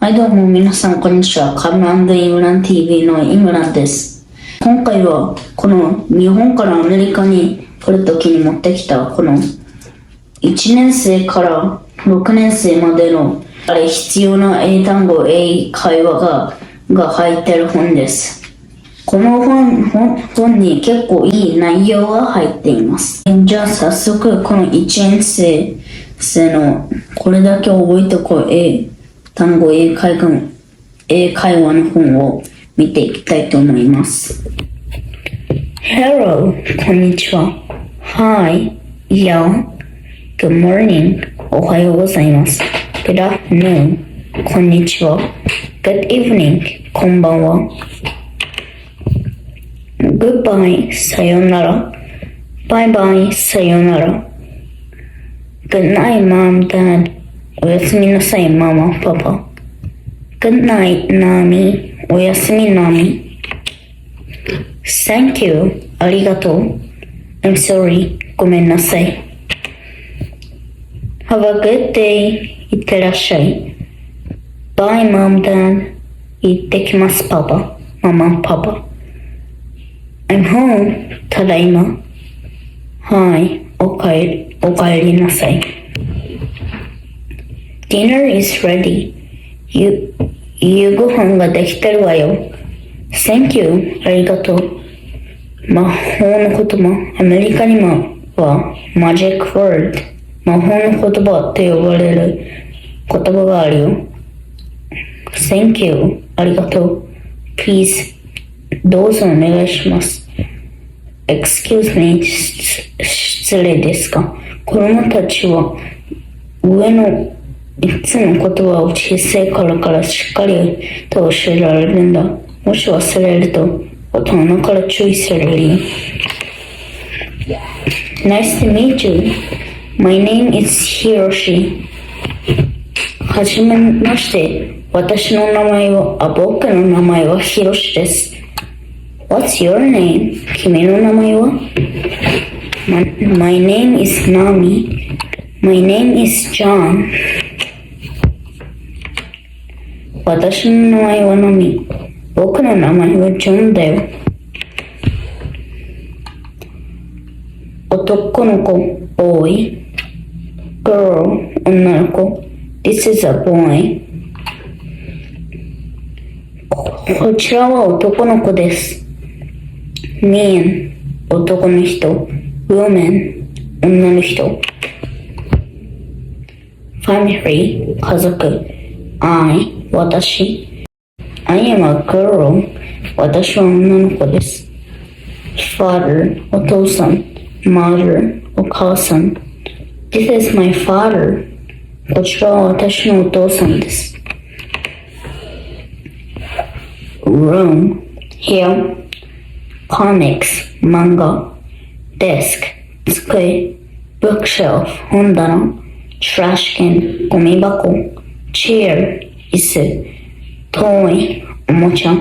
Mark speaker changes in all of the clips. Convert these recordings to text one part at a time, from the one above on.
Speaker 1: はい、どうも皆さん、こんにちは。カムイムラン TV のイムランです。今回は、この日本からアメリカに来るときに持ってきた、この1年生から6年生までの必要な英単語、英会話が入ってる本です。この本に結構いい内容が入っています。じゃあ早速、この1年生のこれだけ覚えておこう単語英会話の本を見ていきたいと思います。Hello, こんにちは。Hi, yeah, good morning, おはようございます。Good afternoon, こんにちは。Good evening, こんばんは。Goodbye, さよなら。Bye bye, さよなら。Good night, mom, dad, おやすみなさい、ママ、パパ。Good night, ナミ。おやすみ、ナミ。Thank you, ありがとう。I'm sorry, ごめんなさい。Have a good day, いってらっしゃい。Bye, mom, dad, 行ってきます、パパ、ママ、パパ。I'm home, ただいま。はい、おかえりなさい。Dinner is ready. 夕ご飯ができてるわよ。Thank you. ありがとう。魔法の言葉。アメリカにもは Magic Word。魔法の言葉って呼ばれる言葉があるよ。Thank you. ありがとう。Please. どうぞお願いします。Excuse me. 失礼ですか。子供たちは上のいつの言葉を小さい頃からしっかりと教えられるんだ。もし忘れると大人から注意されるよ。Nice to meet you. My name is Hiroshi. はじめまして。僕の名前はヒロシです。What's your name? 君の名前は？ My name is Nami. My name is John.私の名前はナミ。僕の名前はジョンだよ。男の子、boy。girl、女の子。This is a boy。こちらは男の子です。man、男の人。woman、女の人。family、家族。私。I am a girl. 私は女の子です。Father, お父さん。Mother, お母さん。This is my father. こちらは私のお父さんです。Room, 部屋。Comics, 漫画。Desk, 机。Bookshelf, 本棚。Trash can, ゴミ箱。Chair、椅子。Toy、おもちゃ。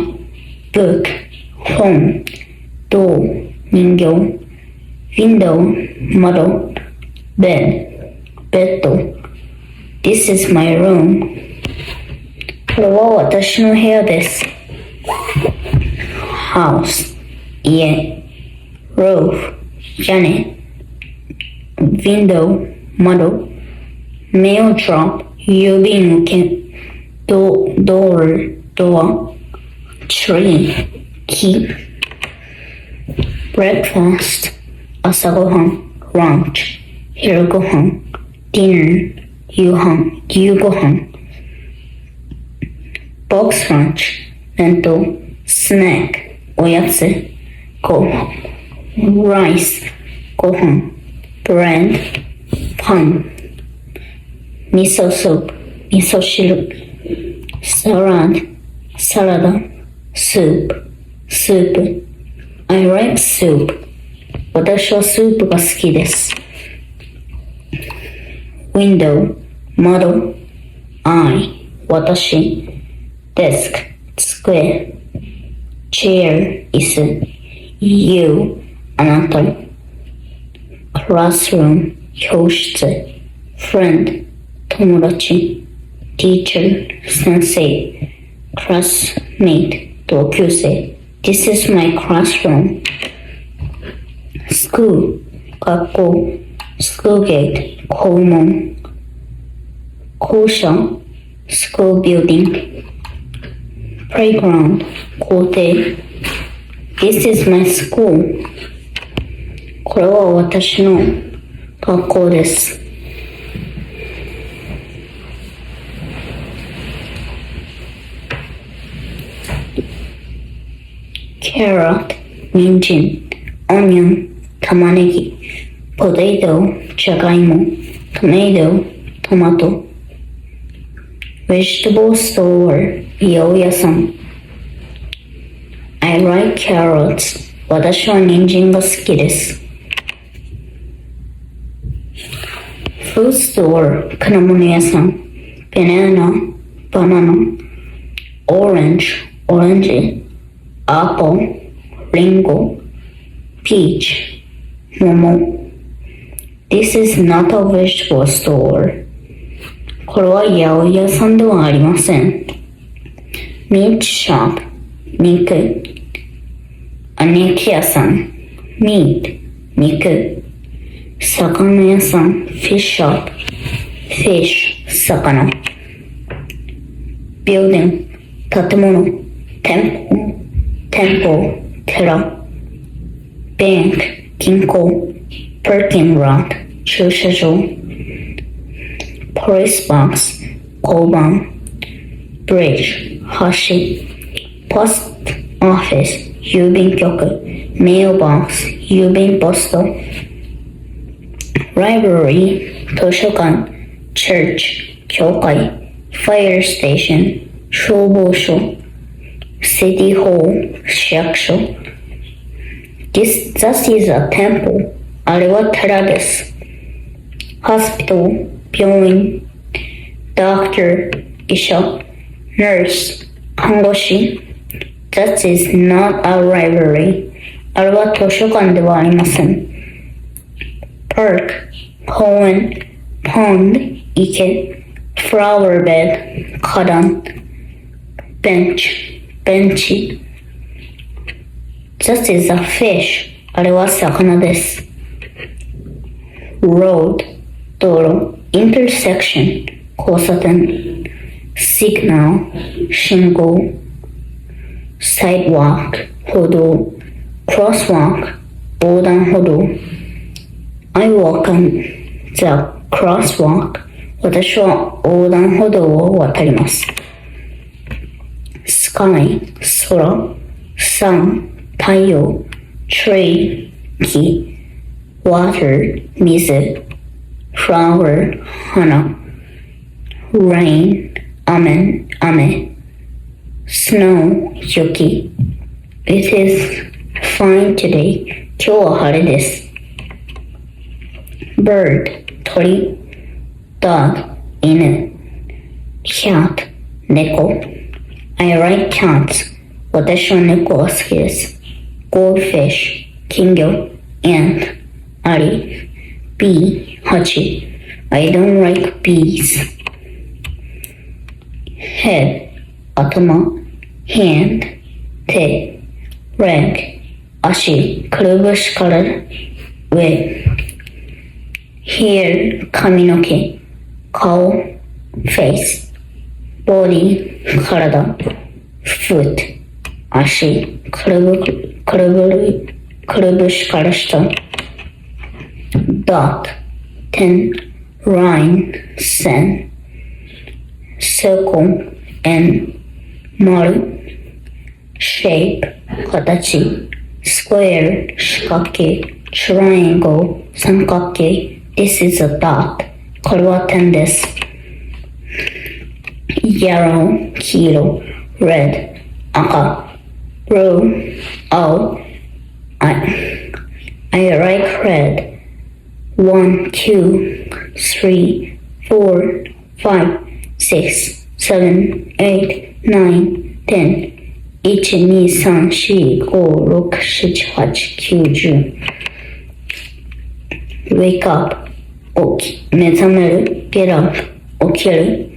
Speaker 1: Book、本。Doll、人形。Window、窓。Bed、ベッド。This is my room。これは私の部屋です。House、家。Roof、屋根。Window、窓。Mail drop、郵便受け。door、ドア。tree、木。breakfast、朝ごはん。lunch、昼ごはん。dinner、夕ごはん。box lunch、弁当。snack、おやつ。rice、ごはん。bread、パン。味噌スープ、味噌汁。サラダ。スープ。I like soup. 私はスープが好きです。window、窓。私。desk、机。chair、椅子。you、あなた。classroom、教室。friend、友達。teacher, sensei, classmate, 同級生 This is my classroom. School, 学校 School gate, 校門校舎 School building. Playground, 校庭 This is my school. これは私の学校です。Carrot, 人参 Onion, 玉ねぎ Potato, じゃがいも Tomato, トマト Vegetable store, 八百屋さん I like carrots. 私は人参が好きです。Food store, 果物屋さん Banana, バナナ Orange, オレンジ Apple, リンゴ Peach, 桃 This is not a vegetable store. これは八百屋さんではありません。Meat shop, 肉肉屋さん Meat, 肉魚屋さん Fish shop, Fish, 魚 Building, 建物 Temple, 寺 Bank, 銀行 Parking lot, 駐車場 Police box, 交番 Bridge, 橋 Post office, 郵便局 Mailbox, 郵便ポスト Library, 図書館 Church, 教会 Fire station, 消防署 City hall, 市役所 That is a temple. あれは寺です。Hospital, 病院 Doctor, 医者 Nurse, 看護師 That is not a library. あれは図書館ではありません。Park, 公園 Pond, 池 Flower bed, 花壇 Bench, ベンチ That is a fish. あれは魚です。Road, 道路 Intersection, 交差点 Signal, 信号 Sidewalk, 歩道 Crosswalk, 横断歩道 I walk on the crosswalk. 私は横断歩道を渡ります。Sky, 空 Sun, 太陽 Tree, 木 Water, 水 Flower, 花 Rain, 雨 Snow, 雪 It is fine today. 今日は晴れです。Bird, 鳥 Dog, 犬 Cat, 猫 I like cats. 私は猫が好きです。Goldfish, 金魚 Ant, アリ Bee, ハチ I don't like bees. Head, 頭 Hand, 手 Leg, 足くるぶしから上 Hair, 髪の毛顔 Face, Body, 体 Foot, 足くるぶしから下 Dot, 点 Line, 線 Circle, 円丸 Shape, 形 Square, 四角形 Triangle, 三角形 This is a dot. これは点です。Yellow, 黄色 Red, 赤 Blue, 青 I like red. 1, 2, 3, 4, 5, 6, 7, 8, 9, 10 1, 2, 3, 4, 5, 6, 7, 8, 9, 10 Wake up. 目覚める Get up. 起きる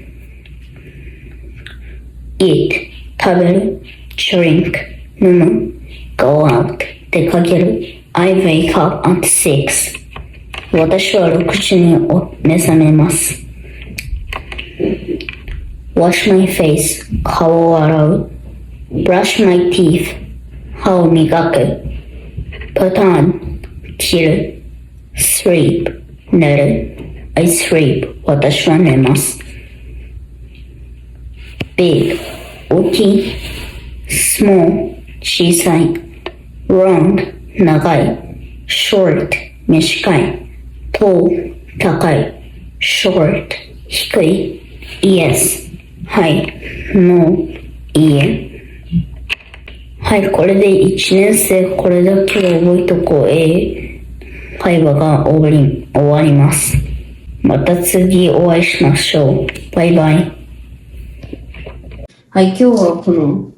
Speaker 1: eat 食べる drink 飲む go out 出かける I wake up at 6私は6時に目覚めます。wash my face 顔を洗う brush my teeth 歯を磨く put on 着る sleep 寝る I sleep 私は寝ます。big 大きい small 小さい long 長い short 短い tall 高い short 低い yes はい no いいえはい、これで1年生これだけは覚えとこう。会話が終わります。また次お会いしましょう。バイバイ。はい、今日はこの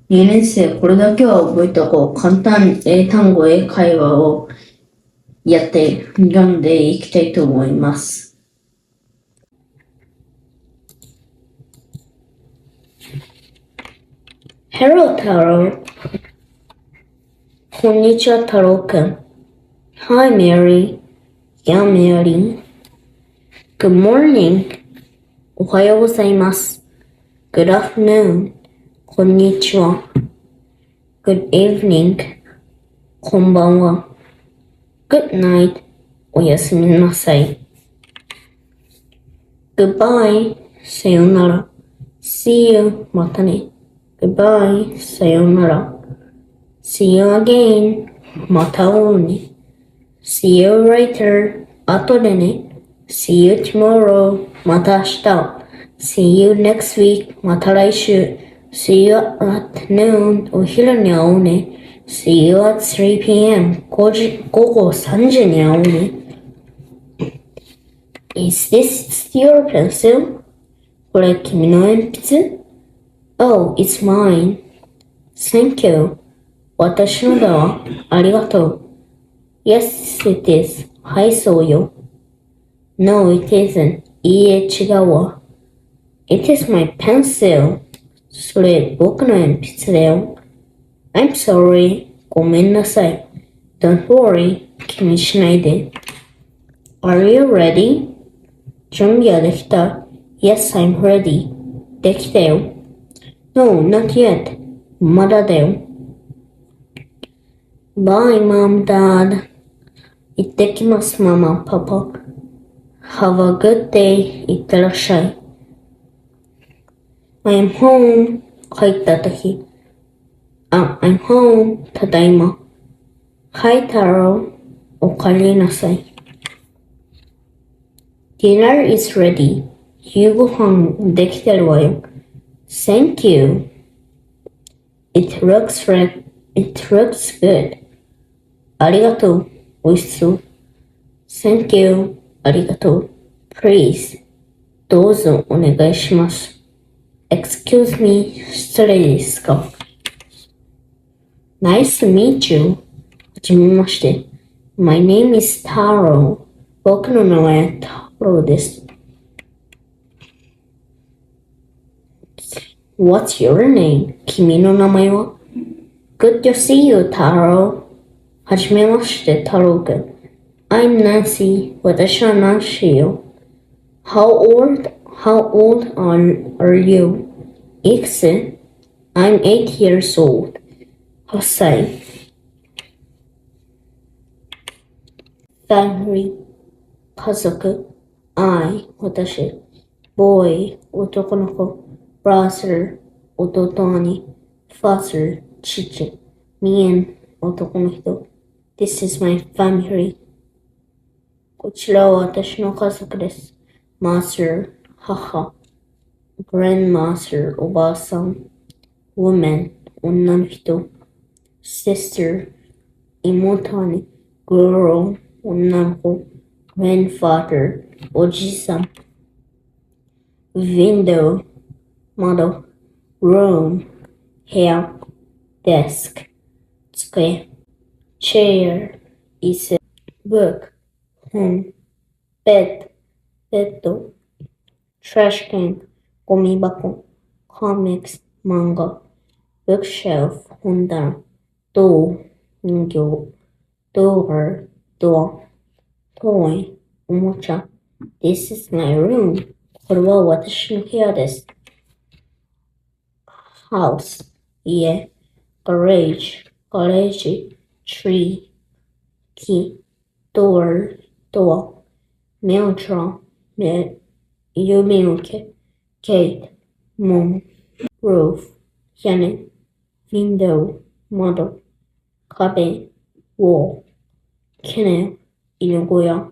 Speaker 1: 2年生これだけは覚えとこう。簡単英単語英会話を読んでいきたいと思います。Hello, 太郎。こんにちは、太郎くん。Hi, Mary. Yeah, Mary. Good morning. おはようございます。Good afternoon. こんにちは。Good evening. こんばんは。Good night. おやすみなさい。Goodbye. さよなら。See you. またね。Goodbye. さよなら。See you again. また会おうね。See you later. 後でね。See you tomorrow. また明日。See you next week. また来週。See you at noon. お昼に会おうね。See you at 3 p.m. 午後3時に会おうね。Is this your pencil? これ君の鉛筆 ?Oh, it's mine. Thank you. 私のだわ。ありがとう。Yes, it is. はい、そうよ。No, it isn't. いいえ、違うわ。It is my pencil. それ、僕の鉛筆だよ。I'm sorry. ごめんなさい。Don't worry. 気にしないで。Are you ready? 準備はできた ?Yes, I'm ready. できたよ。No, not yet. まだだよ。Bye, Mom, Dad. 行ってきます、ママ、パパ。Have a good day. 行ってらっしゃい。I'm home. 帰ったとき。I'm home. ただいま。Hi, 太郎。おかえりなさい。Dinner is ready. 夕ご飯できてるわよ。Thank you. It looks good. ありがとう。おいしそう。Thank you. ありがとう。Please. どうぞお願いします。Excuse me. 失礼ですか Nice to meet you. はじめまして。My name is Taro. 僕の名前は太郎です。What's your name? 君の名前は Good to see you, Taro. はじめまして、太郎くん。I'm Nancy. 私はナンシーよ。How old are you? いくつ ?I'm 8 years old. 8歳。Family. 家族。I. 私。Boy. 男の子。Brother. 弟兄。Father. 父。Man. 男の人。This is my family. こちらは私の家族です。Mother, 母。Grandmother, おばあさん。Woman, 女の人。Sister, 妹兄。Girl, 女の子。Grandfather, おじいさん。Window, 窓。Room, 部屋。Desk, 机。Chair, 椅子。Book, 本。Bed, ベッド。Trash can, ゴミ箱。Comics, manga, bookshelf, 혼단, 또, 인교, door, door, toy, おもちゃ. This is my room. これは私の部屋です。house, 家, garage, ガレージ, tree, 木, door, door, mail drawer, 郵便受け, gate, 門, roof, 屋根, window, 窓, 壁, wall, kennel, 犬小屋,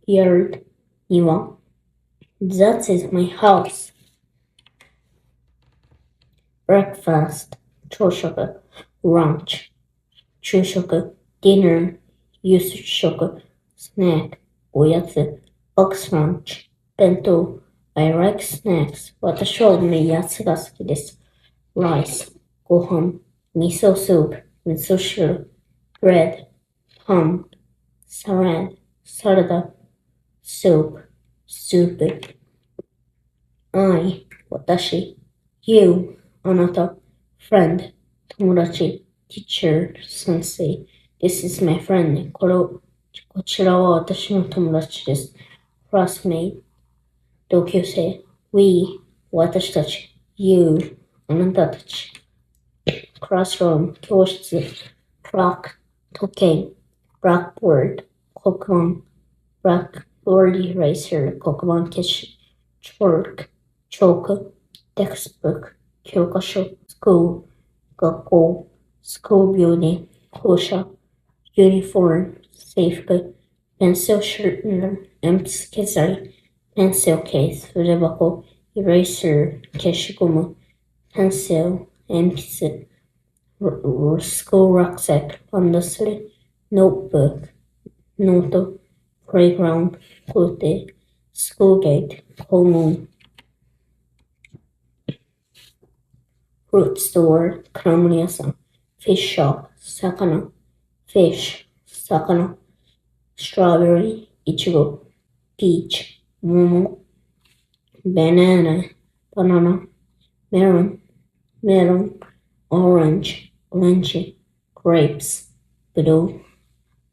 Speaker 1: yard, 庭. That is my house. breakfast, 朝食, lunch, 昼食, dinner, 夕食, snack, おやつ, box lunch, 弁当. I like snacks. 私はおやつが好きです。rice, ご飯, miso soup, 味噌汁, bread, パン, salad, サラダ, soup, スープ. I, 私, you, あなた, friend, 友達, teacher, 先生. This is my friend. こちらは私の友達です。classmate, 同級生. we, 私たち. you, あなたたち. classroom, 教室. clock, 時計. blackboard, 黒板. blackboard eraser, 黒板消し. chalk, チョーク. textbook, 教科書. school, 学校. school building, 校舎. uniform, 制服. pencil sharpener, 鉛筆削り. pencil case, 筆箱. eraser, 消しゴム. pencil, 鉛筆. school rucksack, ランドセル. notebook, ノート. playground, 校庭. school gate, 校門. fruit store, 果物屋さん. fish shop, 魚. fish, 魚. strawberry, いちご. peach, 桃. banana, バナナ. melon, メロン. orange, オレンジ. grapes, ぶどう.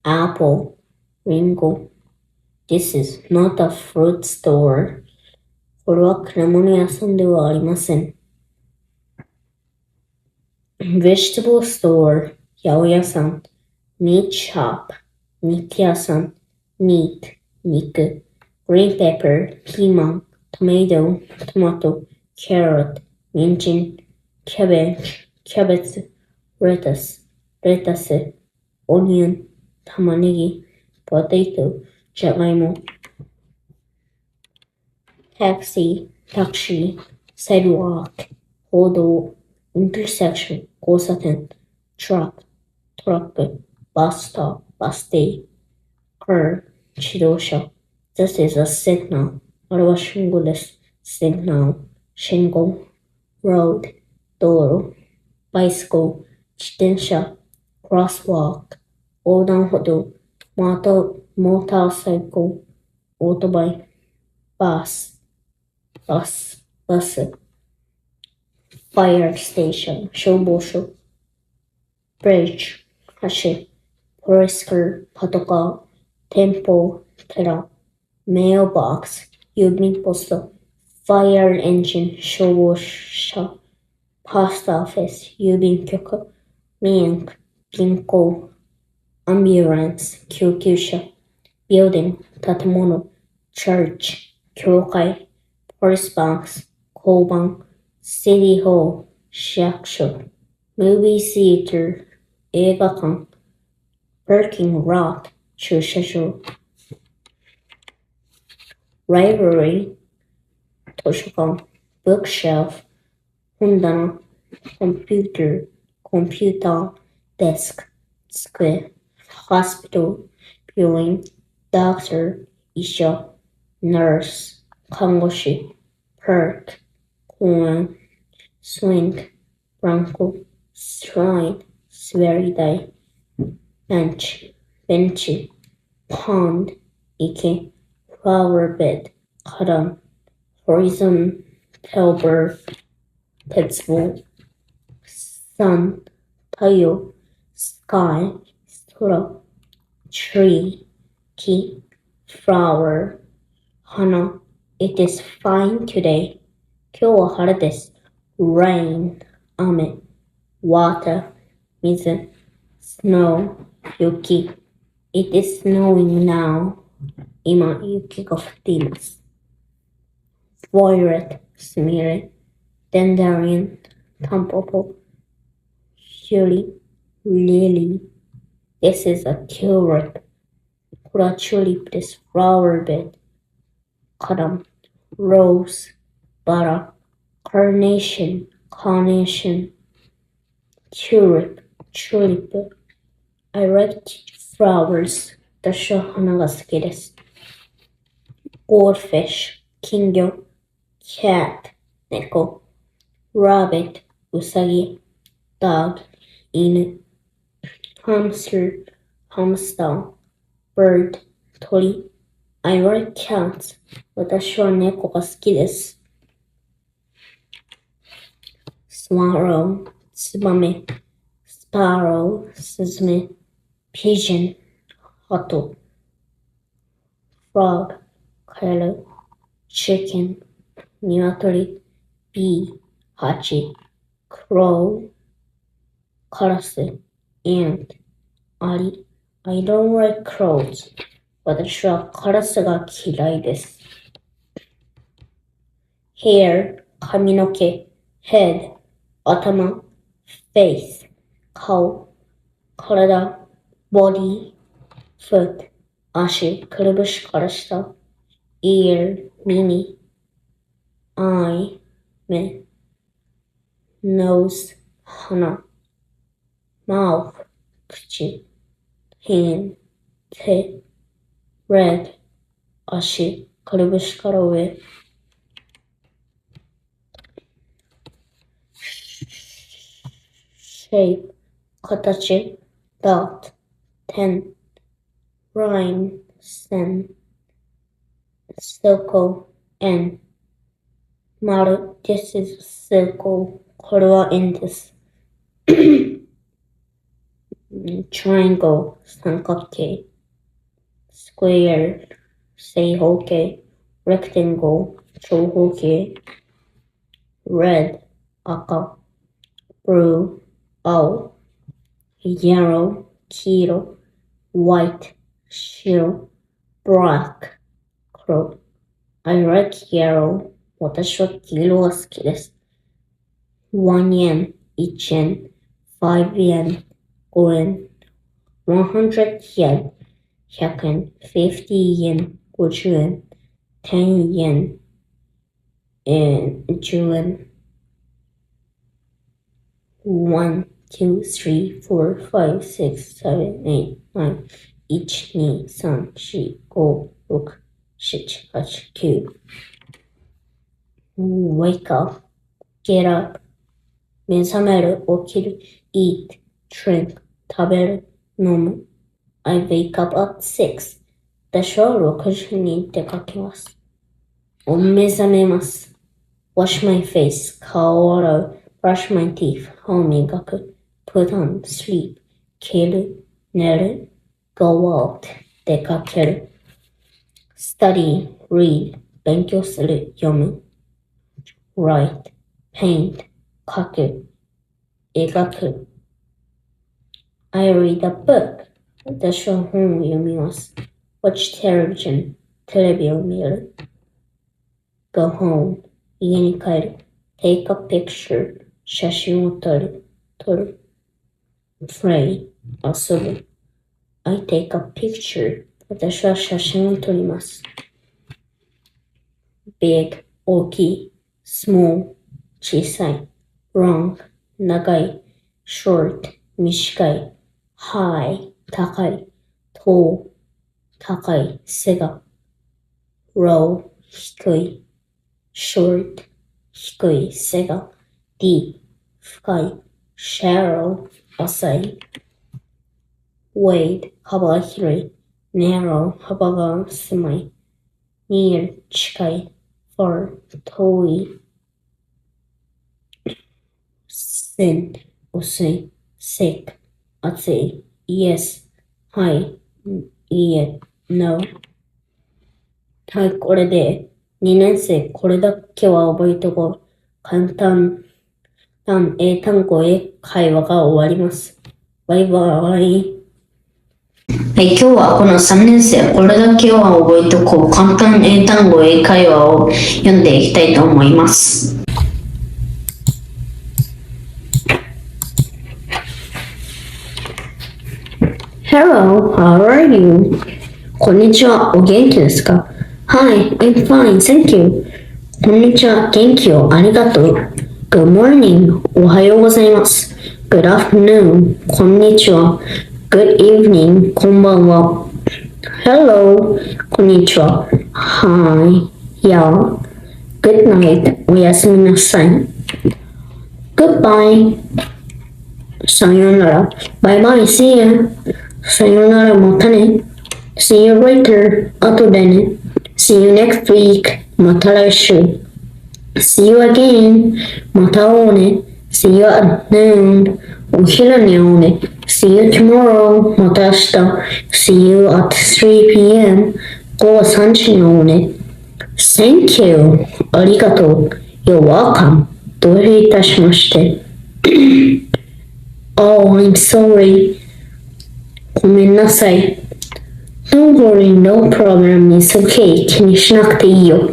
Speaker 1: apple, リンゴ. This is not a fruit store. これは果物屋さんではありません。vegetable store, 八百屋さん. meat shop, 肉屋さん. meat, 肉. green pepper, ピーマン. tomato, トマト. carrot, 人参. cabbage, キャベツ. lettuce, レタス. onion, 玉ねぎ. potato, じゃがいも. taxi, タクシー. sidewalk, 歩道. intersection, 交差点. truck, トラック. bus stop, バス停. car, 自動車. This is a signal. あれは信号です。signal, 信号. road, 道路. bicycle, 自転車. crosswalk, 横断歩道.モーターサイクル, オートバイ. bus, バス. fire station, 消防署. bridge, 橋. police, パトカー. temple, 寺. mailbox, 郵便ポスト. fire engine, 消防車. post office, 郵便局. bank, 銀行. ambulance, 救急車. building, 建物. church, 教会. police box, 交番. city hall, 市役所. movie theater, 映画館. parking lot, 駐車場. library, 図書館. bookshelf, 本棚. computer, コンピューター. desk, 机. hospital, 病院. doctor, 医者. nurse, 看護師. park, 公園. swing, ブランコ. slide, 滑り台. bench, ベンチ. pond, 池. flower bed,花壇. horizontal 鉄棒 sun 太陽 sky 空 tree 木 flower 花 It is fine today 今日は晴れです rain 雨 water 水 snow 雪 It is snowing now 今雪が降っています violet すみれ dandelion タンポポ tulip lily This is a tulip これはチューリップです flower bed 花壇 rose バラ carnation carnation tulip tulip I like flowers 私は花が好きです goldfish 金魚 cat 猫 rabbit うさぎ dog 犬 hamster hamster bird 鳥 I like cats 私は猫が好きです swallow ツバメ sparrow スズメ pigeon 鳩 frog カエル chicken 鶏 bee ハチ crow カラス ant アリ I don't like crows 私はカラスが嫌いです hair 髪の毛 head 頭 face 顔体 body foot 足くるぶしから下 ear 耳 eye 目 nose 鼻 mouth 口 hand 手 red 足くるぶしから上 shape 形 dot 点 line 線 circle円丸 This is circle これは円です triangle 三角形 square 正方形 rectangle 長方形 red 赤 blue 青 yellow 黄色 white 白 black 黒 I like yellow 私は黄色が好きです 1 yen 1円5 yen 5円100 yen 100円50 yen 50円10 yen 10円1 2 3 4 5 6 7 8 9 1 2 3 4 5 6 7 8 9 Wake up get up 目覚める起きる eat drink 食べる飲む I wake up at 6私は6時に出かけます目覚めます wash my face 顔を洗う brush my teeth 歯を磨く put on sleep 着る寝る go out 出かける study read 勉強する読む write paint 書く描く I read a book 私は本を読みます watch television テレビを見る go home 家に帰る take a picture 写真を撮る play 遊ぶ I take a picture 私は写真を撮ります big 大きい small 小さい long 長い short 短い high 高い tall 高い背が low 低い short 低い背が deep 深い shallow 浅い wide 幅が広い narrow 幅が狭い near 近い far 遠い thin, 薄い、sick, 暑い、yes, はい、いいえ、no。はい、これで、2年生、これだけは覚えとこう。簡単、英単語へ会話が終わります。バイバイ。はい、今日はこの3年生、これだけは覚えとこう。簡単英単語英会話を読んでいきたいと思います。Hello, how are you? こんにちは、お元気ですか？ Hi, I'm fine, thank you. こんにちは、元気をありがとう。Good morning, おはようございます。Good afternoon, こんにちは。Good evening, こんばんは。Hello, こんにちは。Hi, yeah. Good night, おやすみなさい。Goodbye, さようなら。Bye bye, see ya. さようなら、またね。See you later, 後でね。See you next week, また来週。See you again, また会おうね。See you at noon, お昼に会おうね。See you tomorrow, また明日。See you at 3 p.m, 午後3時に会おうね。Thank you, ありがとう。You're welcome, どういたしまして。Oh, I'm sorry. ごめんなさい。Don't worry, no problem. It's okay. 気にしなくていいよ。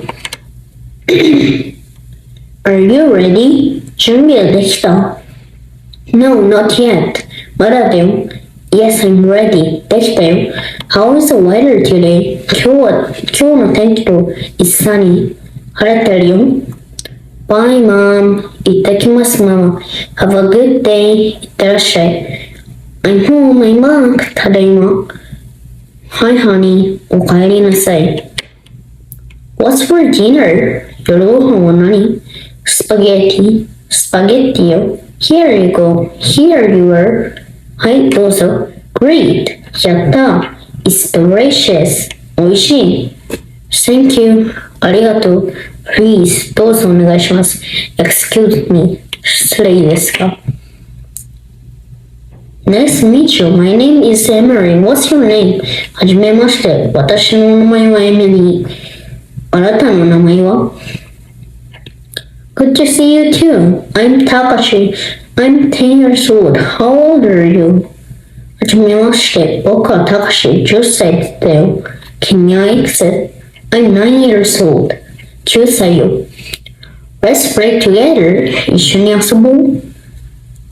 Speaker 1: Are you ready? 準備はできた？ No, not yet. まだだよ。Yes, I'm ready. できたよ。How is the weather today? 今日の天気と is sunny. 晴れてるよ。Bye, Mom. 行ってきます、ママ。Have a good day. いってらっしゃい。I'm home, I'm back. ただいま。Hi, honey. おかえりなさい。What's for dinner? 夜ご飯は何？スパゲッティ。スパゲッティよ。Here you go. Here you are. はい、どうぞ。Great. やった。It's delicious. おいしい。Thank you. ありがとう。Please. どうぞお願いします。Excuse me. 失礼ですか？ Nice to meet you. My name is Emery. What's your name? はじめまして。私の名前はエミリー。あなたの名前は？ Good to see you too. I'm Takashi. I'm 10 years old. How old are you? はじめまして。僕はタカシ。10歳だよ。君はいくつ？ I'm 9 years old. 9歳よ。Let's play together. 一緒に遊ぼう。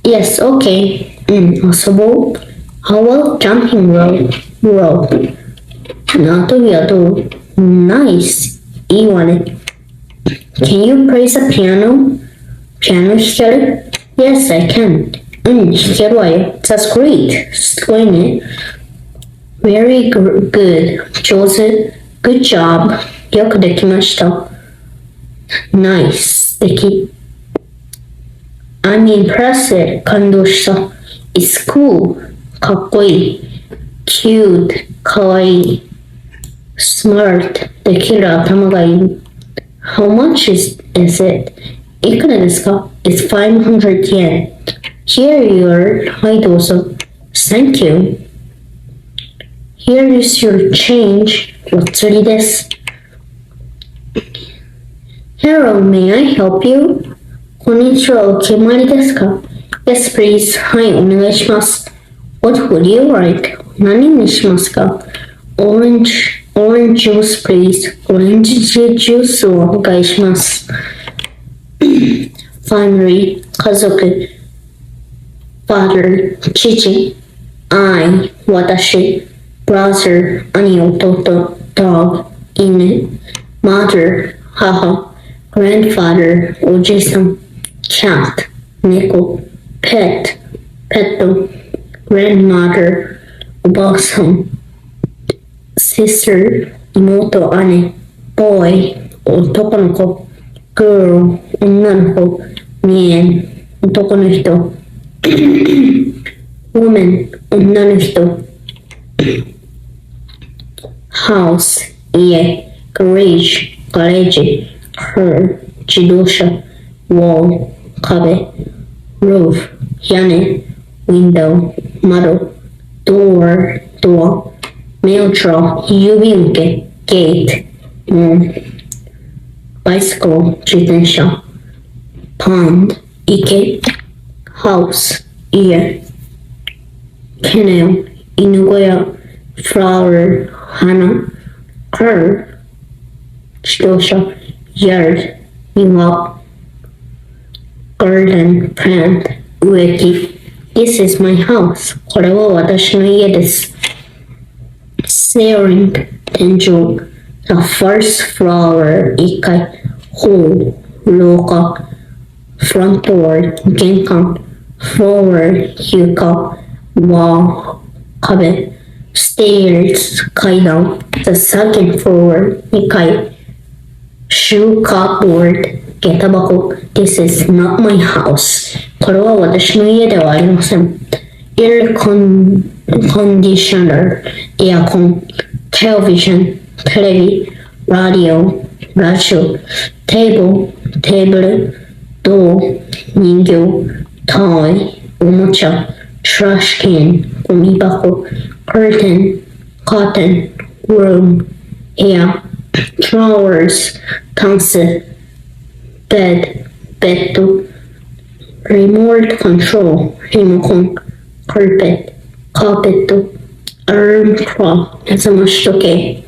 Speaker 1: Yes, okay. 遊ぼう。How about jumping rope? 縄跳びはどう？ Nice. いいわね。Can you play the piano? ピアノ弾ける？ Yes, I can. 弾けるわよ。That's great. すごいね。Very good. 上手。Good job. よくできました。Nice. 素敵。I'm impressed. 感動した。It's cool. かっこいい。Cute. かわいい。Smart. できる頭がいい。How much is it? いくらですか？ It's 500 yen. Here you are. はいどうぞ。Thank you. Here is your change. お釣りです。Hello, may I help you? こんにちは、お決まりですか？ Yes, please. はい、お願いします。What would you like? 何にしますか？ Orange juice, please. オレンジジュースをお願いします。Family, 家族。Father, 父。I, 私。Brother, 兄、弟。Dog, 犬。Mother, 母。Grandfather, おじいさん。Cat, 猫。Pet, ペット。Grandmother, おばあさん。Sister, 妹、姉。Boy, 男の子。Girl, 女の子。Man, 男の人。Woman, 女の人。House, 家。Garage, ガレージ。Car, 自動車。Wall, 壁。roof, 屋根 window, 窓 door, メールトロ、郵便受け gate, 門 bicycle, 自転車 pond, 池 house, 家 kennel, 犬小屋 flower, 花 car, 自動車 yard, 庭 garden, plant, 植木 This is my house. これは私の家です。Ceiling, 天井 The first floor, 1階 Hall, 廊下 Front door, 玄関 Floor, 床 Wall, 壁 Stairs, 階段 The second floor, 2階 Shoe cupboard, 下駄箱 This is not my house. これは私の家ではありません。Air conditioner, エアコン Television, テレビ Radio, ラジオ Table, テーブル Doll, 人形 Toy, おもちゃ Trash can, ゴミ箱 Curtain, Curtain, Room, 部屋 Drawers, タンス Bed, ベッド Remote control, リモコン Carpet, カーペット Alarm clock, 目覚まし時計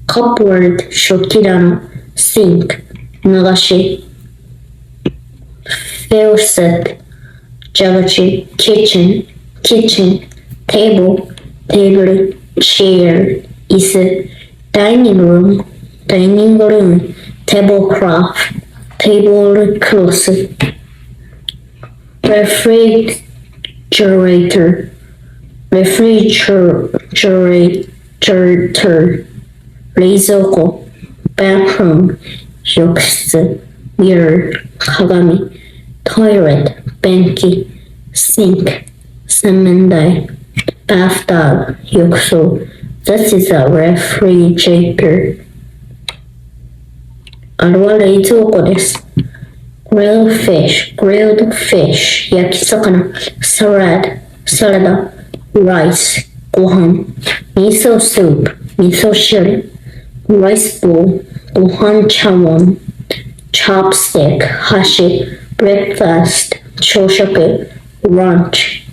Speaker 1: Cupboard, 食器棚 Sink, 流し Faucet, 蛇口 Kitchen, Table, テーブル Chair, 椅子 Dining room, Tablecloth, tablecloth Refrigerator,冷蔵庫 Bathroom, 浴室 Mirror, 鏡 Toilet, 便器 Sink, 洗面台 Bathtub, 浴槽 This is a refrigerator. あれは冷蔵庫です。Grilled fish, 焼き魚 Salad, サラダ Rice, ご飯 Miso soup, 味噌汁 Rice bowl, ご飯茶碗 Chopstick, 箸 Breakfast, 朝食 Lunch,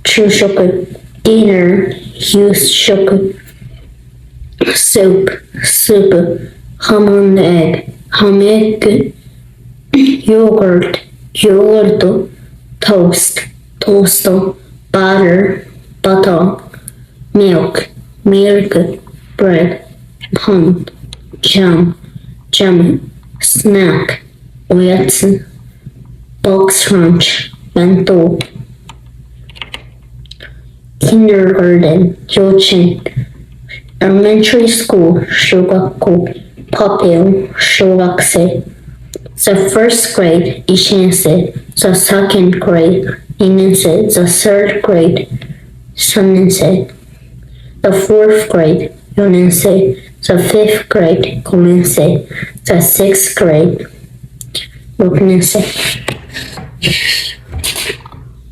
Speaker 1: 昼食 Dinner, 夕食 Soup, スープ Ham and egg, ハムエッグ Yogurt, ヨーグルト Toast, トースト Butter, バター Milk, ミルク Bread, パン Jam, ジャム Snack, おやつ Box lunch, 弁当 Kindergarten, 幼稚園 Elementary school, 小学校 Pupil, 小学生 The first grade, 1年生 The second grade, 2年生 The third grade, 3年生 The fourth grade, 4年生 The fifth grade, 5年生 The sixth grade, 6年生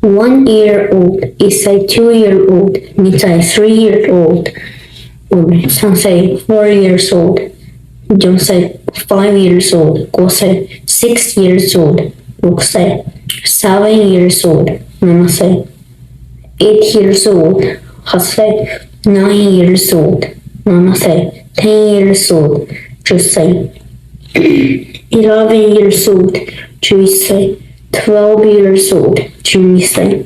Speaker 1: 1 year old, 1歳 2 year old, 2歳 3 year old, 3歳 4 years old, 4歳 5 years old, 5歳 6 years old, 6歳 7 years old, 7歳 8 years old, 8歳 9 years old, 7歳 10 years old, 10歳 11 years old, 11歳 12 years old, 12歳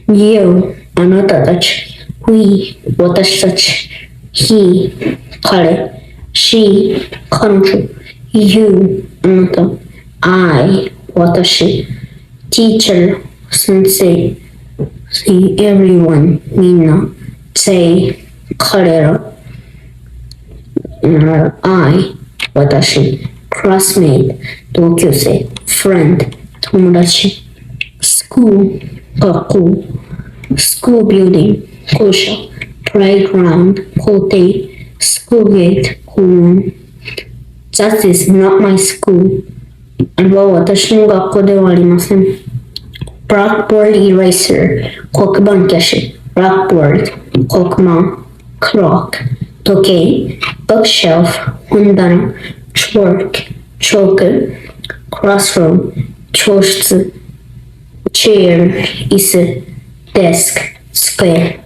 Speaker 1: You, あなたたち We, 私たち He, 彼 She, 彼女 You, あなた I, 私 Teacher, 先生 See, everyone, みんな They, 彼ら I, 私 Classmate, 同級生 Friend, 友達 School, 学校 School building, 校舎 Playground, 校庭 School gate, 校門
Speaker 2: That is not my school. あれは私の学校ではありません。Blackboard eraser 黒板消し Blackboard 黒板 Clock 時計 Bookshelf 本棚 Chalk チョーク Classroom 教室 Chair 椅子 Desk 机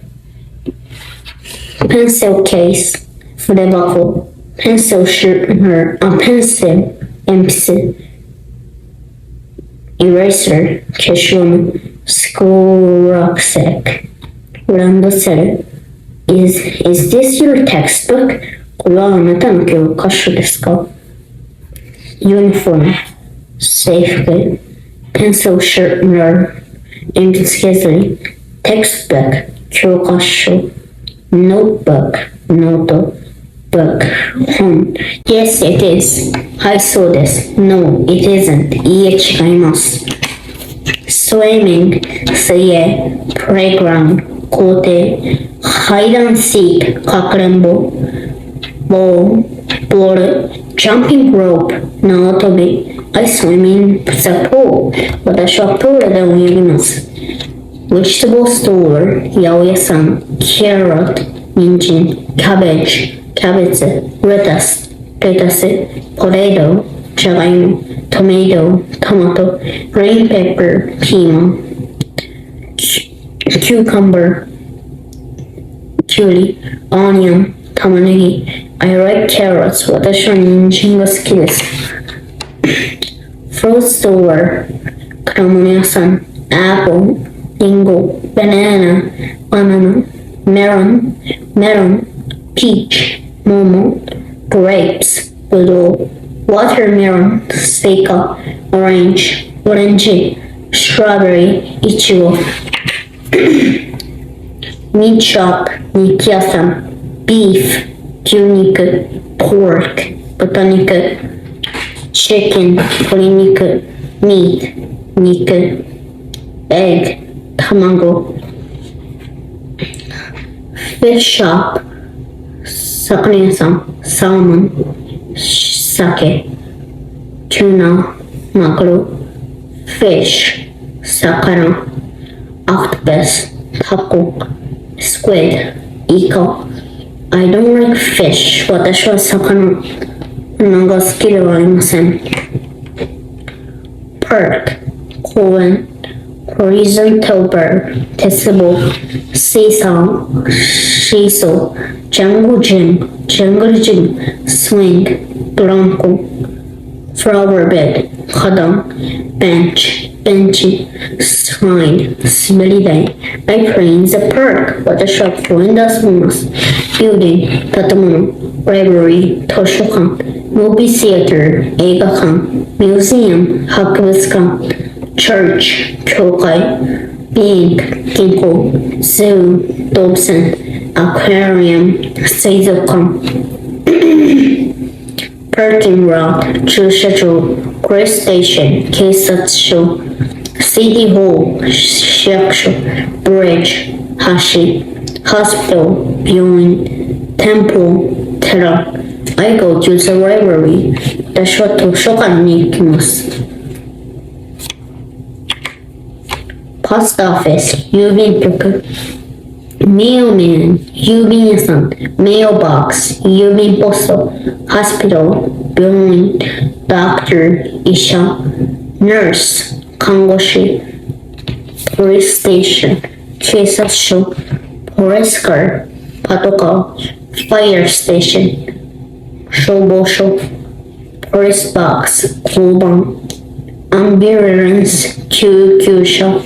Speaker 2: Pencil case 筆箱 Pencil sharpener Pencil 鉛筆Eraser, 消しゴム School rucksack, Randosel. Is this your textbook? これはあなたの教科書ですか Uniform, 制服 Pencil sharpener, 鉛筆削り Textbook, 教科書 Notebook, ノート Book, 本 Yes, it is. はい、そうです。No, it isn't. いいえ、違います。Swimming, 水泳 Playground, 校庭 Hide and seek, かくれんぼ Ball, ボール Jumping rope, 縄跳び I swim in the pool. 私はプールで泳ぎます。Vegetable store, 八百屋さん Carrot, 人参 Cabbage, キャベツ、レタス、ポテト、じゃがいも、トメイト、トマト、グリーンペッパー、ピーマン、キューカンバー、キュウリ、オニオン、玉ねぎ。I like carrots. 私は人参が好きです。フルーツストア、果物屋さん、apple、リンゴ、バナナ、バナナ、メロン、peach、Momo, grapes, ぶどう watermelon, スイカ orange, オレンジ strawberry, いちご meat shop, 肉屋さん beef, 牛肉 pork, 豚肉 chicken, 鶏肉 meat, 肉 egg, 卵 fish shop魚屋さん、サーモン、鮭、チュナ、マグロ、フィッシュ、魚、オクトパス、タコ、スクイド、イカ。I don't like fish. 私は魚が好きではありません。Park、公園、horizontal 鉄棒 seesaw シーソー jungle gym swing ブランコ flower bed 花壇 bench ベンチ slide 滑り台 I play in the park 私は公園で遊びます building 建物 library 図書館 movie theater 映画館 museum 博物館Church, 教会 Bank, 銀行 Zoo, 動物園 Aquarium, 水族館Parking lot, 駐車場 Police station, 警察署 City hall, 市役所 Bridge, 橋 Hospital, 病院 Temple, 寺 I go to the library 私は図書館に行きますPost office, 郵便局 Mailman, 郵便屋さん Mailbox, 郵便ポスト Hospital, 病院 Doctor, 医者 Nurse, 看護師 Police station, 警察署 Police car, パトカー Fire station, 消防署 Police box, 交番 Ambulance, 救急車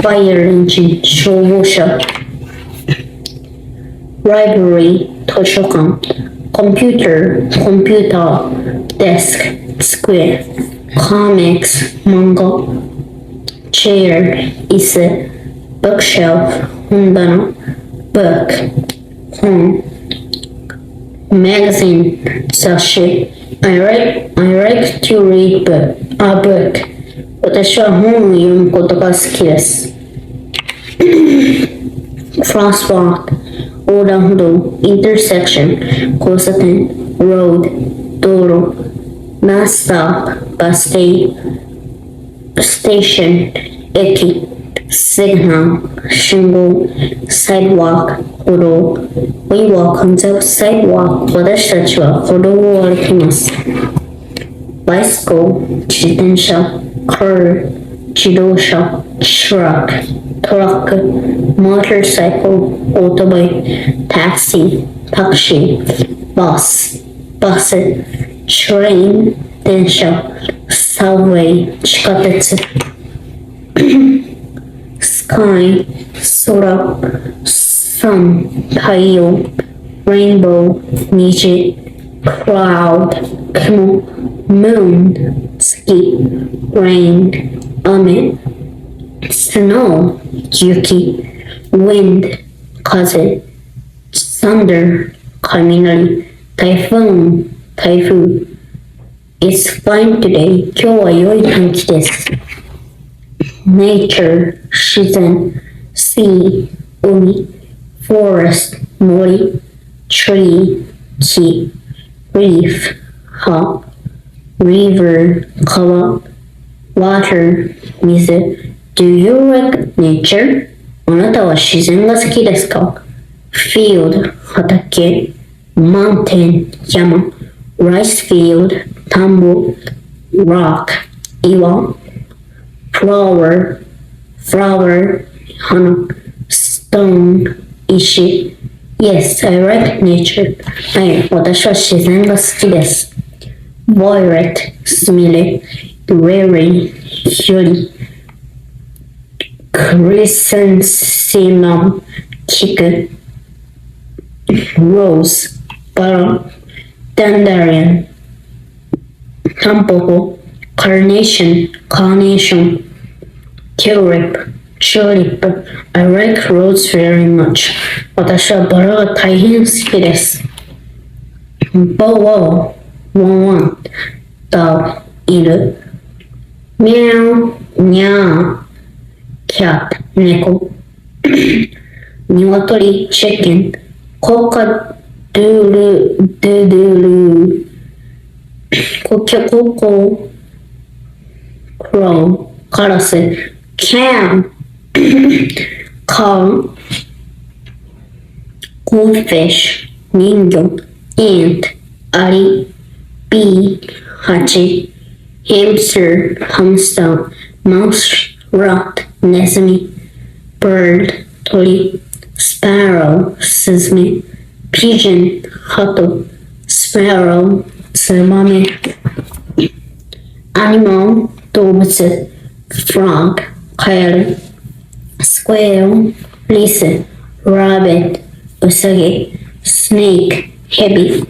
Speaker 2: Fire engine 消防車 Library 図書館 Computer コンピューター Desk 机 Comics 漫画 Chair 椅子 Bookshelf 本棚 Book 本 Magazine 雑誌 I like to read a book 私は本を読むことが好きです。Crosswalk 横断歩道 Intersection 交差点 Road 道路、バスストップ、バスステーション、駅、シグナル、信号、サイドワーク、歩道。We walk on the sidewalk. 私たちは歩道を歩きます。Bicycle、自転車、car、自動車、truck、トラック、motorcycle、オートバイ、タクシー、タクシー、バス、train、電車、subway、地下鉄、sky、空、sun、太陽、rainbow、虹、cloud、雲、moon、月、rain、雨、snow、雪、wind、風、thunder、雷、typhoon、台風。It's fine today. 今日は良い天気です。Nature、自然、sea、海、forest、森、tree、木、reef、葉、river、川、water、水。Do you like nature? あなたは自然が好きですか？ Field、畑、mountain、山、rice field、田んぼ、rock、岩、flower、花、stone、石。Yes, I like nature. はい、私は自然が好きです。Violet、すみれ、lily、ひchrysanthemum、菊、rose、バラ、dandelion、タンポポ、carnation、カーネーション、tulip、tulip。I like rose very much. 私はバラが大変好きです。bow wow、ワンワン、dog、犬、meow、にゃー、cat、猫、鶏、chicken、コカドゥル、ドゥドゥル、コキョココ、crow、カラス、can、cow、goldfish、人魚、ant、アリ、bee、ハチ、hamster、ハムスター、mouse、rat、ネズミ、bird、鳥、sparrow、スズメ、pigeon、鳩、sparrow、ツバメ、animal、動物、frog、カエル、squirrel、リス、rabbit、ウサギ、snake、ヘビ、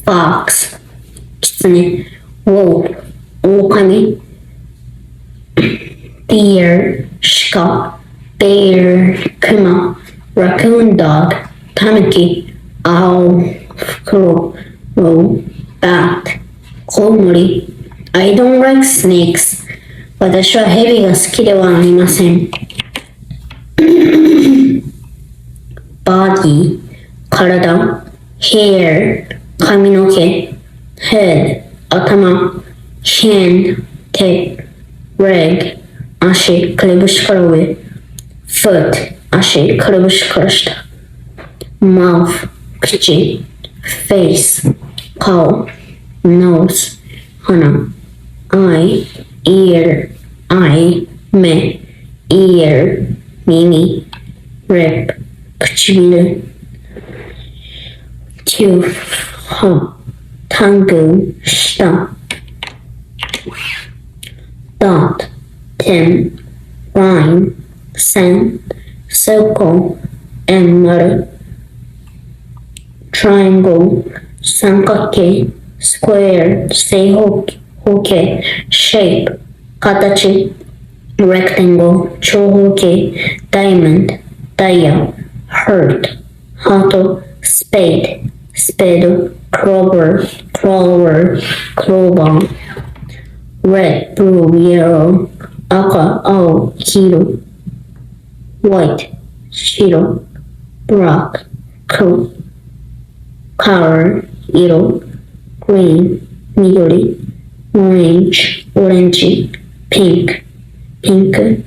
Speaker 2: fox、キツネ、wolf、オオカミ、deer、鹿、bear、クマ、raccoon dog、タヌキ、owl、フクロウ、bat、コウモリ。I don't like snakes. 私はヘビが好きではありません。body、体、hair、髪の毛、head、頭、hand、手、leg、足、くるぶしから上、foot、足、くるぶしから下、mouth、口、face、顔、nose、鼻、eye、ear、目、ear、耳、lip、唇、tooth、歯、tongue、舌、dot、点、line、線、circle、円丸、triangle、三角形、square、正方形、shape、形、rectangle、長方形、diamond、ダイヤ、heart、ハート、spade、スペード、clover、clover、clover、red、blue、yellow、赤、青、黄色、white、白、black、color、色、green 緑 orange オレンジ pink ピンク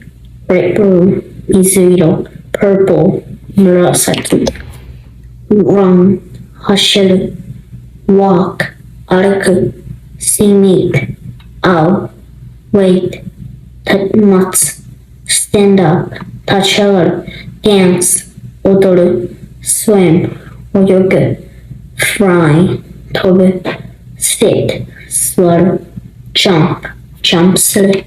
Speaker 2: red blue 水色 purple 紫 run 走る walk 歩く scenic 会う wait 待つ stand up 立ち上がる dance 踊る swim 泳ぐ fly 飛ぶ sit 座る jump ジャンプする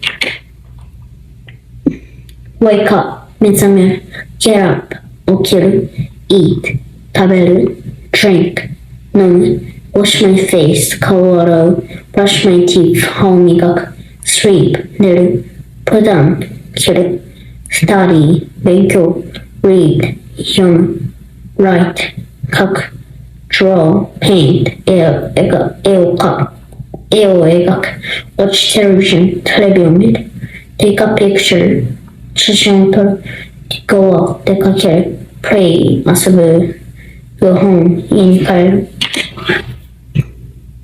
Speaker 2: wake up 目覚める get up 起きる eat 食べる drink 飲む wash my face 顔を洗う brush my teeth 歯を磨く sleep 寝る put on 着る study 勉強 read 読む write 書く draw paint 絵を描く watch television テレビを見る take a picture 写真を撮る go out 出かける play 遊ぶ go home 家に帰る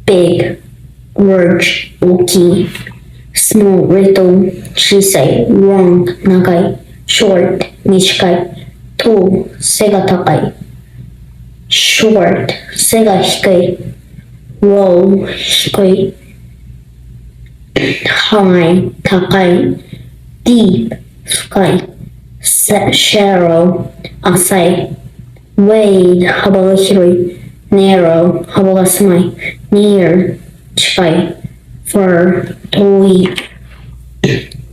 Speaker 2: big large 大きい small little 小さい long 長い short 短い tall 背が高い short 背が低い low 低い high 高い deep 深い shallow 浅い wide 幅が広い narrow 幅が狭い near 近い far 遠い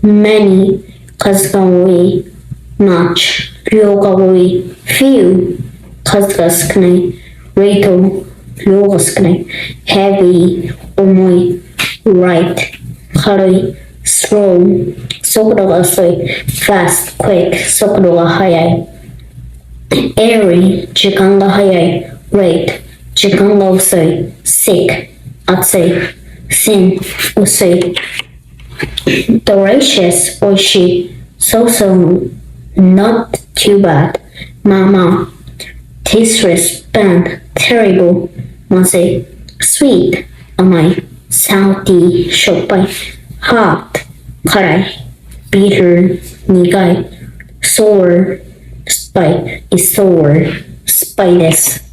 Speaker 2: many 数が多い much 量が多い few 数が少ない little 量が少ない heavy 重い light 軽い slow 速度が遅い fast quick 速度が速い early 時間が早い late 時間が遅い sick 暑い thin 薄い delicious おいしい so not too bad まあまあ tasteless bad terrible まずい sweet 甘い salty しょっぱい hot 辛い bitter 苦い sour 酸っぱい sour 酸っぱいです。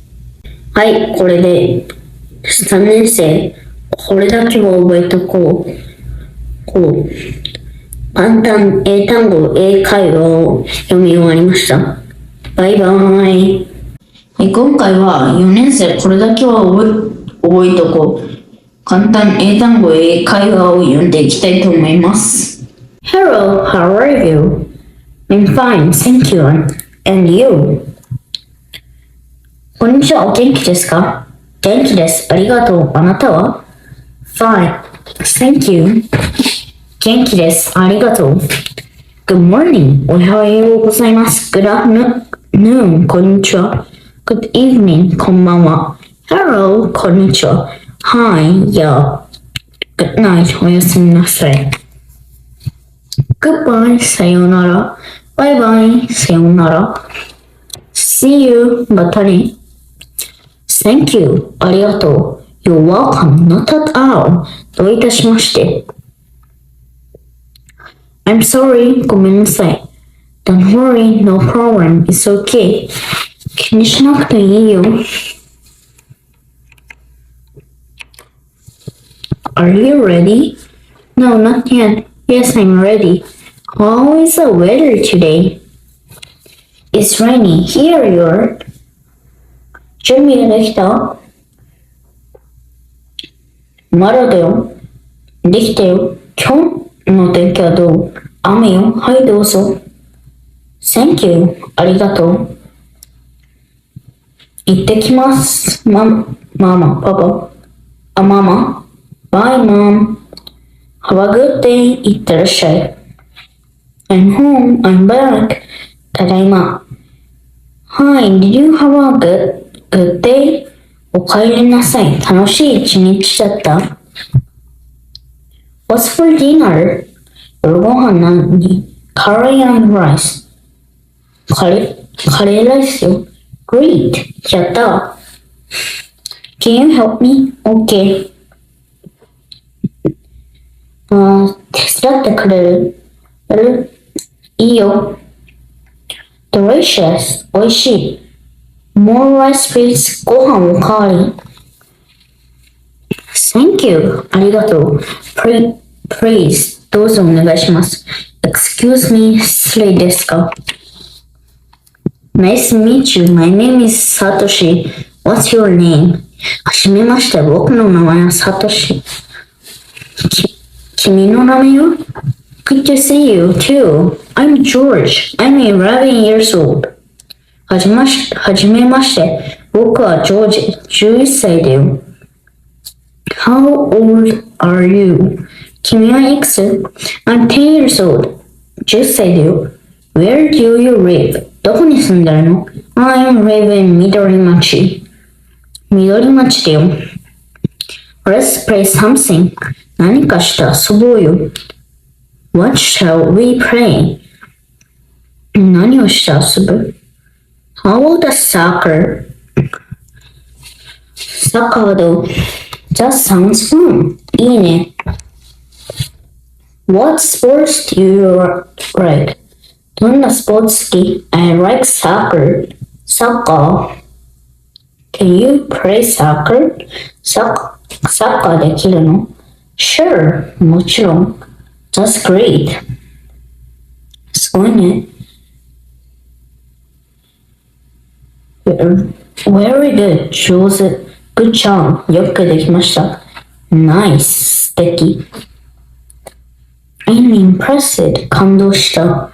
Speaker 2: はい、これで3年生これだけは覚えとこう簡単英単語英会話を読み終わりました。バイバーイ。今回は4年生これだけは覚えとこう簡単英単語英会話を読んでいきたいと思います。Hello, how are you? I'm fine, thank you. And you? こんにちは、お元気ですか？元気です。ありがとう。あなたは？ Fine, thank you. 元気です。ありがとう。Good morning. おはようございます。Good afternoon. こんにちは。Good evening. こんばんは。Hello. こんにちは。Hi. Yeah. Good night. おやすみなさい。Goodbye. さようなら。Bye bye. さようなら。See you. またね。Thank you. ありがとう。You're welcome. Not at all. どういたしまして。I'm sorry. ごめんなさい。Don't worry. No problem. It's okay. 気にしなくていいよ。Are you ready? No, not yet. Yes, I'm ready. How is the weather today? It's rainy. Here you are. 準備ができた？まだだよ。できたよ。今日の天気はどう？雨よ。はい、どうぞ。Thank you. ありがとう。行ってきます。ママ、パパ。ママ。Bye, Mom. Have a good day. いってらっしゃい。I'm home. I'm back. ただいま。Hi, did you have a good day? おかえりなさい。楽しい一日だった？ What's for dinner? 夜ご飯何？ Curry and rice. カレーライスよ。Great. やった。Can you help me? Okay. 手伝ってくれるいいよ。Delicious. おいしい。More rice please. ご飯おかわり。Thank you. ありがとう。Please. どうぞお願いします。Excuse me. 失礼ですか Nice to meet you. My name is Satoshi. What's your name? はじめまして。僕の名前はサトシ。君の名前は Good to see you too. I'm George. I'm 11 years old. はじめまして。僕はジョージ。11歳だよ。How old are you? 君はいくつ ?I'm 10 years old. 10歳だよ。Where do you live? どこに住んでるの ?I'm live in 緑町。緑町だよ。Let's play something. 何かして遊ぼうよ。What shall we play? 何をして遊ぶ How about the soccer? サッカーどう That sounds fun. いいね。What sports do you like? どんなスポーツ好き ?I like soccer. サッカー。Can you play soccer? サッカーできるの Sure. もちろん。That's great. すごいね。Very good. 上手。Good job. よくできました。Nice. 素敵。I'm impressed. 感動した。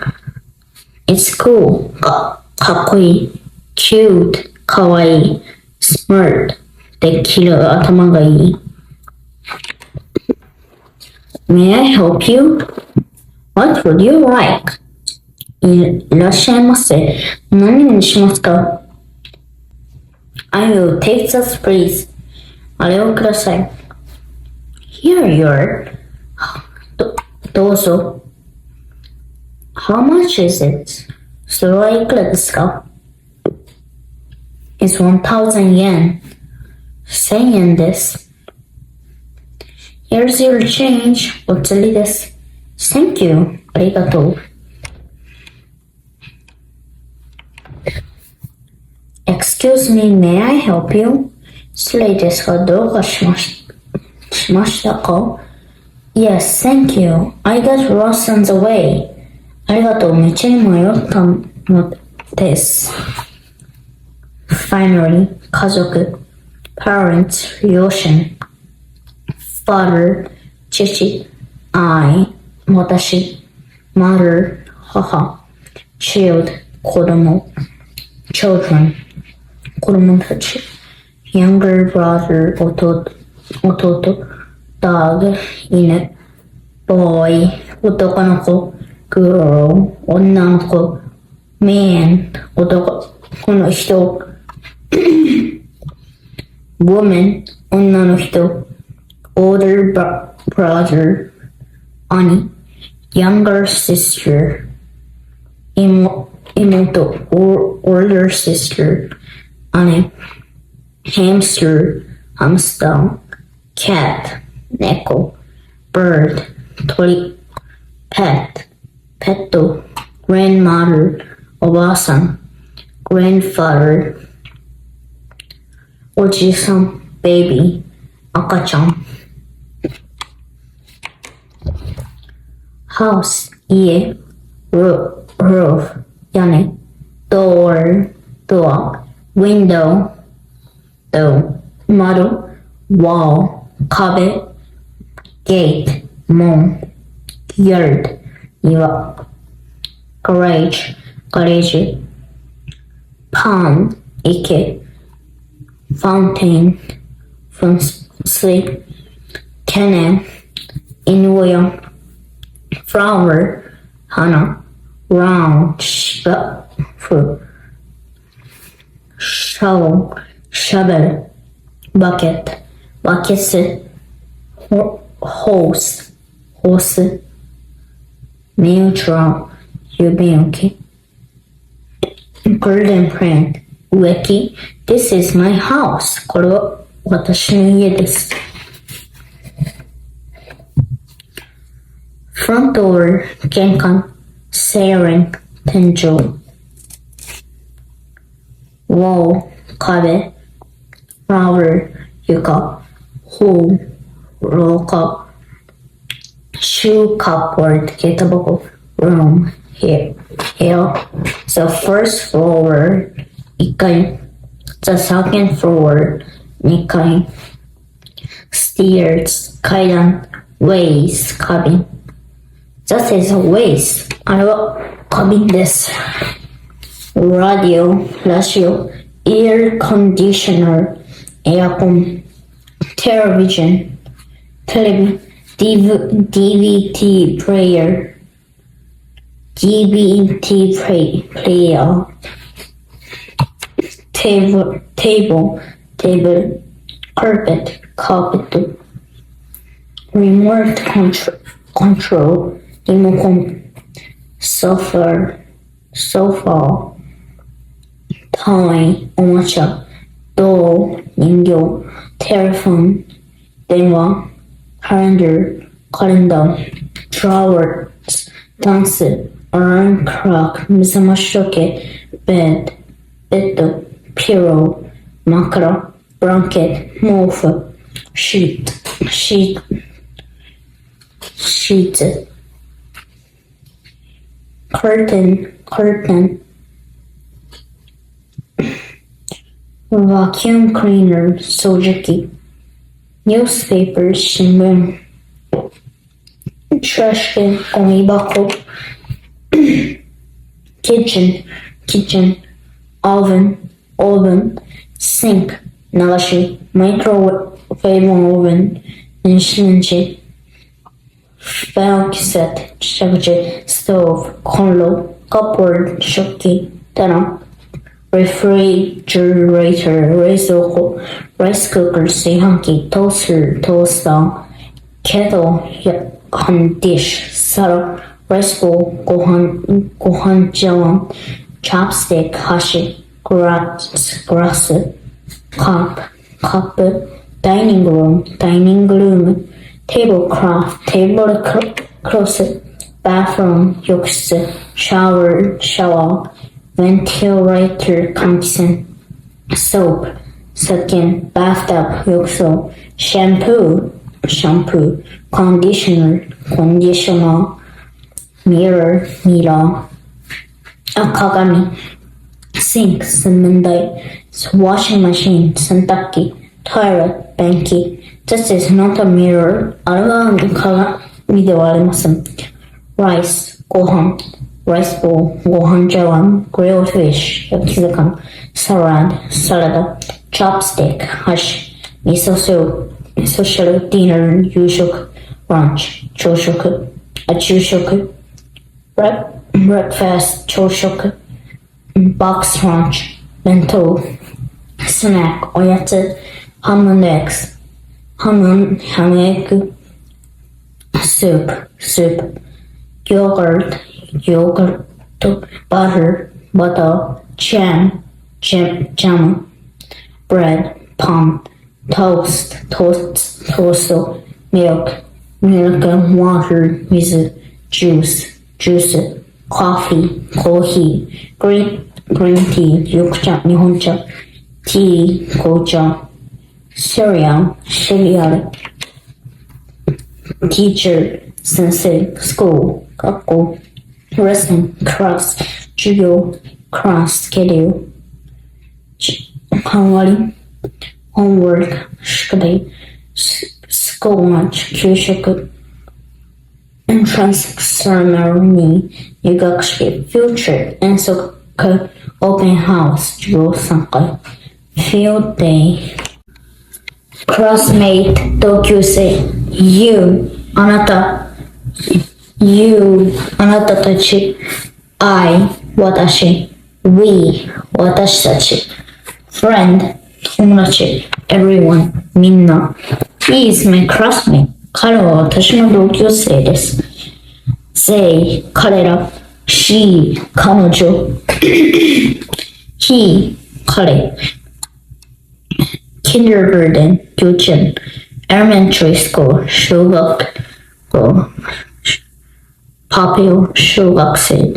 Speaker 2: It's cool. かっこいい。Cute. かわいい。Smart. できる。頭がいい。May I help you? What would you like? いらっしゃいませ。何にしますか I will take this please. あれをください。Here you are. どうぞ。How much is it? それはいくらですか It's 1,000 yen. 1000円です。Here's your change. お釣りです。Thank you. ありがとう。Excuse me, may I help you? 失礼ですが、どうかしましたか Yes, thank you. I got lost on the way. ありがとう。道に迷ったのです。Finally, 家族。Parents, 両親。Father, 父。I, 私。Mother, 母。Child, 子供。Children, 子供たち。Younger brother, 弟。Dog, 犬。Boy, 男の子。Girl, 女の子。Man, 男の人。Woman, 女の人。Older brother, 兄。Younger sister, 妹。Older sister, 姉。Hamster, ハムスター。Cat, 猫。Bird, 鳥。Pet, ペット。Grandmother, おばあさん。Grandfather, おじいさん。Baby, 赤ちゃん。House, 家。Roof, 屋根。Door, ドア。Window, 窓。Wall, 壁。Gate, 門。Yard, 庭。Garage, ガレージ。Pond, 池。Fountain, 噴水。Cannon, 犬小屋。Flower, 花。Round, 芝生。Shovel, シャベル。Bucket, バケツ。Hose, ホース。Mail, 郵便受け。Garden plant, 植木。This is my house. これは私の家です。front door 玄関 ceiling 天井 wall 壁 floor 床 hall 廊下 shoe cupboard 下駄箱 room here the first floor 1階 the second floor 2階 stairs 階段 ways 花瓶 that is a ways あれは花瓶です radio ラジオ air conditioner エアコン television テレビ DVD player player table carpet remote control リモコン sofa toy おもちゃ doll 人形 telephone 電話 calendar カレンダー drawers ダンス alarm clock 目覚まし時計 ベッド pillow 枕 blanket 毛布 sheet シーツ curtain vacuum cleaner 掃除機 newspaper 新聞 trash can ゴミ箱 kitchen oven sink 流し microwave oven 電子レンジ faucet 蛇口 stove コンロ cupboard 食器棚 refrigerator 冷蔵庫 rice cooker 炊飯器 toaster トースター kettle や飯 dish 皿 rice bowl ご飯茶碗 chopstick 箸 glass cup dining room tablecloth bathroom 浴室 shower ventilator 換気扇 soap 石鹸 bathtub 浴槽 shampoo conditioner mirror 鏡 sink 洗面台 washing machine 洗濯機 toilet 便器 This is not a mirror あれは鏡ではありません rice ご飯 rice bowl ご飯茶碗 grilled fish 焼き魚 salad サラダ chopstick 箸 味噌汁 dinner 夕食 lunch 昼食 breakfast 朝食 box lunch 弁当 snack おやつ ham and eggs ハムエッグ soup yogurt バター jam bread palm toast milk water 水 juice coffee コーヒー green tea 緑茶日本茶 tea 紅茶 cereal シリアル teacher 先生 school 学校 lesson class 授業 class schedule 半割 homework 宿題 school lunch 給食 entrance ceremony 入学式 future 遠足 open house 授業参加 field day classmate 同級生 you あなた you あなたたち I 私 we 私たち friend 友達 everyone みんな He is my classmate 彼は私の同級生です They 彼ら She 彼女 He 彼
Speaker 1: kindergarten, 유치원, elementary school,小学校, Papio Shugakse,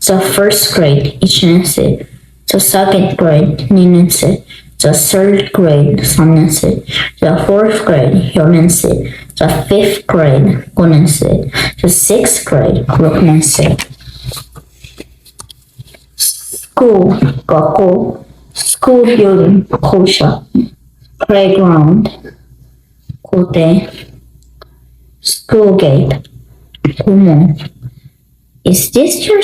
Speaker 1: the first grade, 1年生, the second grade, 2年生, the third grade, 3年生, the fourth grade, 4年生, the fifth grade, 5年生, the sixth grade, 6年生. School, 学校, school building, 校舎, playground, 校庭, school gate, 校門. Is this your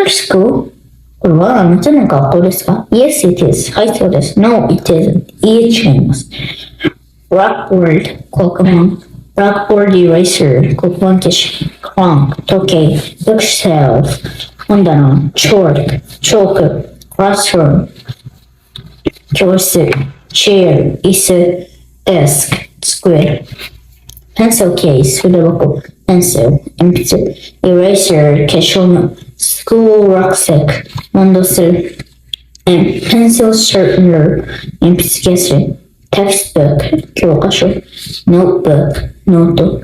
Speaker 1: school? これはあなたの学校ですか? Yes, it is. はい、そうです。No, it isn't. いえ、違います。Blackboard, 黒板. Blackboard eraser, 黒板消し. Clock, 時計. Bookshelf, 本棚. Chalk, チョーク. Classroom, 教室. Chair, 椅子. Desk, 机. Pencil case, 筆箱. Pencil, 鉛筆. Eraser, 消しゴム. School rucksack, ランドセル. And pencil sharpener, 鉛筆ケース. Textbook, 教科書. Notebook, ノート.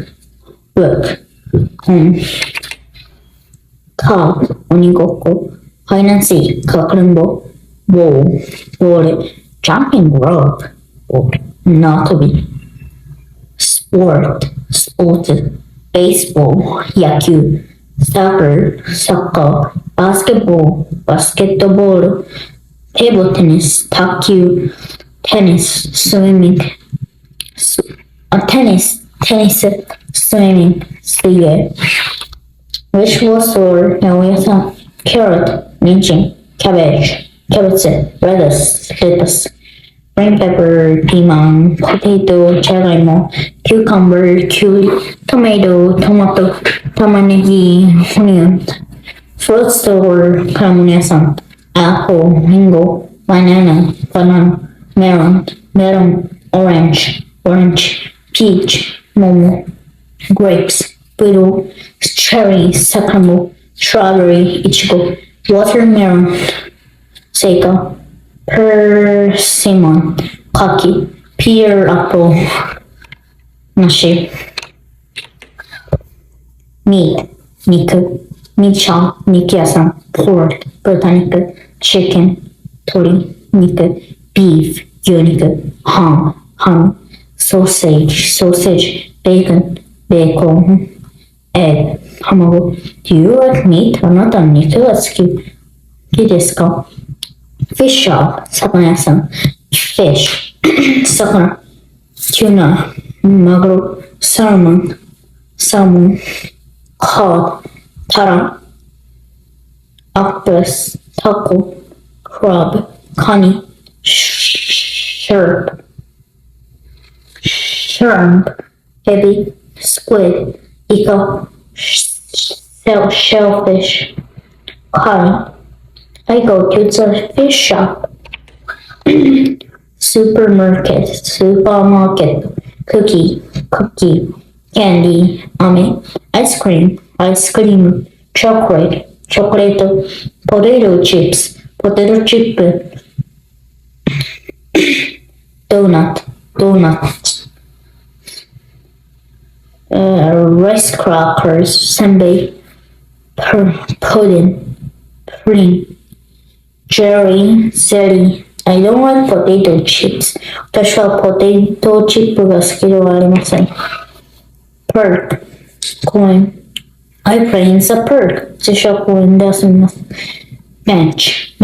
Speaker 1: Book, 本. Top, 鬼ごっこ. Hide and seek, かくれんぼ. Wall, ボール. Jumping rope, 縄跳び. Sport, スポーツ. Baseball, 野球. Soccer, サッカー. Basketball, バスケットボール. Table tennis, 卓球. Tennis, swimming. Tennis, swimming, 水泳. Vegetable store, 八百屋さん. Carrot, 人参. Cabbage, キャベツ. Lettuce, レタス. Green pepper, ピーマン. Potato, じゃがいも. Cucumber, キュウリ. Tomato, トマト. 玉ねぎ, onion. Fruit store, 果物屋さん. Apple, リンゴ. Banana, バナナ. Melon, orange, peach, 桃. Grapes, ぶどう. Cherry, 魚. Strawberry, いちご. Watermelon, スイカ. Persimmon, 柿. Pear, apple, 梨. Meat, 肉. Meat shop, 肉屋さん. Pork, 豚肉. Chicken, 鶏, 肉. Beef, 牛肉. Ham, ハム. Sausage, bacon, ベーコン. Egg, 卵. Do you like meat? あなたの肉が好きですか? Fish shop, 魚屋さん. Fish, 魚. Tuna, マグロ. Salmon, cod, タラ. Octopus, タコ. Crab, カニ. Shrimp, エビ. Squid, イカ. Shellfish, 貝. I go to the fish shop. Supermarket, cookie, candy, 飴. Ice cream, chocolate, potato chips, potato chip. Donut, rice crackers, senbei, pudding, jelly. I don't like potato chips. 私はポテトチップが好きではありません。Park, 公園. I play in the park. 私は公園で遊びます。Bench,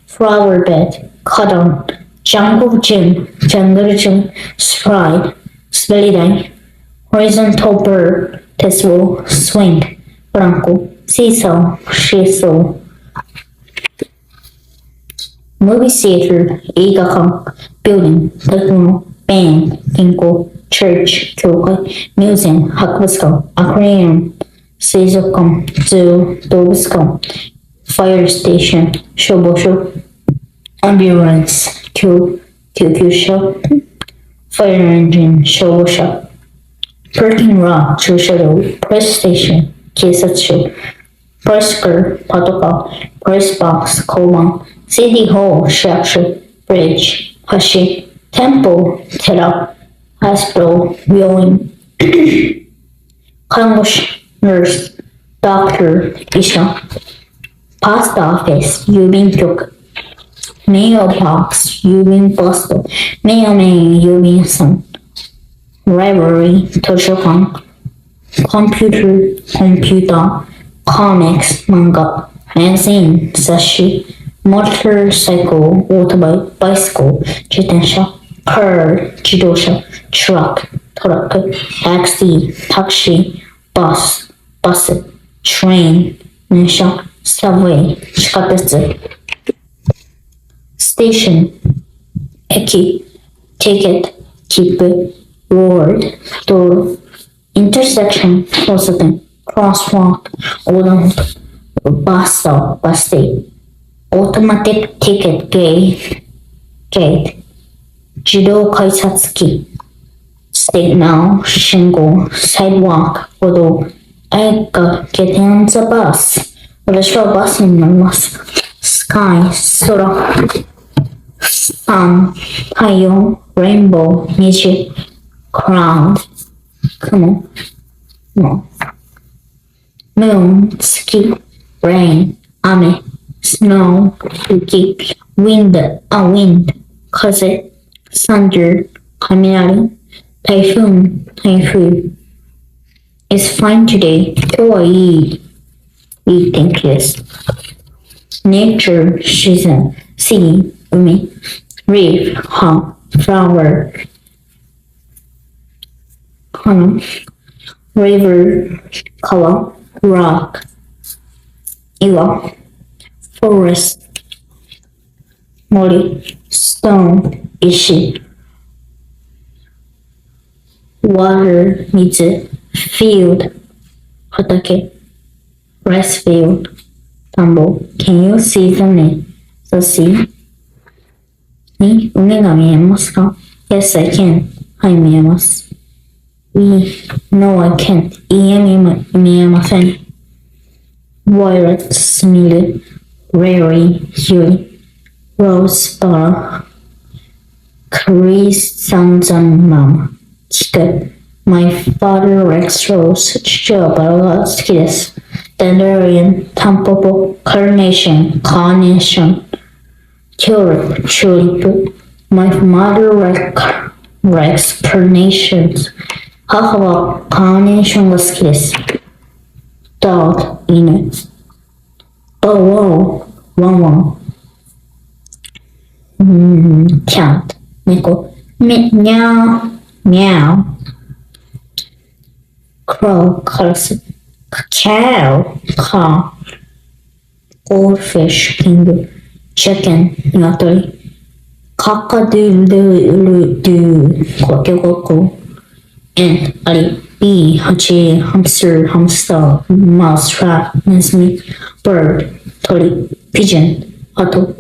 Speaker 1: flower bed,花壇. Jungle gym, slide, 滑り台. Horizontal bird, 鉄棒. Swing, ブランコ. Seesaw, シーソー. Movie theater, 映画館. Building, 建物. Bank, 銀行. Church, 教会. Museum, 博物館. Aquarium, 水族館. Zoo, 動物館. Fire station, 消防署. Ambulance, 救急車. Fire engine, 消防車. Parking lot, 駐車場. Press station, 警察署. Press car, パトカー. Press box,交番. City hall, 市役所. Bridge,
Speaker 2: 橋、temple、寺、hospital、病院、看護師、nurse、doctor、医者、post office、郵便局、mailbox、郵便ポスト、mailman、郵便屋さん、library、図書館、computer、コンピューター、comics、漫画、magazine、雑誌、motorcycle、オートバイ、bicycle、自転車、car、自動車、truck、トラック、taxi、タクシー、バス、バス、train、電車、subway、地下鉄、station、駅、ticket、切符、road、道路、intersection、交差点、crosswalk、横断歩道、バスト、バス停、automatic ticket gate、自動改札機、signal、信号、sidewalk、歩道、I got get on the bus。私はバスに乗ります。sky、空、sun、太陽、rainbow、虹、cloud、雲、moon、月、rain、雨、snow、雪、wind、風、thunder、雷、typhoon、台風。It's fine today. 今日はいい天気です。Nature、自然、sea、海、reef、葉、flower、花、river、川、rock、岩、forest、森、stone、石、water、水、field、畑、rice field、田んぼ。Can you see the sea? に海が見えますか？ Yes, I can. はい、見えます。No, I can't. いいえ、見えません。Violet、スミレ、Rary、ユリ、Rose、バラ、Chrysanthemum、菊。My father likes rose. 父はバラが好きです。Dandelion、タンポポ、Carnation、カーネーション、Tulip、チューリップ。My mother likes carnations. 母はカーネーションが好きです。Dog、犬。Wow、ワンワン。Cat、猫。ミャー、ミャー。Crow、カラス。Cow、カー。Goldfish、キング。Chicken、鶏。Cock-a-doodle-doo、コケココ。Ant、アリ。Bee、ハチ。Hamster、ハムスター。Mousetrap、ネズミ。Bird、鳥。Pigeon、鳩。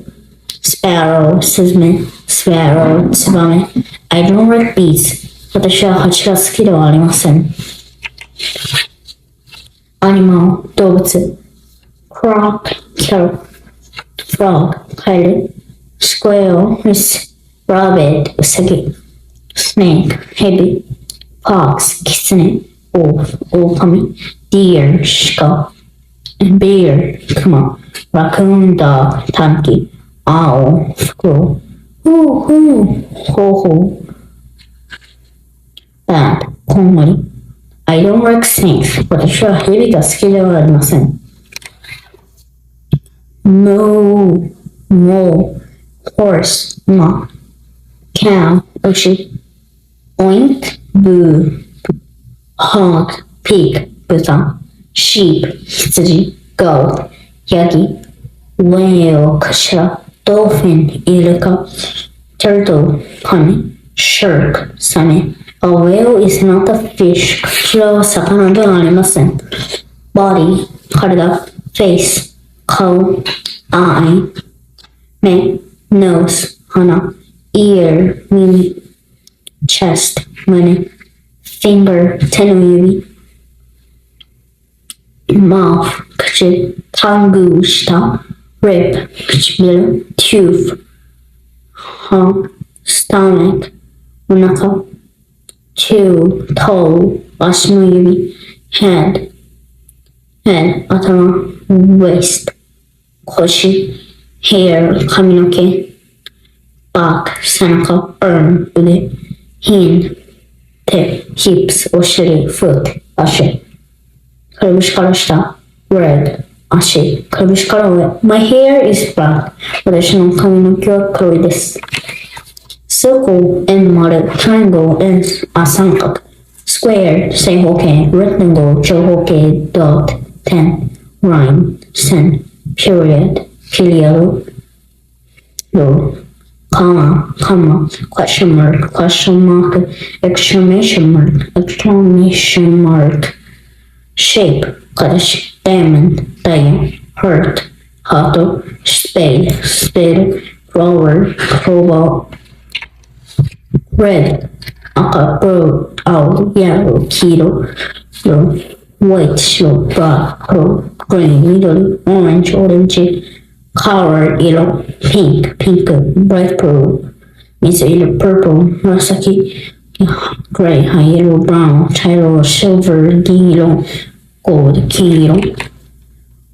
Speaker 2: Sparrow、スズメ。Sparrow、ツバメ。I don't like bees。私は蜂が好きではありません。Animal、動物。Croc、carrot。Frog、カエル。Squirrel、リス。Rabbit、ウサギ。Snake、ヘビ。Fox、キツネ。Wolf、オオカミ。Deer、鹿。Bear、クマ。Raccoon、ダー、タヌキ。Owl、フクロウ。ほうほう、ほうほう。Bat、コウモリ。I don't like snakes. 私はヘビが好きではありません。Moo、horse、馬。Cow、牛。Oink、boo。Hog、pig、豚。Sheep、羊。Goat、ヤギ。Whale、クジラ。Dolphin、イルカ。Turtle、カメ。Shark、サメ。A whale is not a fish. クジラは魚ではありません。Body、体。Face、顔。Eye、目。Nose、鼻。Ear、耳。Chest、胸。Finger、手の指。Mouth、口。Tongue、舌。Lip、唇。Tooth、歯。stomach お腹 two toe 足の指 head 頭 waist 腰 hair 髪の毛 back 背中 arm 腕 hand 手 hips お尻 foot 足くるぶしから下 red 足くるぶしから上 My hair is black 私の髪の毛は黒いです circle and 丸 triangle and 三角 square 正方形 rectangle 長方形 dot 点 line 線 period ピリオド comma question mark exclamation mark shape 形 diamond ダイヤ heart ハート spade flower clover red 赤 blue 青 yellow 黄色 white 白 black 黒 green 緑 orange オレンジ color 色 pink ピンク bright blue 水色 purple 紫 gray 灰色 brown 茶色 silver 銀色 gold 金色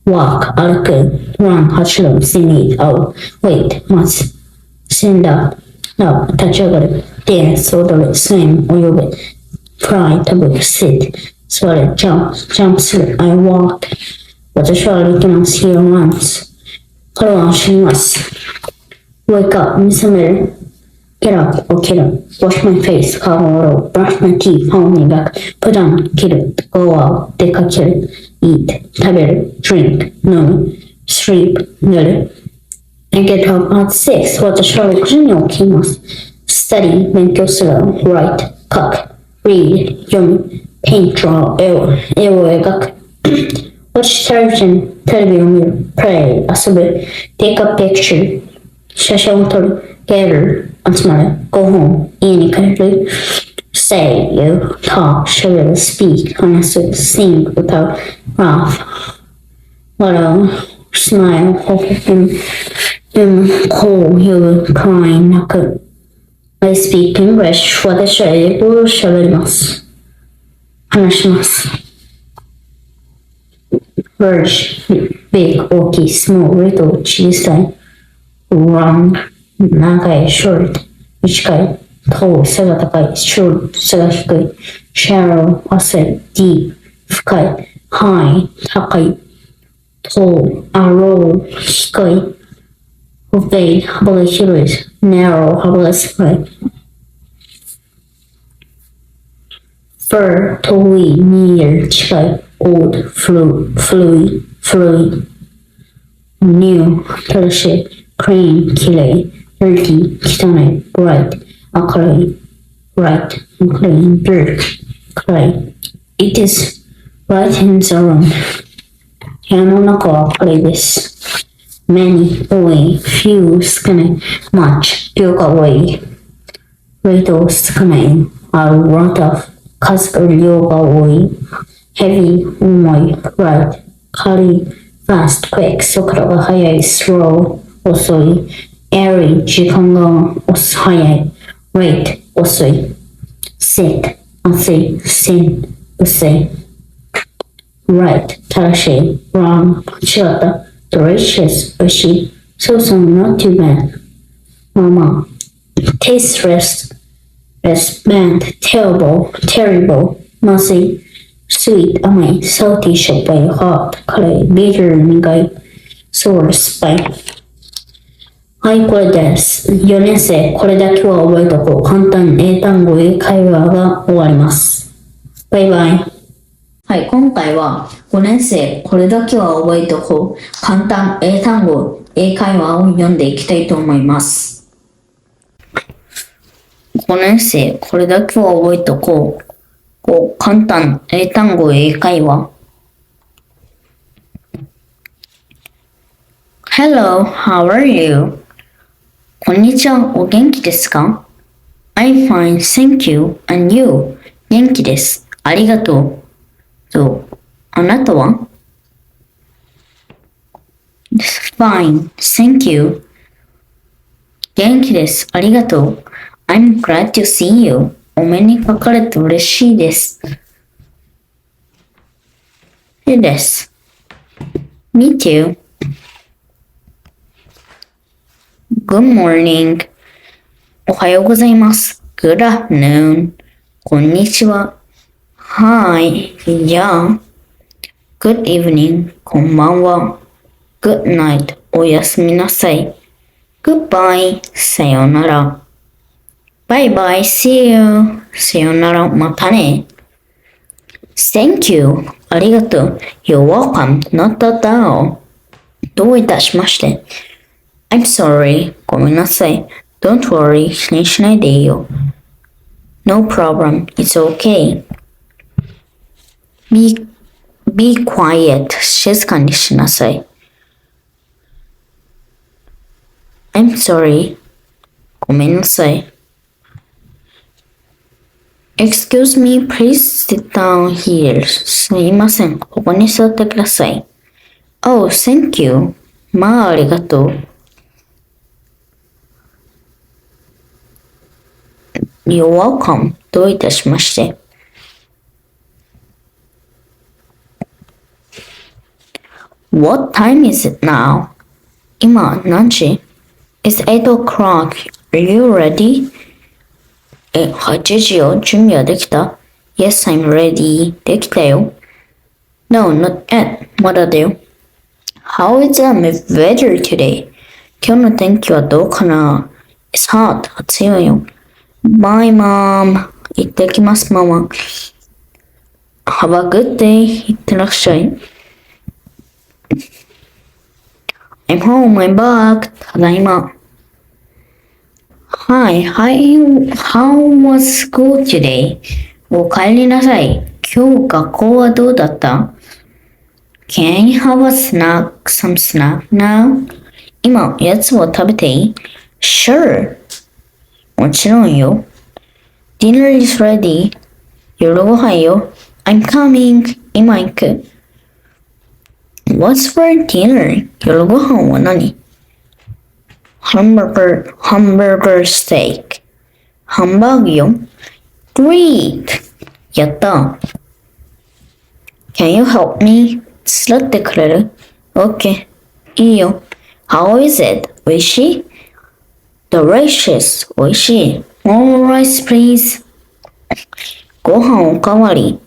Speaker 2: walk 歩く run 走る sing 青 wait 待つ stand up 立ち上がる dance 踊る swim 泳ぐ fly 飛ぶ sit 座る jump する I walk 私は歩きます he runs 彼は走ります wake up 目覚める get up 起きる wash my face 顔を洗う brush my teeth 歯を磨く put on 着る go out 出かける eat 食べる drink 飲む sleep 寝る I get up at 6 私は6時に起きます study 勉強する write 書く read 読む paint draw 絵を描くwatch television テレビを見る play 遊ぶ take a picture 写真を撮る gather 集まる go home 家に帰る say 言う talk 喋る speak 話す sing 歌う laugh 笑う smile 微笑む call 呼ぶ cry 泣く I speak English 私は英語を喋ります話します large big 大きい small little 小さい long 長い short 短い tall 背が高い short 背が低い shallow 浅い deep 深い high 高い tall low 低い obey 幅が広い narrow 幅が狭い fur 遠い near 近い old fluid new 正しい clean きれい dirty 汚い bright 明るい bright 明るい dark 暗い it is bright in the room 部屋の中は明るいです many 多い few 少ない much 量が多い little 少ない a lot of 数量が多い heavy 重い light 軽い fast quick 速度が速い slow 遅い airy 時間が早い wait 遅い sick 暑い sin 薄い right 正しい wrong 違った delicious 美味しい so not too bad まあまあ tasteless bad terrible まずい sweet 甘い salty しょっぱい hot 辛い bitter 苦い sour 酸っぱいはい、これです。4年生、これだけは覚えとこう。簡単英単語英会話が終わります。バイバイ。はい、今回は5年生、これだけは覚えとこう。簡単英単語英会話を読んでいきたいと思います。5年生、これだけは覚えとこう。簡単英単語英会話。Hello, how are you? こんにちは、お元気ですか ?I'm fine, thank you, and you? 元気です。ありがとう。あなたは ?Fine, thank you. 元気です。ありがとう。
Speaker 1: I'm glad to see you. お目にかかれて嬉しいです。いいです。Me too. Good morning. おはようございます。Good afternoon. こんにちは。Hi. じゃあ。Good evening. こんばんは。Good night. おやすみなさい。Goodbye. さようなら。Bye bye. See you. さようなら。またね。Thank you. ありがとう。You're welcome. Not at all. どういたしまして。I'm sorry. ごめんなさい。Don't worry. 気にしないでいいよ。No problem. It's okay. Be quiet. 静かにしなさい。I'm sorry. ごめんなさい。Excuse me, please sit down here. すいません。ここに座ってください。Oh, thank you. まあ、ありがとう。You're welcome. どういたしまして。What time is it now? 今、何時 ?It's 8 o'clock. Are you ready? 8時よ。準備はできた ?Yes, I'm ready. できたよ。No, not yet. まだだよ。How is the weather today? 今日の天気はどうかな ?It's hot. 暑いわよ。Bye, mom. 行ってきます、ママ。Have a good day. 行ってらっしゃい。I'm home. I'm back. ただいま。Hi, how was school today? お帰りなさい。今日学校はどうだった ?Can you have a some snack now? 今、おやつを食べていい ?Sure. もちろんよ。Dinner is ready. 夜ご飯よ。I'm coming. 今行く。What's for dinner? 夜ご飯は何Hamburger steak. ハンバーグよ。Great! やった。Can you help me? 手伝ってくれる ?OK. いいよ。How is it? おいしい ?Delicious. おいしい。More rice, please. ご飯おかわり。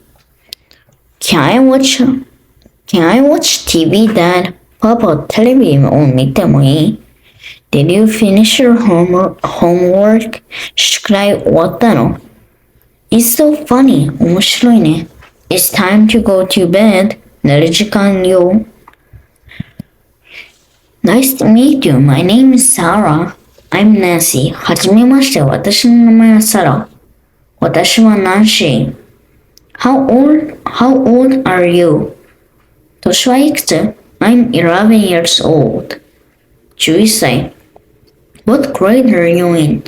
Speaker 1: Can I watch TV, Dad? パパ、テレビを見てもいいDid you finish your homework? 宿題終わったの It's so funny. 面白いね。It's time to go to bed. 寝る時間よ。Nice to meet you. My name is Sarah. I'm Nancy. はじめまして。私の名前はサラ。私はナンシー。How old are you? 年はいくつ ?I'm 11 years old. 11歳。What grade are you in?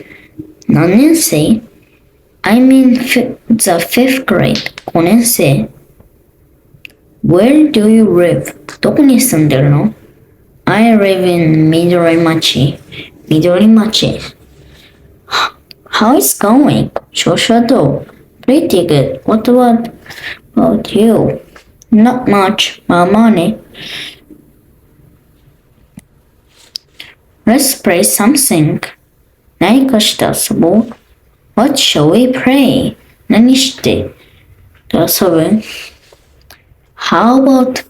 Speaker 1: 何年生 ?I'm in the 5th grade. 5年生。Where do you live? どこに住んでるの ?I live in 緑町。緑町。How is going? 調子はどう ?Pretty good. What about you? Not much. まあまあね。Let's play something. 何かして遊ぼう What shall we play? 何して遊ぶ How about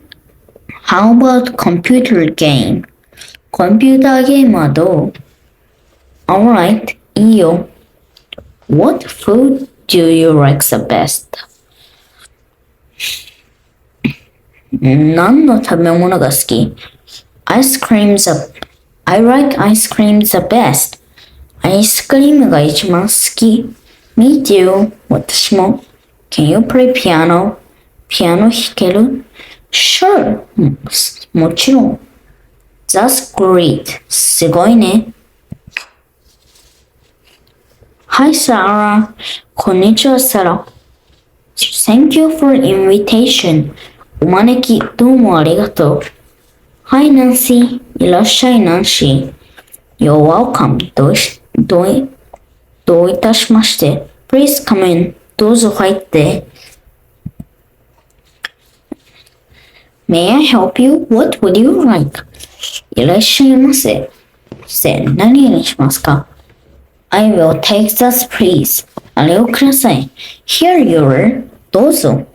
Speaker 1: computer game? コンピューターゲームはどう Alright, いいよ。What food do you like the best? 何の食べ物が好き I like ice cream the best. アイスクリームが一番好き。Me too. 私も。Can you play piano? ピアノ弾ける Sure. もちろん。That's great. すごいね。Hi, Sarah. こんにちは、サラ。Thank you for invitation. お招き、どうもありがとう。Hi, Nancy. いらっしゃい、ナンシー。You're welcome. どうどういたしまして。Please come in. どうぞ入って。May I help you? What would you like? いらっしゃいませ。何にしますか？ I will take this, please. あれをください。Here you are. どうぞ。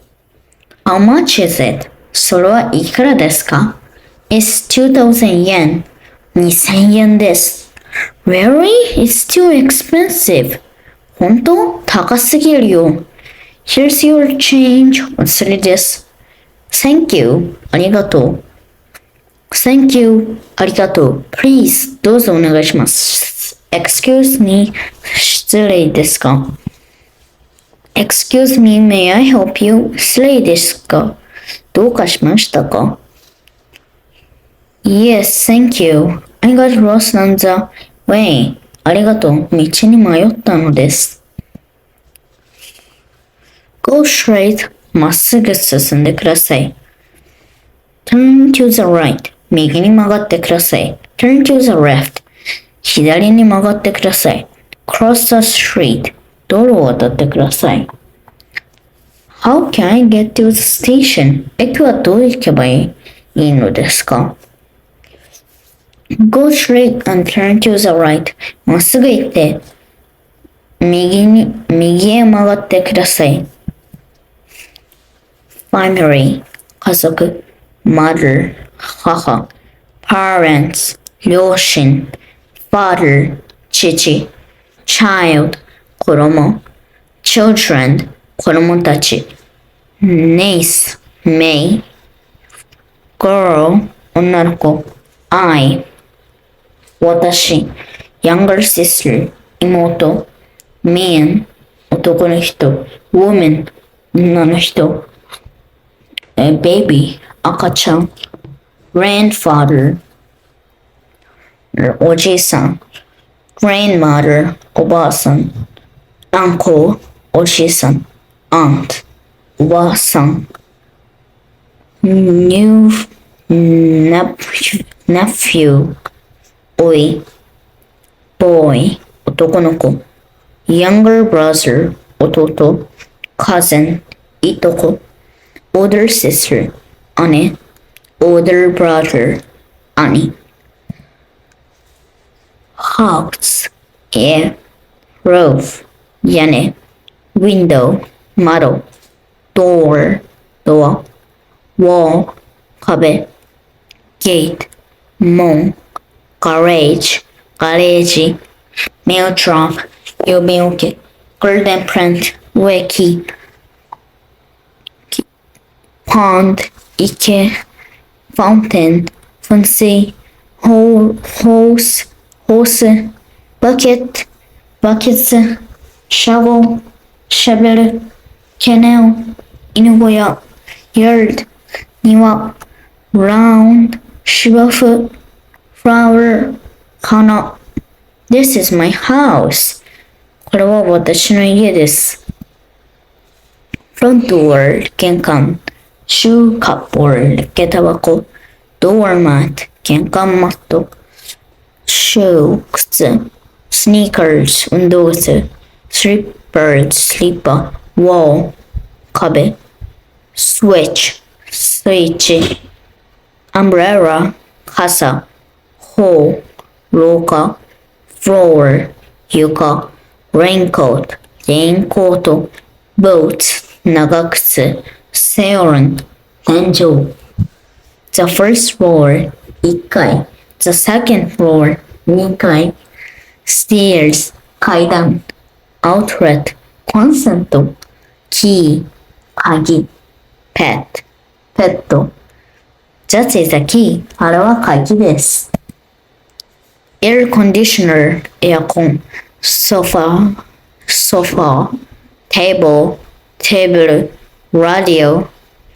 Speaker 1: How much is it? それはいくらですか？ It's 2,000 yen. 2,000円です。Really? It's too expensive. 本当？高すぎるよ。Here's your change. お釣りです。Thank you. ありがとう。Thank you. ありがとう。Please. どうぞお願いします。Excuse me. 失礼ですか？ Excuse me, may I help you? 失礼ですか？どうかしましたか？ Yes, thank you. I got lost on the way. ありがとう。道に迷ったのです。Go straight. まっすぐ進んでください。Turn to the right. 右に曲がってください。Turn to the left. 左に曲がってください。Cross the street. 道路を渡ってください。How can I get to the station? 駅はどう行けばいいのですか？ Go straight and turn to the right. まっすぐ行って、右へ曲がってください。Family. 家族。Mother. 母。Parents. 両親。Father. 父。Child. 子供。Children. 子供たち。Niece. 姪。Girl. 女の子。I. 私。Younger sister. 妹。Man. 男の人。Woman. 女の人。Baby. 赤ちゃん。Grandfather. おじいさん。Grandmother. おばあさん。Uncle. おじいさん。Aunt. おばあさん。Nephew. おい。Boy. 男の子。Younger brother. 弟。Cousin. いとこ。Older sister. 姉。Older brother. 兄。House. 家。Roof. 屋根。Window. 窓。Door. ドア。Wall. 壁。Gate. 門。Garage. ガレージ。Mail drop. 郵便受け。Golden print. 植木。Pond. 池。Fountain. 噴水。Hose. ホース。Bucket. Buckets. Shovel. シャベル。Kennel. 犬小屋。Yard. 庭。Round. 芝生。Flower. 花。This is my house. これは私の家です。Front door. 玄関。Shoe cupboard. 下駄箱。Doormat. 玄関マット。Shoe. 靴。Sneakers. 運動靴。Slippers. スリッパ。Wall. 壁。Switch. スイッチ。Umbrella. 傘。Hall. 廊下。Floor. 床。Raincoat. レインコート。Boat. 長靴。Ceiling. 天井。The first floor. 1階。The second floor. 2階。Stairs. 階段。Outlet. コンセント。Key. 鍵。Pet. ペット。That is a key. あれは鍵です。Air conditioner. エアコン。Sofa. Table. テーブル。Radio.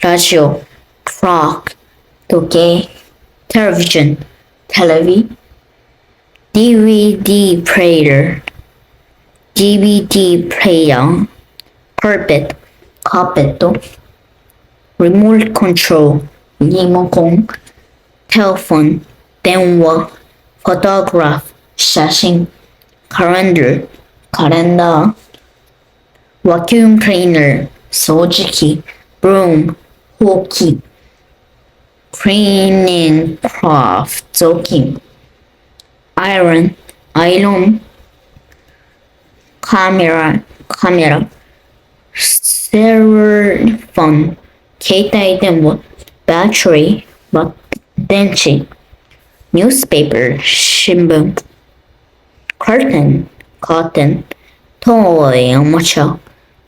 Speaker 1: ラジオ。Clock. 時計。Television. テレビ。DVD player. DVD player. Carpet. カーペット。Remote control. リモコン。Telephone. 電話。Photograph. 写真。Calendar. カレンダー、バキュームクリーナー、掃除機、ブルーム、ほうき、クリーニングクラフト、雑巾、アイロン、カメラ、セルフォン、携帯電話、バッテリー、電池、ニュースペーパー、新聞、カーテン、トイ、おもちゃ、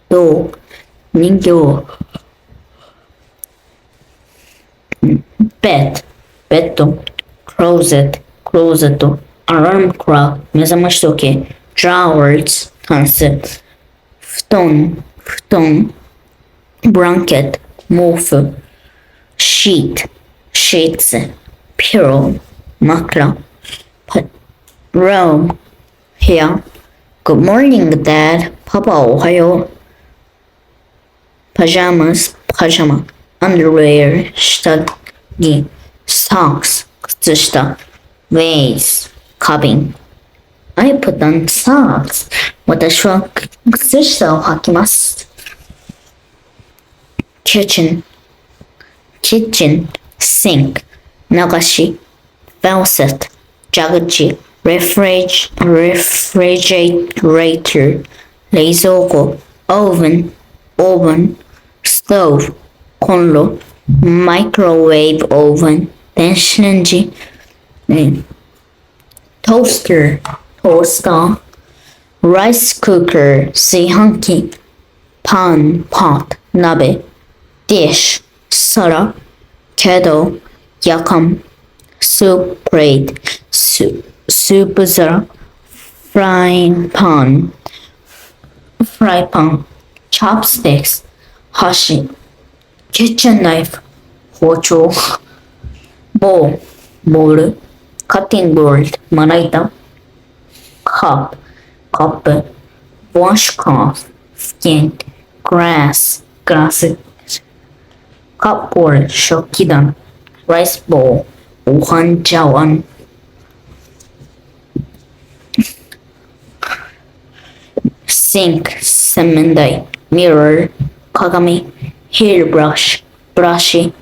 Speaker 1: ドア、人形、ベッド、クローゼット、アラームクロック、目覚まし時計、ドラワーズ、タンス、布団、ブランケット、毛布、シーツ、ピロー、枕、ルーム、部屋。Good morning, Dad. パパおはよう。パジャマ、underwear、下着、socks、靴下、vase、花瓶。I put on socks. 私は靴下を履きます。kitchen、sink、流し、faucet、蛇口、refrigerator、冷蔵庫、oven、stove、コンロ、microwave oven、電子レンジ、toaster、トースター、rice cooker、炊飯器、pan、pot、鍋、dish、皿、kettle、やかん、soup plate、スープ皿、フライパン、chopsticks、箸、kitchen knife、包丁、ボール、cutting board、まな板、カップ、washcloth、布巾、グラス、cupboard、食器棚、rice bowl、ご飯茶碗、sink、洗面台、mirror、鏡、hairbrush、ブラシ、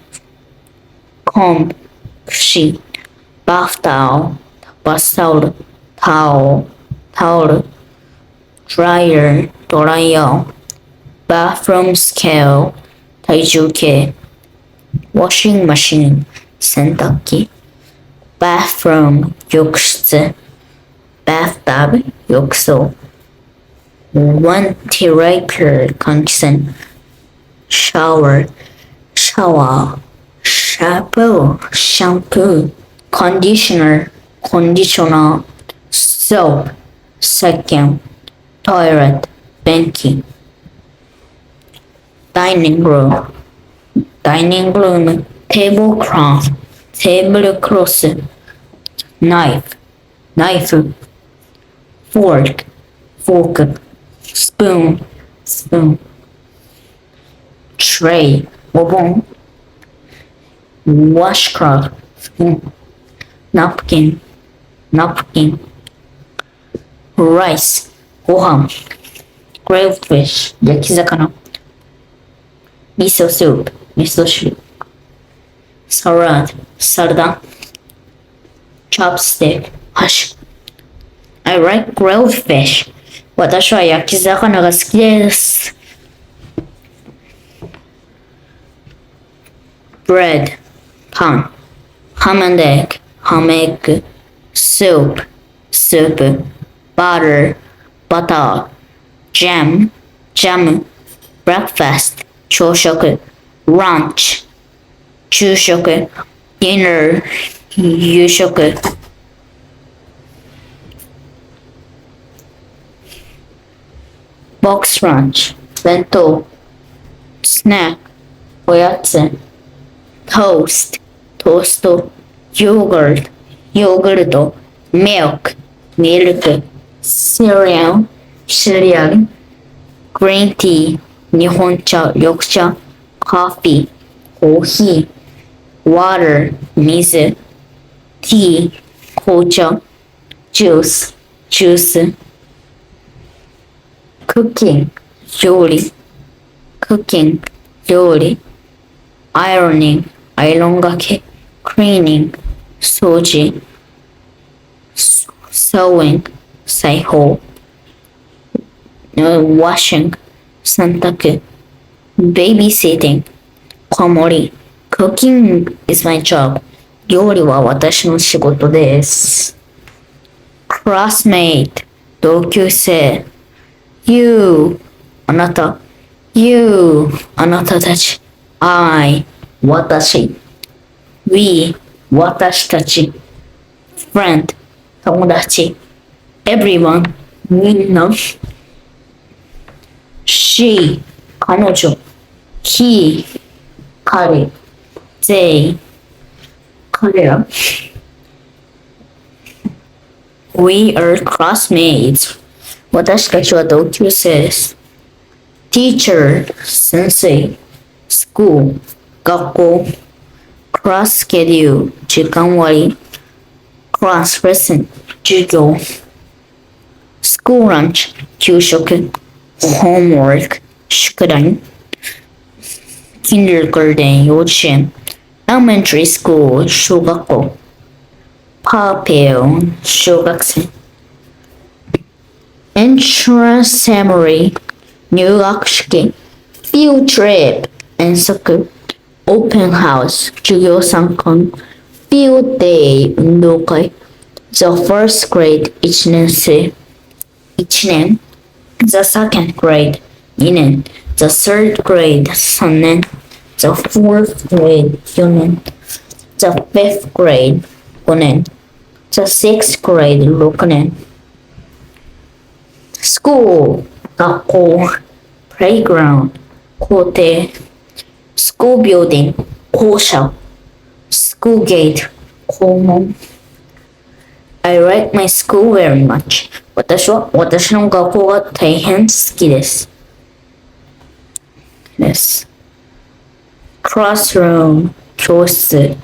Speaker 1: comb、櫛、bath towel、バスタオル、タオル、dryer、ドライヤー、bathroom scale、体重計、washing machine、洗濯機、bathroom、浴室、bathtub、浴槽、ventilator、換気扇、shower、シャワー、シャンプー、conditioner、コンディショナー、soap、石鹸、toilet、便器、dining room、テーブルクロス、ナイフ、フォーク、スプーン、トレイ、お盆、washcloth、ナプキン、rice、ご飯、grilled fish、焼き魚、味噌汁、サラダ、chopstick、箸。I like grilled fish. 私は焼き魚が好きです。bread、パン、ham and egg、ハムエッグ、soup、スープ、butter、バター、ジャム、breakfast、朝食、lunch、昼食、dinner、夕食、box lunch、弁当、snack、おやつ、toast、トースト、ヨーグルト、milk、ミルク、cereal、グリーンティー、日本茶、緑茶、coffee、コーヒー、water、水、tea、紅茶、ジュース、cooking, 料理 cooking, 料理 ironing, アイロンがけ cleaning, 掃除 sewing, 裁縫 washing, 洗濯 babysitting, 子守 cooking is my job, 料理は私の仕事です。classmate, 同級生 you, あなた you, あなたたち I, 私 we, 私たち friend, 友達 everyone, みんな she, 彼女 he, 彼 they, 彼ら We are classmates. 私たちは同級生です。Teacher, 先生 School, 学校 Class schedule, 時間割 Class lesson, 授業 School lunch, 給食 Homework, 宿題 Kindergarten, 幼稚園 Elementary school, 小学校パペオ小学生 Entrance ceremony 入学式 Field trip 遠足 Open house 授業参観 Field day 運動会 The first grade 1年生1年 The second grade 2年 The third grade 3年 The fourth grade 4年 The fifth grade 5年The sixth grade 6年 School 学校 Playground 校庭 School building 校舎 School gate 校門 I like my school very much 私は私の学校が大変好きです Classroom 教室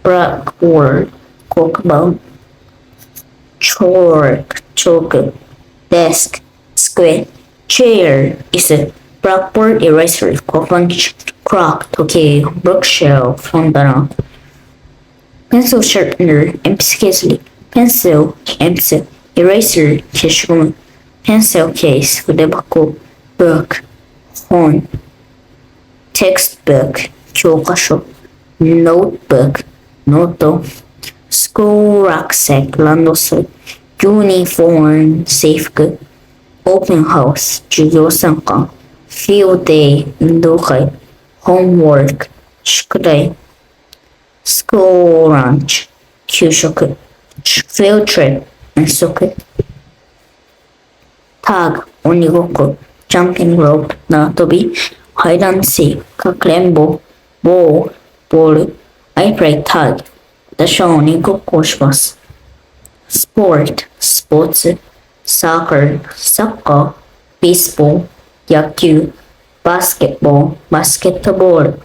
Speaker 1: Blackboard 黒板 Chalk チョーク Desk 机 Chair 椅子 Blackboard Eraser 黒板 Clock 時計 Bookshelf 本棚 Pencil Sharpener 鉛筆削り Pencil 鉛筆 Eraser 消しゴム Pencil Case 筆箱 Book 本 Textbook 教科書 Notebook ノート School rucksack ランドセル Uniform 制服 Open house 授業参観 Field day 運動会 Homework 宿題 School lunch 給食 Field trip 遠足 Tag 鬼ごっこ Jumping rope 縄跳び Hide and seek かくれんぼ Ball ボールI play tag. 私は鬼ごっこをします。Sport, スポーツ。Soccer, サッカー。Baseball, 野球。Basketball, バスケットボール。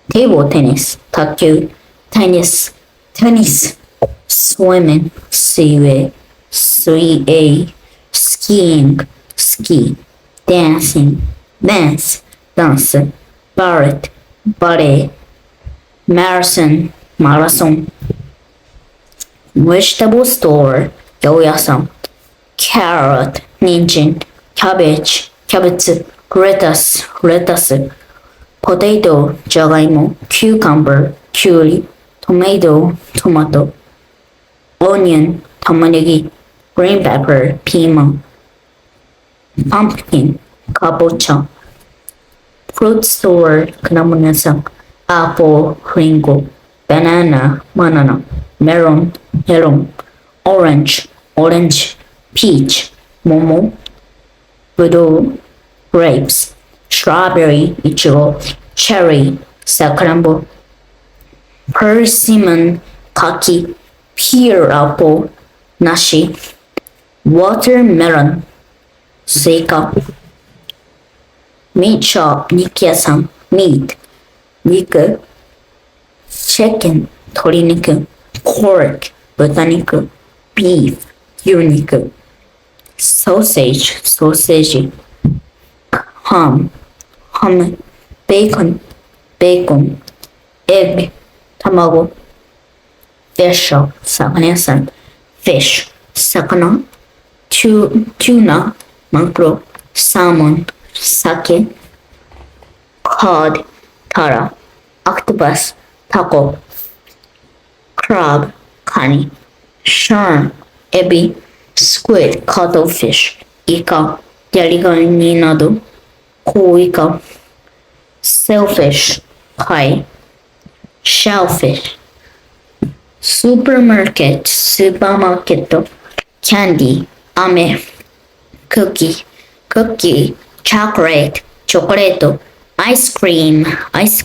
Speaker 1: Table tennis, 卓球。Tennis, テニス。Swimming, 水泳。水泳。Skiing, スキー。Dancing, ダンス。ダンス。Ballet, バレエ。Marathon, マラソン Vegetable store, 八百屋さん Carrot, 人参 Cabbage, キャベツ Lettuce, レタス Potato, じゃがいも Cucumber, きゅうり Tomato, トマト Onion, 玉ねぎ Green pepper, ピーマン Pumpkin, かぼちゃ Fruit store, 果物屋さんApple, リンゴ Banana, バナナ Melon, メロン Orange, オレンジ Peach, 桃ぶどう Grapes, Strawberry, いちご Cherry, さくらんぼ Persimmon, 柿 Pear apple, 梨 Watermelon, スイカ Meat shop, 肉屋さん Meat肉 Chicken 鶏肉 Pork 豚肉 Beef 牛肉 sausage, sausage, ham, ham, bacon, bacon, egg, 卵、fish, 魚屋さん、fish, 魚、tuna, マグロ、salmon, 鮭、cod, タラ、octopus, タコ、crab, カニ、shrimp, エビ、squid, cuttlefish, イカ、ヤリガニなど、コウイカ、sailfish, 貝、shellfish, スーパーマーケット、キャンディー、飴、クッキー、チョコレート、アイスクリーム、ライス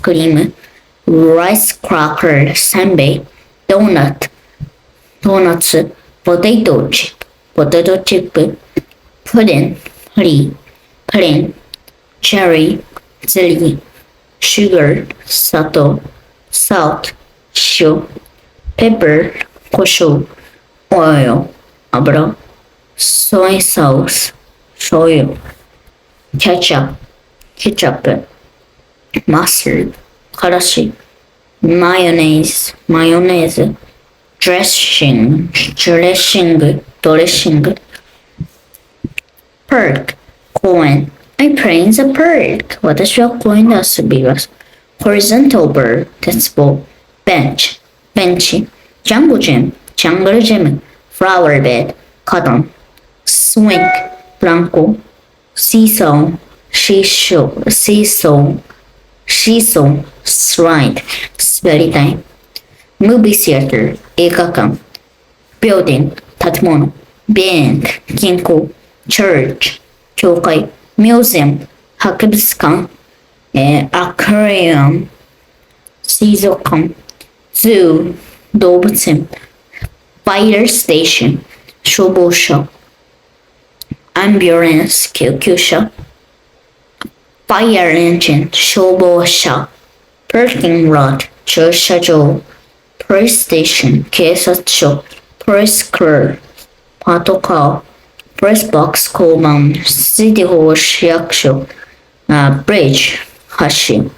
Speaker 1: クラッカー、せんべい、ドーナツ、ポテトチップ、プリン、チェリー、ゼリー、シュガー、砂糖、salt、塩、ペッパー、胡椒、オイル、油、ソイソース、醤油、ケチャップ、マスタード、からし、マヨネーズ、ドレッシング、パーク、公園。I play in the park. 私は公園で遊びます。horizontal bird, 鉄棒。bench, ジャングルジム。flower bed, 花壇。swing, ブランコ。seesaw, シーソー、slide, 滑り台。movie theater, 映画館。building, 建物。bank, 銀行。church, 教会。museum, 博物館。aquarium, 水族館。zoo, 動物園。fire station, 消防車。ambulance, 救急車。fire engine, 消防車。parking lot, 駐車場。police station, 警察署。police car, パトカー。press box, 交番。city hall, 市役所。bridge, 橋。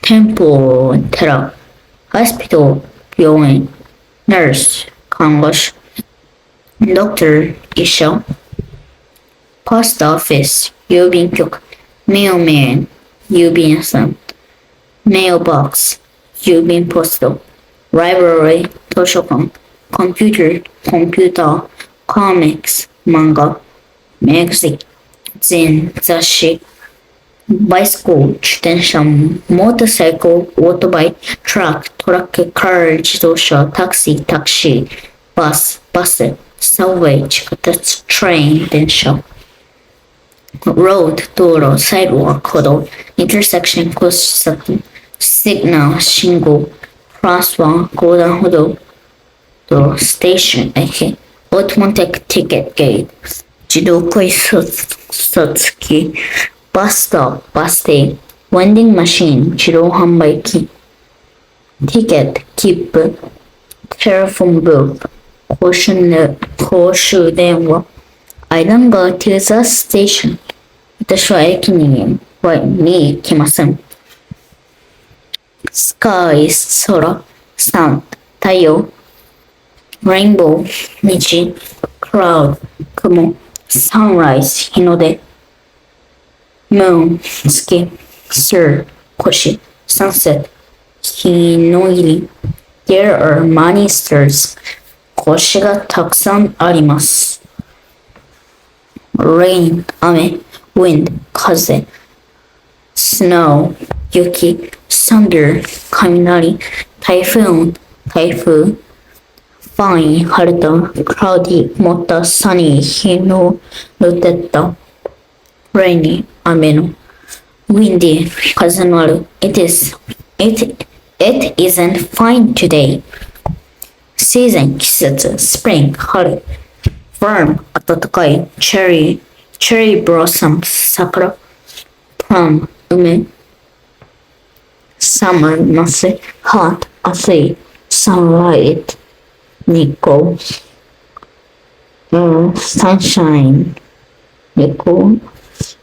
Speaker 1: temple, 寺。hospital, 病院。nurse, 看護師。doctor, 医者。post office, 郵便局。mailman, 郵便屋さん。mailbox, 郵便ポスト。library, 図書館。computer, コンピューター。comics, 漫画。magazine, 雑誌。bicycle, 自転車。motorcycle, オートバイ。truck, トラック。car, 自動車。タクシー。バス。subway, 地下鉄。train, 電車。road, 道路。sidewalk, 歩道。intersection, 交差点。signal, 信号。crosswalk, 横断歩道。station, 駅。automatic ticket gate, 自動改札機。bus stop, バス停。vending machine, 自動販売機。ticket, 切符。telephone booth, 公衆電話。I don't go to the station. 私は駅に行きません。sky, 空。sun, 太陽。rainbow, 虹。cloud, 雲。sunrise, 日の出。moon, 月。sir, 星。sunset, 日の入り。There are many stars. 星がたくさんあります。rain, 雨。wind, 風。snow, 雪。thunder, 雷。typhoon, 台風。fine, 晴れた。cloudy, 曇った。sunny, 日の出てった。rainy, 雨の。windy, 風のある。It isn't fine today. season, 季節。spring, 春。warm, 暖かい。cherry blossom, 桜。plum, 梅。summer, 夏。hot, 暑い。sunlight, 日光。sunshine. 그리고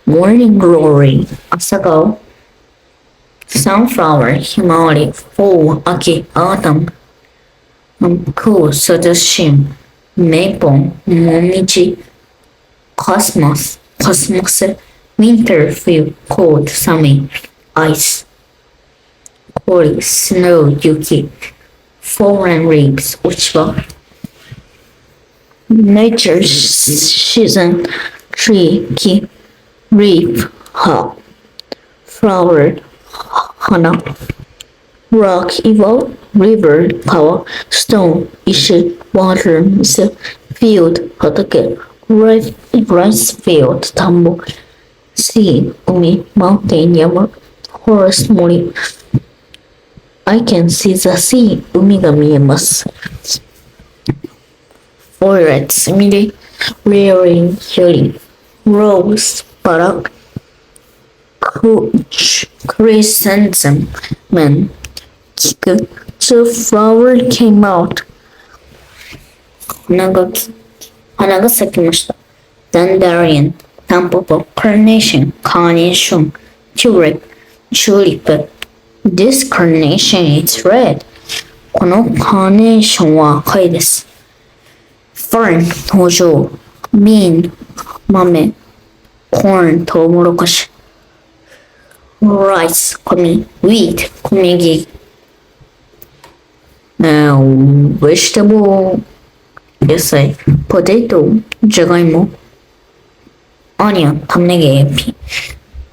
Speaker 1: morning glory.朝顔. sunflower. 희망어리. fall.秋. autumn. cool. 서저심. maple. 모미지. cosmos. 코스모스. winter.冬. cold. summer. ice.氷. snow.雪. fallen leaves.落ち葉. nature season. tree.木. leaf.葉. flower. 花. rock. evil. river.川. stone. 石. water. 水. field. 畑. rice field. 田んぼ. sea. 海. mountain. 山. forest. 森. I can see the sea. 海が見えます。violet. すみれ。rearing. 百合. rose. バラ. chrysanthemum. 菊. the flower came out. 花が咲きました。dandelion. タンポポ. carnation. カーネーション。tulip. チューリップ。This carnation is red. このカーネーションは赤いです。fern 登場。bean 豆。corn トウモロコシ。rice 米。wheat 小麦。vegetable 野菜。potato じゃがいも。onion 玉ねぎ。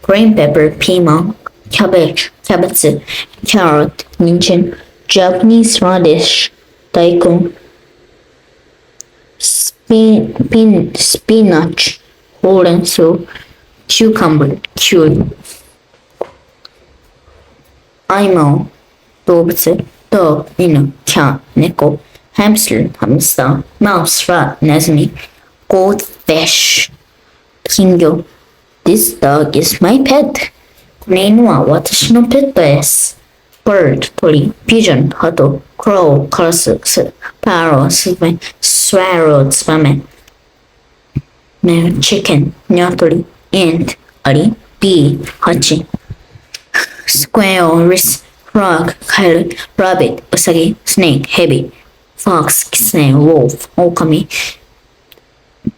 Speaker 1: green pepper ピーマン。cabbage キャベツ。carrot 人参。Japanese radish 大根。spinach ほうれん草。cucumber きゅうり。animal 動物。dog 犬。cat 猫。hamster ハムスター。mouse rat ネズミ。goldfish 金魚。This dog is my pet. この犬は私のペットです。bird 鳥。pigeon 鳩。crow カラス。sparrow スズメ。swallow ツバメ。chicken 鶏。ant アリ。bee ハチ。squirrel リス。frog カエル。rabbit ウサギ。snake ヘビ。fox キツネ。wolf オオカミ。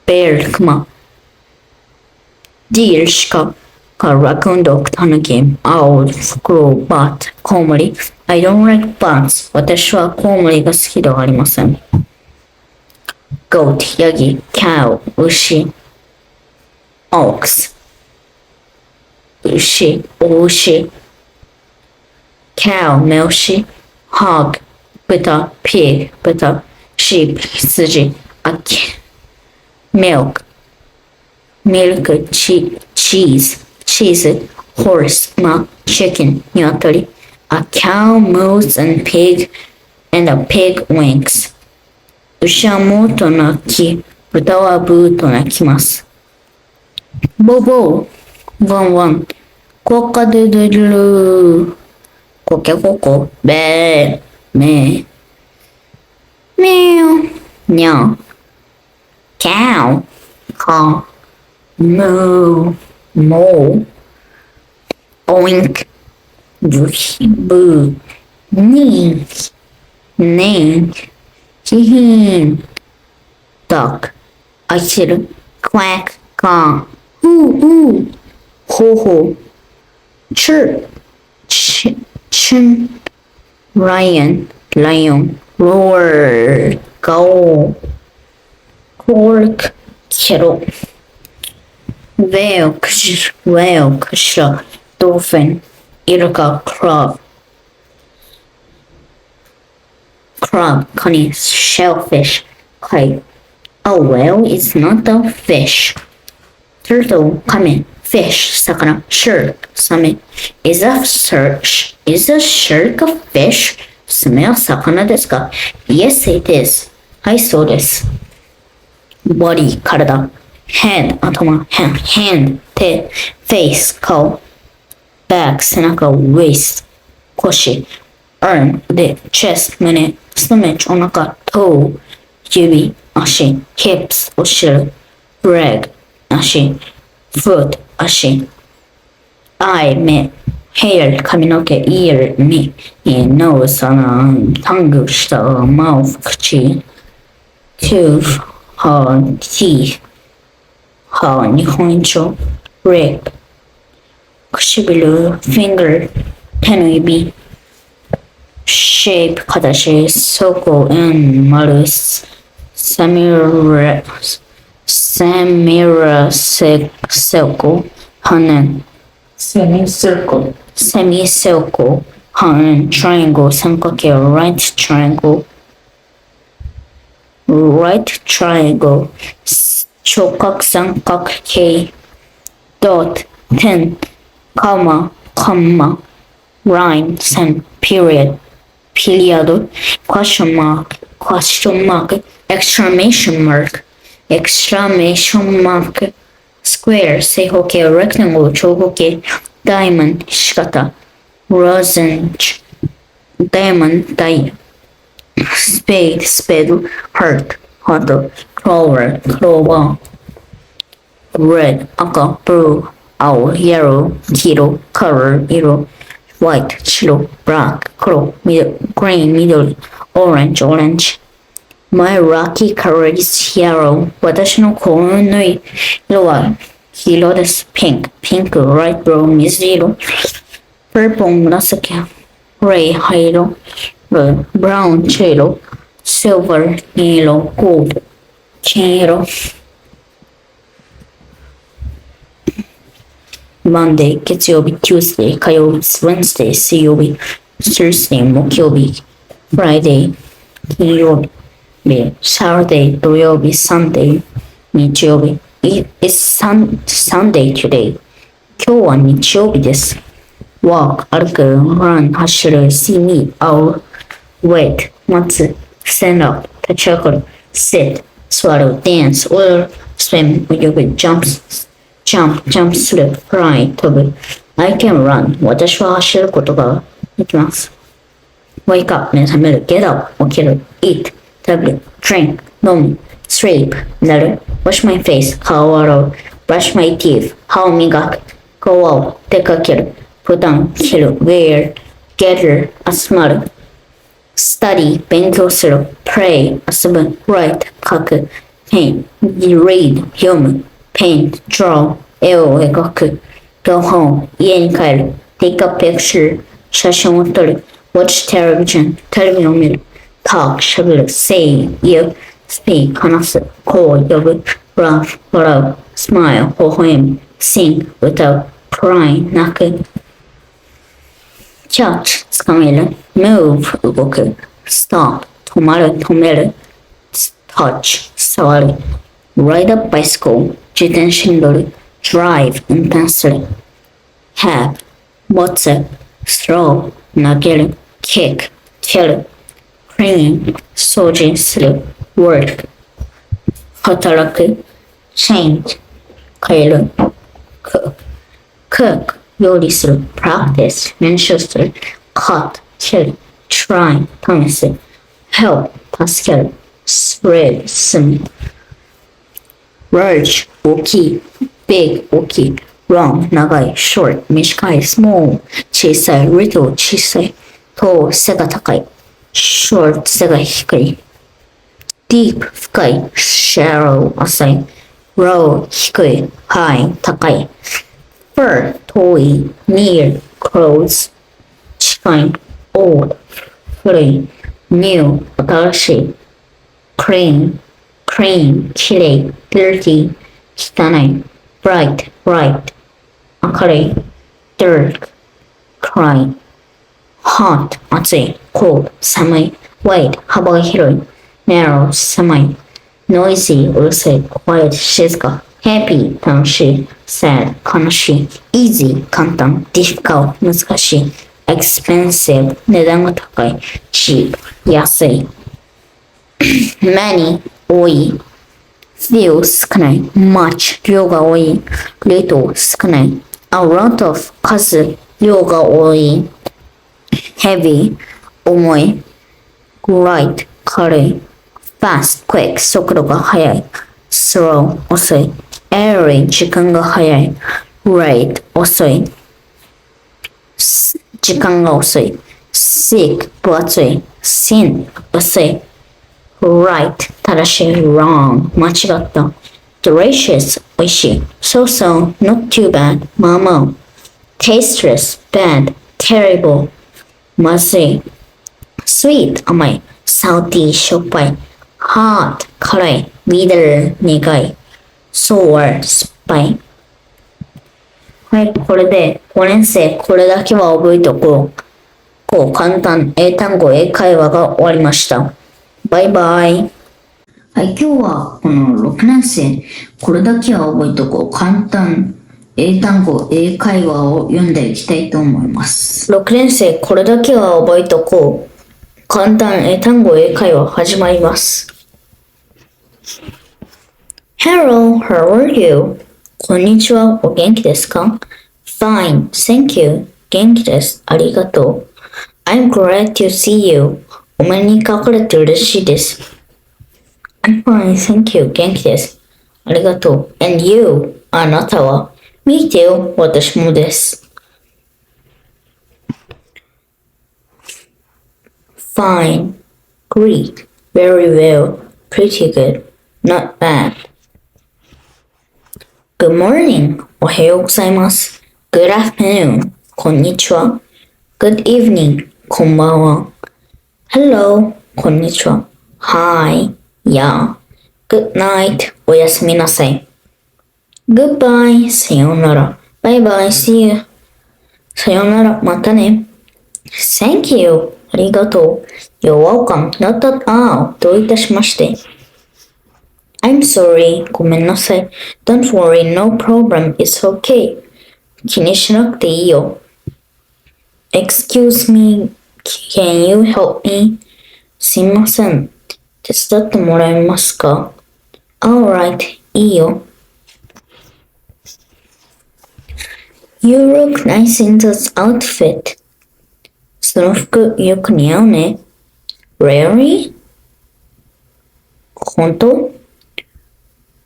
Speaker 1: bear クマ。deer 鹿。raccoon dog タヌキ。owl フクロウ。bat コウモリ。I don't like bats. 私はコウモリが好きではありません。goat ヤギ。cow 牛。ox 牛。お牛。cow メ牛。hog 豚。pig 豚。sheep 羊。milk ミルク。cheese チーズ。horse 馬。chicken 鶏。A cow moves and a pig winks. 牛はモーと鳴き、豚はブーと鳴きます。ボボー、ワンワン、コカドゥドゥルルー、コケココ、ベー、メー、メオ、ニャン、カウ、カー、ムー、モー、オインク、ブヒブー、ニー、ネン、チヒン、ドッグ、アヒル、クワック、カー、ウー、ホーホー、チュー、チン、ライオン、ロー、ゴー、コーク、ケロ、ウェール、クジラ、ドルフィン、イルカ、クラブ、honey, shellfish, kite. A whale is not a fish. Turtle, kame, fish, sakana, shark, same. Is a shark a fish? Same wa sakana desu ka? Yes, it is. I saw this. Body, karada. Head, atoma, hand, te, face, kao. Back, senaka, waist, koshi. Arm, 腕、chest、胸、stomach、お腹、toe、指、足、hips 後ろ、leg 足、foot 足、eye 目、hair 髪の毛、ear 耳、nose 鼻、tongue 舌、mouth 口、tooth 歯、teeth 歯、日本一、leg 唇、finger 手の指、shape 形、circle and 丸、semicircle 羽、semicircle 羽、triangle 三角形、right triangle 直角三角形、dot 点、comma ライン線、period ピリオド、question mark exclamation mark スクエア正方形、rectangle 長方形、diamond ひし形、lozenge ダイヤモンド、spade ハート、clover クローバー、red 赤、blue 青、yellow 黄色、color 色、white 白、black 黒、green 緑、orange オレンジ。My lucky color is yellow. 私の幸運の色は黄色です。pink ライトブルー水色、purple 紫、gray 灰色、brown 茶色、silver 銀色、gold 金色。Monday 月曜日、Tuesday 火曜日、Wednesday 水曜日、Thursday 木曜日、Friday 金曜日、Saturday 土曜日、Sunday 日曜日。It's Sunday today. 今日は日曜日です。Walk 歩く、run 走る、see me 会う、wait 待つ、stand up 立ち上がる、sit 座る、dance 踊る、swim 泳ぐ、jump する、fly 飛ぶ。I can run 私は走ることができます。Wake up 目覚める、get up 起きる、eat 食べる、drink 飲む、sleep 寝る、wash my face 顔を洗う、brush my teeth 歯を磨く、go out 出かける、put on 着る、wear gather 集まる、study 勉強する、play 遊ぶ、write 書く、paint read 読む、paint draw 絵を描く、go home 家に帰る、take a picture 写真を撮る、watch television テレビを見る、talk しゃべる、say 言う、speak 話す、call 呼ぶ、laugh 笑う、smile 微笑む、sing 歌う、cry 泣く、catch つかめる、move 動く、stop 止まる、止める、touch 触る、ride a bicycle 自転車に乗る、drive 運転する、have 持つ、throw 投げる、kick 蹴る、clean 掃除する、work 働く、change 変える、cook 料理する、practice 練習する、cut 切る、try 試す、help 助ける、spread 進む、large 大きい、big 大きい、long 長い、short 短い、small 小さい、little 小さい、tall 背が高い、short 背が低い、deep 深い、shallow 浅い、low 低い、high 高い、far 遠い、near close 近い、old 古い、new 新しい、clean きれい、dirty 汚い、bright 明るい、dark 暗い、hot 暑い、cold 寒い、wide 幅が広い、narrow 狭い、noisy うるさい、quiet 静か、happy 楽しい、sad 悲しい、easy 簡単、difficult 難しい、expensive 値段が高い、cheap 安い、many 多い、few 少ない、much 量が多い、little 少ない、a lot of 数、量が多い、heavy 重い、light 軽い、fast, quick 速度が速い slow 遅い early 時間が早い late 遅い時間が遅い sick 分厚い sin 薄い right 正しい wrong 間違った delicious 美味しい so-so not too bad まあまあ tasteless bad terrible まずい sweet 甘い salty しょっぱい hot 辛い bitter 苦い sour 酸っぱいはい、これで5年生これだけは覚えておこう。簡単英単語英会話が終わりました。バイバイ。はい、今日はこの6年生これだけは覚えておこう。簡単英単語英会話を読んでいきたいと思います。6年生これだけは覚えておこう。簡単英単語英会話始まります。Hello, how are you? こんにちは、お元気ですか ?Fine, thank you. 元気です。ありがとう。I'm glad to see you. お目にかかれて嬉しいです。I'm fine, thank you. 元気です。ありがとう。And you? あなたは ?Me too. 私もです。Fine, great, very well, pretty good, not bad.Good morning. おはようございます。Good afternoon. こんにちは。Good evening. こんばんは。Hello. こんにちは。Hi. Yeah. Good night. おやすみなさい。Goodbye. さようなら。Bye bye. See you. さようなら。またね。Thank you. ありがとう。You're welcome. Not at all. どういたしまして。I'm sorry. ごめんなさい。Don't worry. No problem. It's okay. 気にしなくていいよ。Excuse me. Can you help me? すいません。手伝ってもらえますか ?Alright. いいよ。You look nice in this outfit. その服よく似合うね。Really? 本当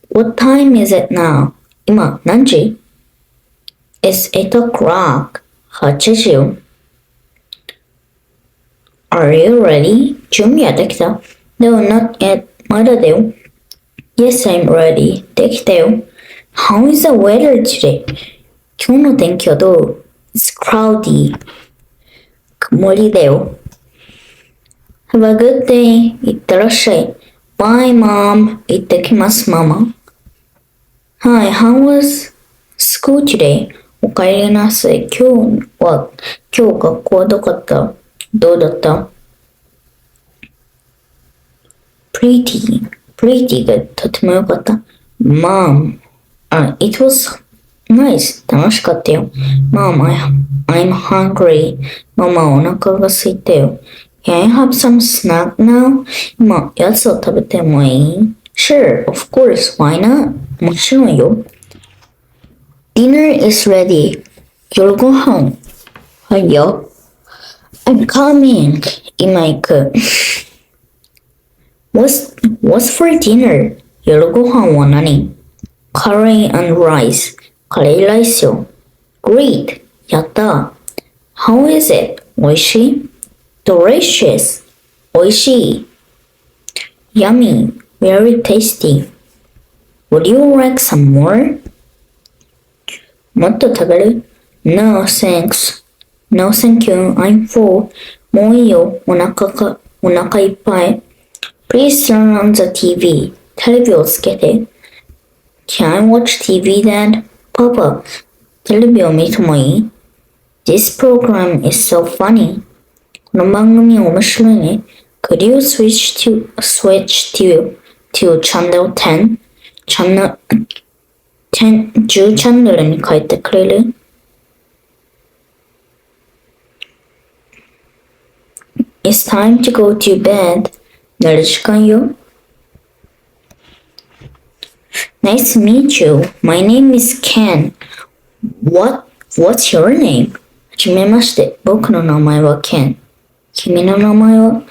Speaker 1: What time is it now? 今何時 It's 8 o'clock. 8時よ。Are you ready? 準備はできた No, not yet. まだだよ。Yes, I'm ready. できたよ。How is the weather today? 今日の天気はどう It's cloudy. 曇りだよ。Have a good day. いってらっしゃい。Bye, Mom. 行ってきます、ママ。Hi, how was school today? おかえりなさい。今日学校はどうだった Pretty good. とてもよかった。Mom, it was nice. 楽しかったよ。Mom, I'm hungry. ママお腹が空いたよ。Can I have some snack now? 今、やつを食べてもいい Sure, of course. Why not? もちろんよ。Dinner is ready. 夜ご飯。はいよ。I'm coming. 今行く。What's for dinner? 夜ご飯は何 Curry and rice. カレーライスよ。Great. やった。How is it? おいしい Delicious. おいしい。Yummy. Very tasty. Would you like some more? もっと食べる ?No, thanks. No, thank you. I'm full. もういいよ。お腹いっぱい。Please turn on the TV. テレビをつけて。Can I watch TV, Dad? パパ、テレビを見てもいい This program is so funny. この番組面白いね。Could you switch to channel 10? 10チャンネルに変えてくれる It's time to go to bed. 寝る時間よ。Nice to meet you. My name is Ken. What's your name? はじめまして。僕の名前は Ken. 君の名前は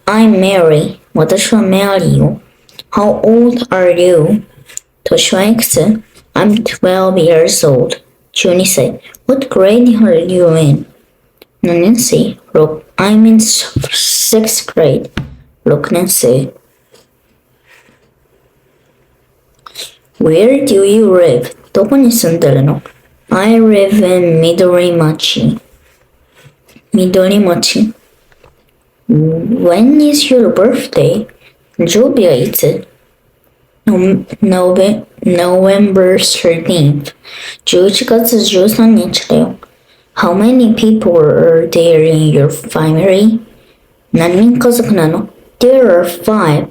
Speaker 1: I'm Mary. 私はメアリーよ。How old are you? 年はいくつ ?I'm 12 years old. 12歳。What grade are you in? 何年生 ?I'm in 6th grade. 6年生。Where do you live? どこに住んでるの ?I live in 緑町。緑町。When is your birthday? 誕生日はいつ November 13th. 11月13日だよ。How many people are there in your family? 何人家族なの There are 5.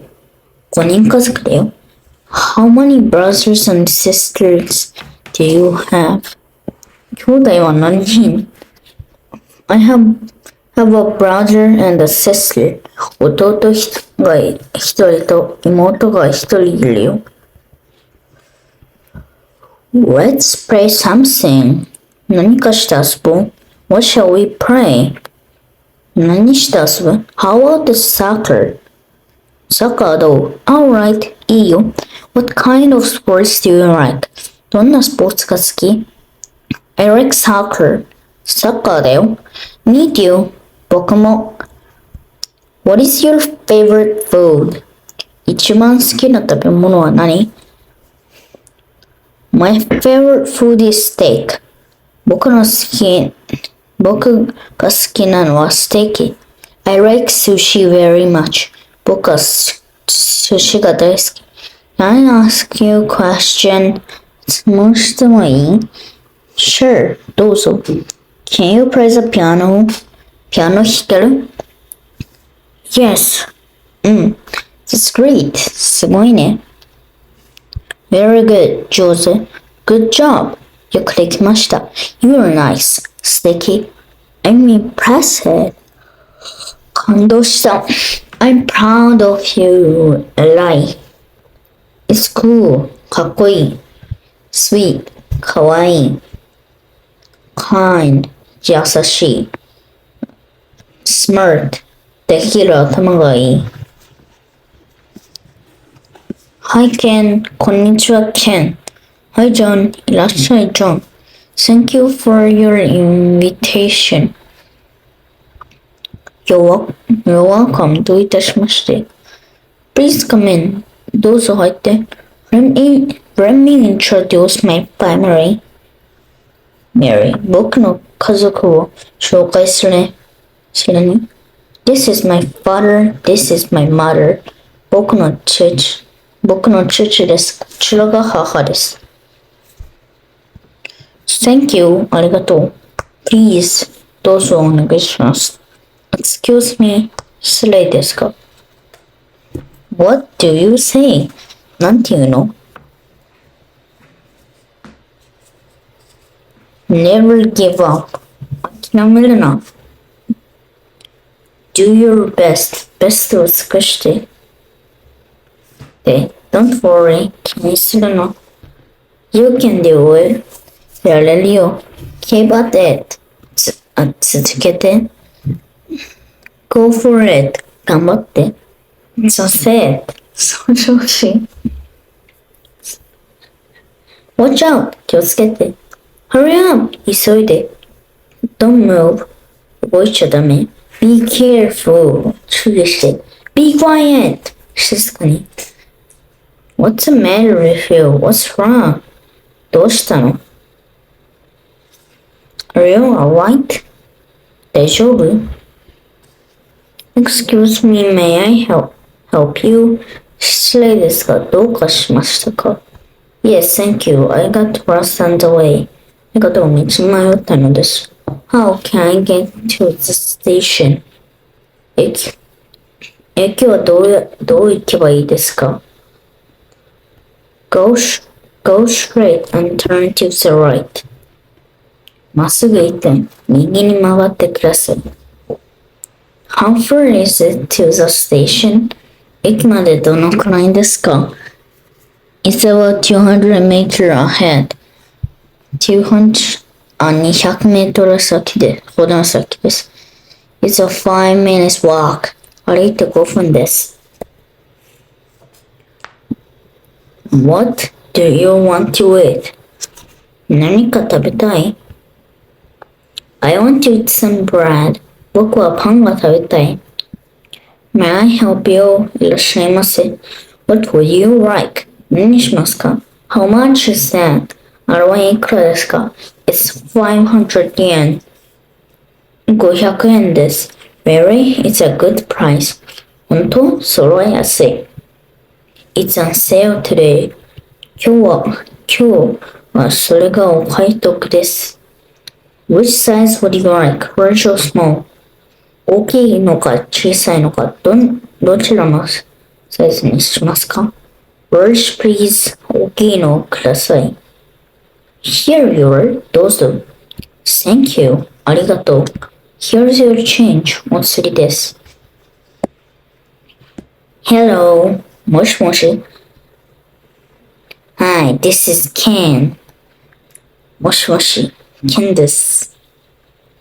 Speaker 1: 5人家族だよ。How many brothers and sisters do you have? 兄弟は何人 I have a brother and a sister. 弟が一人と妹が一人いるよ。Let's play something. 何かして遊ぼう What shall we play? 何して遊ぶ How about soccer? サッカーどう Alright, いいよ。What kind of sports do you like? どんなスポーツが好き I like soccer. サッカーだよ。Me too. 僕も。What is your favorite food? 一番好きな食べ物は何 My favorite food is steak. 僕が好きなのはステーキ。I like sushi very much. 僕は寿司が大好き。Can I ask you a question? 質問してもいい Sure, どうぞ。Can you play the piano? ピアノ弾ける Yes. That's great. すごいね。Very good, 上手。Good job. よくできました。You're nice. 素敵。I'm impressed. 感動した。I'm proud of you. 偉い。It's cool. かっこいい。Sweet. かわいい。Kind. 優しい。Smart. できる頭がいい。Hi Ken. こんにちは Ken. Hi John. いらっしゃい John. Thank you for your invitation. You're welcome. どういたしまして。Please come in. どうぞ入って。Let me introduce my family. Mary. 僕の家族を紹介するね。知らない This is my father. This is my mother. 僕の父です。こちらが母です。Thank you. ありがとう。Please. どうぞお願いします。Excuse me. 失礼ですか What do you say? なんて言うの Never give up. 諦めるな。Do your best. best を尽くして。で、Don't worry. 気にするな。You can do it. やれるよ。Keep at it. 続けて。Go for it. 頑張って。That's it. その調子。Watch out. 気をつけて。Hurry up. 急いで。Don't move. 動いちゃダメ。Be careful. 注意して。Be quiet. 静かに。What's the matter with you? What's wrong? どうしたの Are you alright? 大丈夫 Excuse me, may I help you? 失礼ですが、どうかしましたか Yes, thank you. I got lost on the way. ありがとう、道迷ったのです。How can I get to the station? 駅はどう行けばいいですか Go straight and turn to the right. まっすぐ行って右に曲がってください。How far is it to the station? 駅までどのくらいですか It's about 200 meters ahead. 200メートル先で、ほどの先です。It's a 5 minutes walk. 歩いて5分です。What do you want to eat? 何か食べたい ?I want to eat some bread. 僕はパンが食べたい。May I help you? いらっしゃいませ。What would you like? 何にしますか How much is that? あれはいくらですか It's 500 yen. 500円です。Really? It's a good price. 本当それは安い。It's on sale today. 今日はそれがお買い得です。Which size would you like? Large or small? 大きいのか小さいのかどちらのサイズにしますか Large please. 大きいのをください。Here you are. どうぞ。Thank you. ありがとう。Here's your change. お釣りです。Hello. もしもし。Hi, this is Ken. もしもし。Ken です。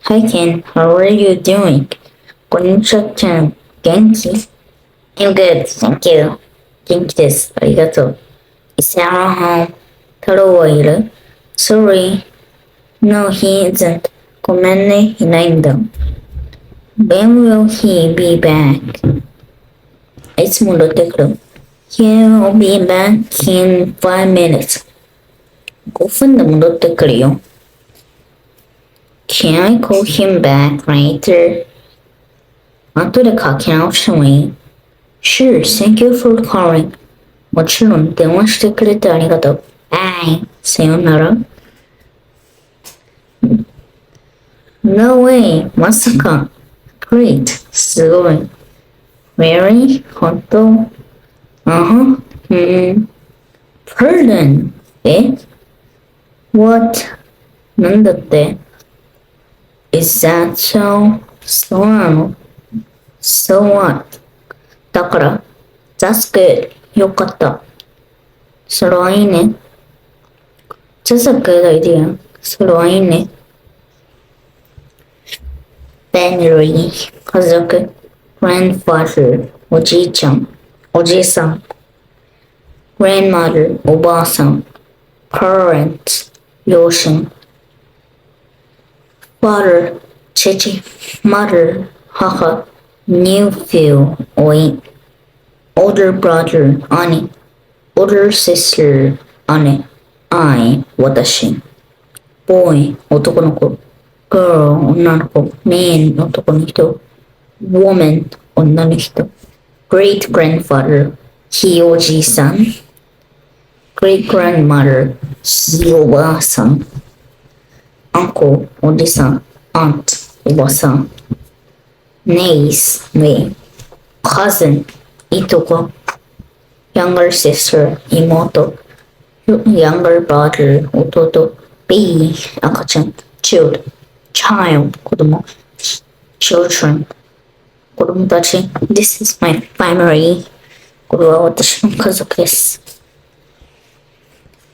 Speaker 1: Hi Ken, how are you doing? こんにちは、Ken. 元気 ?I'm good, thank you. 元気です。ありがとう。Is Sarah home? 太郎はいる ?Sorry. No, he isn't. ごめんね、いないんだ。When will he be back? いつ戻ってくる ?He'll be back in 5 minutes. 5分で戻ってくるよ。Can I call him back later? 後でかけ直してもいい Sure, thank you for calling. もちろん電話してくれてありがとう。Bye. さよなら。No way. まさか。Great. すごい。Really? 本当 Pardon. え What? なんだって Is that so? そうなの So what? だから That's good. よかった。それはいいね。That's a good idea. それはいいね。Family 家族 Grandfather おじいちゃんおじいさん Grandmother おばあさん Parents 両親 Father 父 Mother 母 Nephew おい Older brother 兄 Older sister 姉 I 私 Boy 男の子 Girl 女の子 Man 男の人 Woman 女の人 Great grandfather ひいおじいさん Great grandmother ひいおばあさん Uncle おじさん Aunt おばさん Niece め Cousin いとこ Younger sister 妹 Younger brother 弟 Baby 赤ちゃん Child 子供 Children 子供たち This is my family これは私の家族です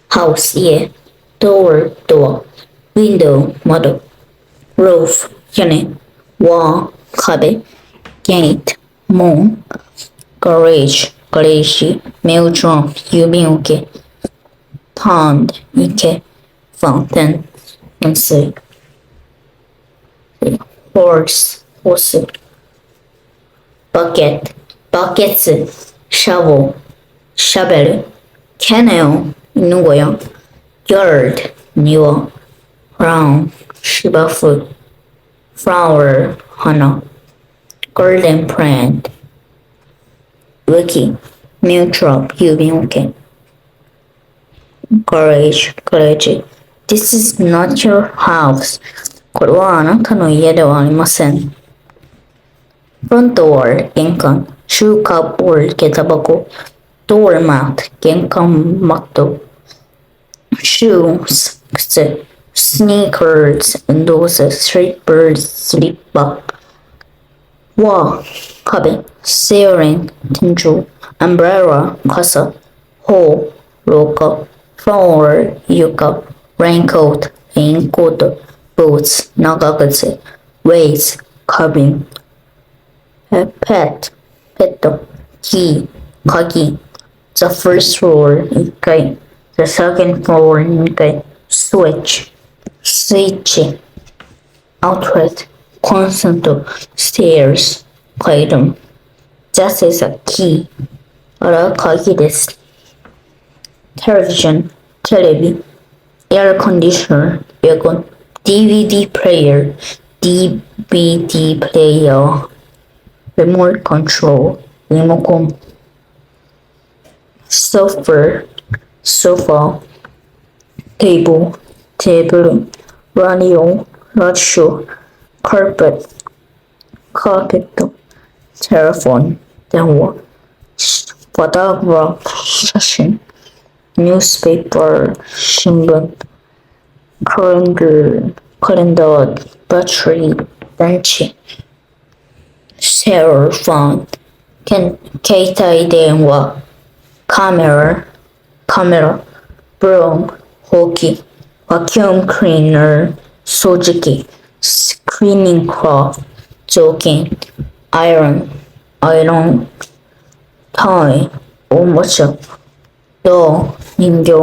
Speaker 1: House 家 Door ドア Window 窓 Roof 屋根 Wall 壁 Gate 門 Garage ガレージ Mail drum 郵便受け Pond 池 Fountain 温水 Horse ホース Bucket バケツ Shovel シャベル Kennel 犬小屋 Yard 庭 Brown 芝生 Flower 花 Garden plant 植木 Neutral 郵便受け Garage ガレージ This is not your house これはあなたの家ではありません Front door 玄関 Shoe cupboard 下駄箱 Doormat 玄関マット Shoes 靴 Sneakers 運動靴 Slippers スリッパ Wall 壁 Ceiling 天井 Umbrella 傘 Hall 廊下 Floor 床 Raincoat レインコート Boots 長靴 Waist 花瓶 Pet ペット Key 鍵 The first floor 1階 The second floor 2階 Switch Outlet Constant Stairs 階段 That is a key あれは鍵です Television テレビ Air conditioner エアコン DVD player Remote control リモコン Sofa Table テーブル Radio Carpet カーペット Telephone 電話 Photograph 写真 Newspaper 新聞 Calendar Battery 電池 Cell phone 携帯電話 Camera Broom ほうき Vacuum cleaner 掃除機 Screening cloth 雑巾 Iron Toy おもちゃ Doll 人形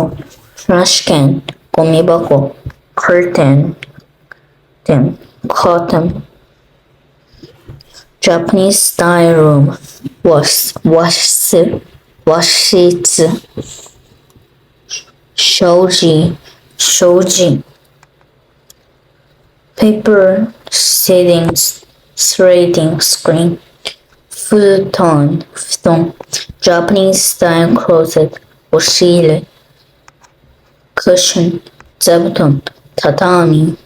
Speaker 1: Trash can ゴミ箱 Curtain Curtain Japanese style room 和室障子 Paper slating screen Futon 布団 Japanese style closet 押し入れ Cushion 座布団畳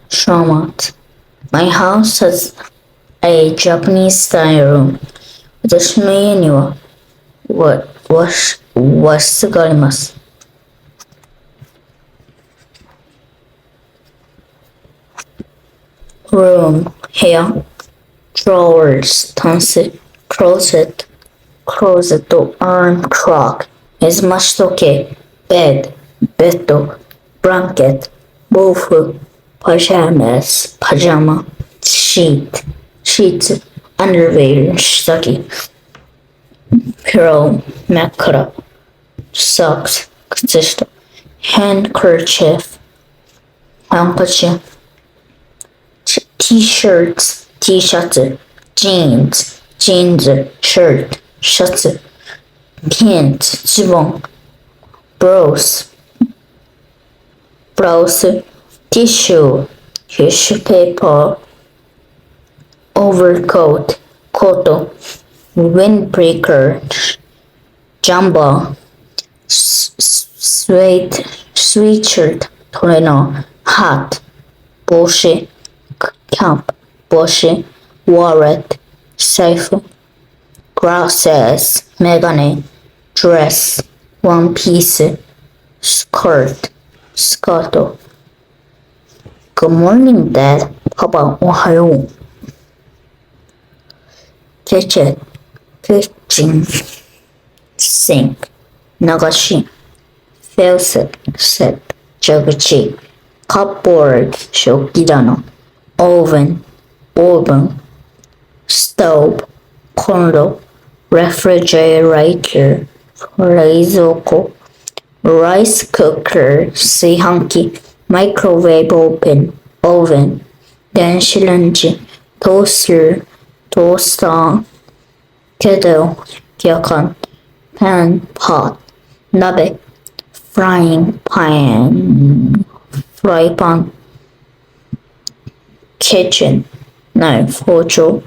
Speaker 1: Straw mat My house has a Japanese style room 私の家には和室があります Room 部屋 Drawers タンス Closet Arm clock 水増し時計 Bed ベッド Blanket 毛布 Pajamas パジャマ Sheets Underwear 下着 Pillow 枕 Socks 靴下 Handkerchief ハンカチ T-shirts シャツ Jeans シャツ Pants ズボン Blouse ティッシュペーパー Overcoat コート Windbreaker ジャンバー Sweatshirt トレーナー Hat 帽子 Cap 帽子 Wallet 財布 Glasses メガネ Dress One piece Skirt スカート Good morning, Dad. パパ、おはよう。Kitchen, sink, 流し Faucet, 蛇口 Cupboard, 食器棚 Oven, Stove, コンロ Refrigerator, 冷蔵庫 Rice cooker, 炊飯器Microwave oven 電子レンジ Toaster, Kettle やかん Pan, pot 鍋 Frying pan フライパン Kitchen ナイフ包丁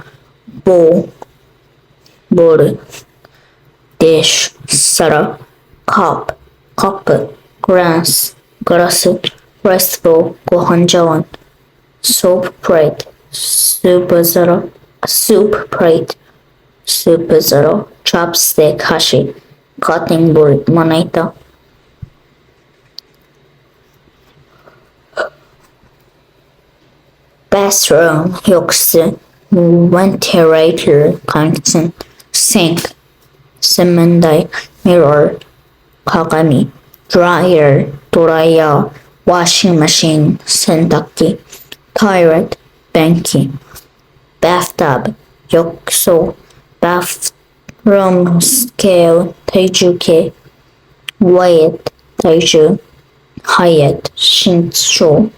Speaker 1: ボウル Dish 皿 Cup カップ Glass ガラスライスボウル、ご飯茶碗 Soup plate スープ皿 Chopstick 箸 Cutting board まな板 Bathroom 浴室 Ventilator 換気扇 Sink 洗面台 Mirror 鏡 Dryer ドライヤーWashing machine 洗濯機 Toilet 便器 Bathtub 浴槽 Bathtub 럼, 스케일, 대주계, 웨이트, 대주, 하이트, 신초,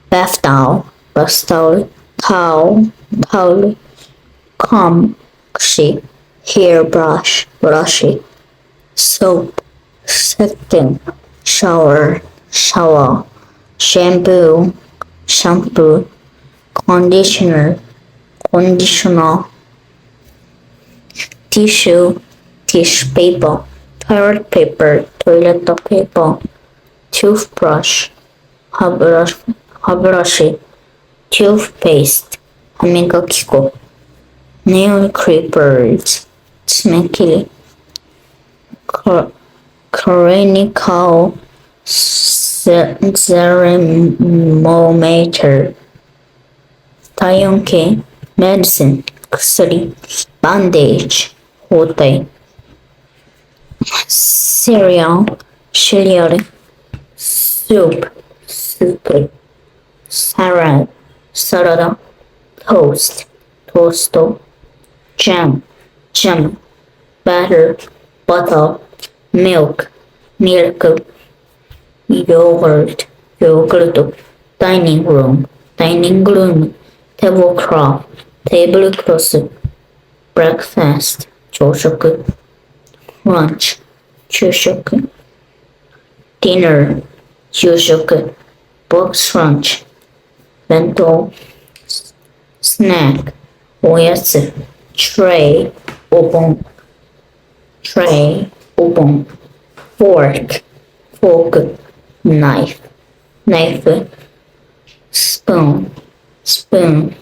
Speaker 1: 바스타올, 바스타올, 타올, 컴시, 헤어브러쉬, 브러쉬, soap, setting, shower, shampoo, conditioner, tissue, tissue paper, toilet paper, toilet paper, toothbrush,歯ブラシ, toothpaste, 歯磨き粉, nail clippers, 爪切り, clinical thermometer, 体温計, medicine, 薬, bandage, 包帯, cereal, soup, salad, toast, jam, butter, milk, yogurt, dining room, tablecloth, breakfast, 朝食, lunch, 昼食, dinner, 夕食, box lunch, 弁当, snack, おやつ, tray, お盆, fork, knife, spoon,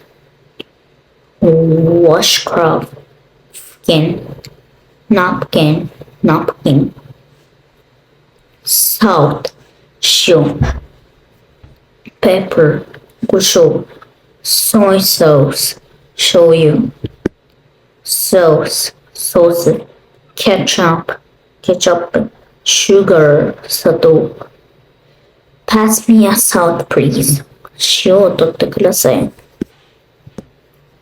Speaker 1: washcloth, napkin, salt, 塩, pepper, 胡椒, soy sauce, 醤油, sauce, ソース, ketchup, sugar, 砂糖. Pass me a salt, please. 塩を取ってください.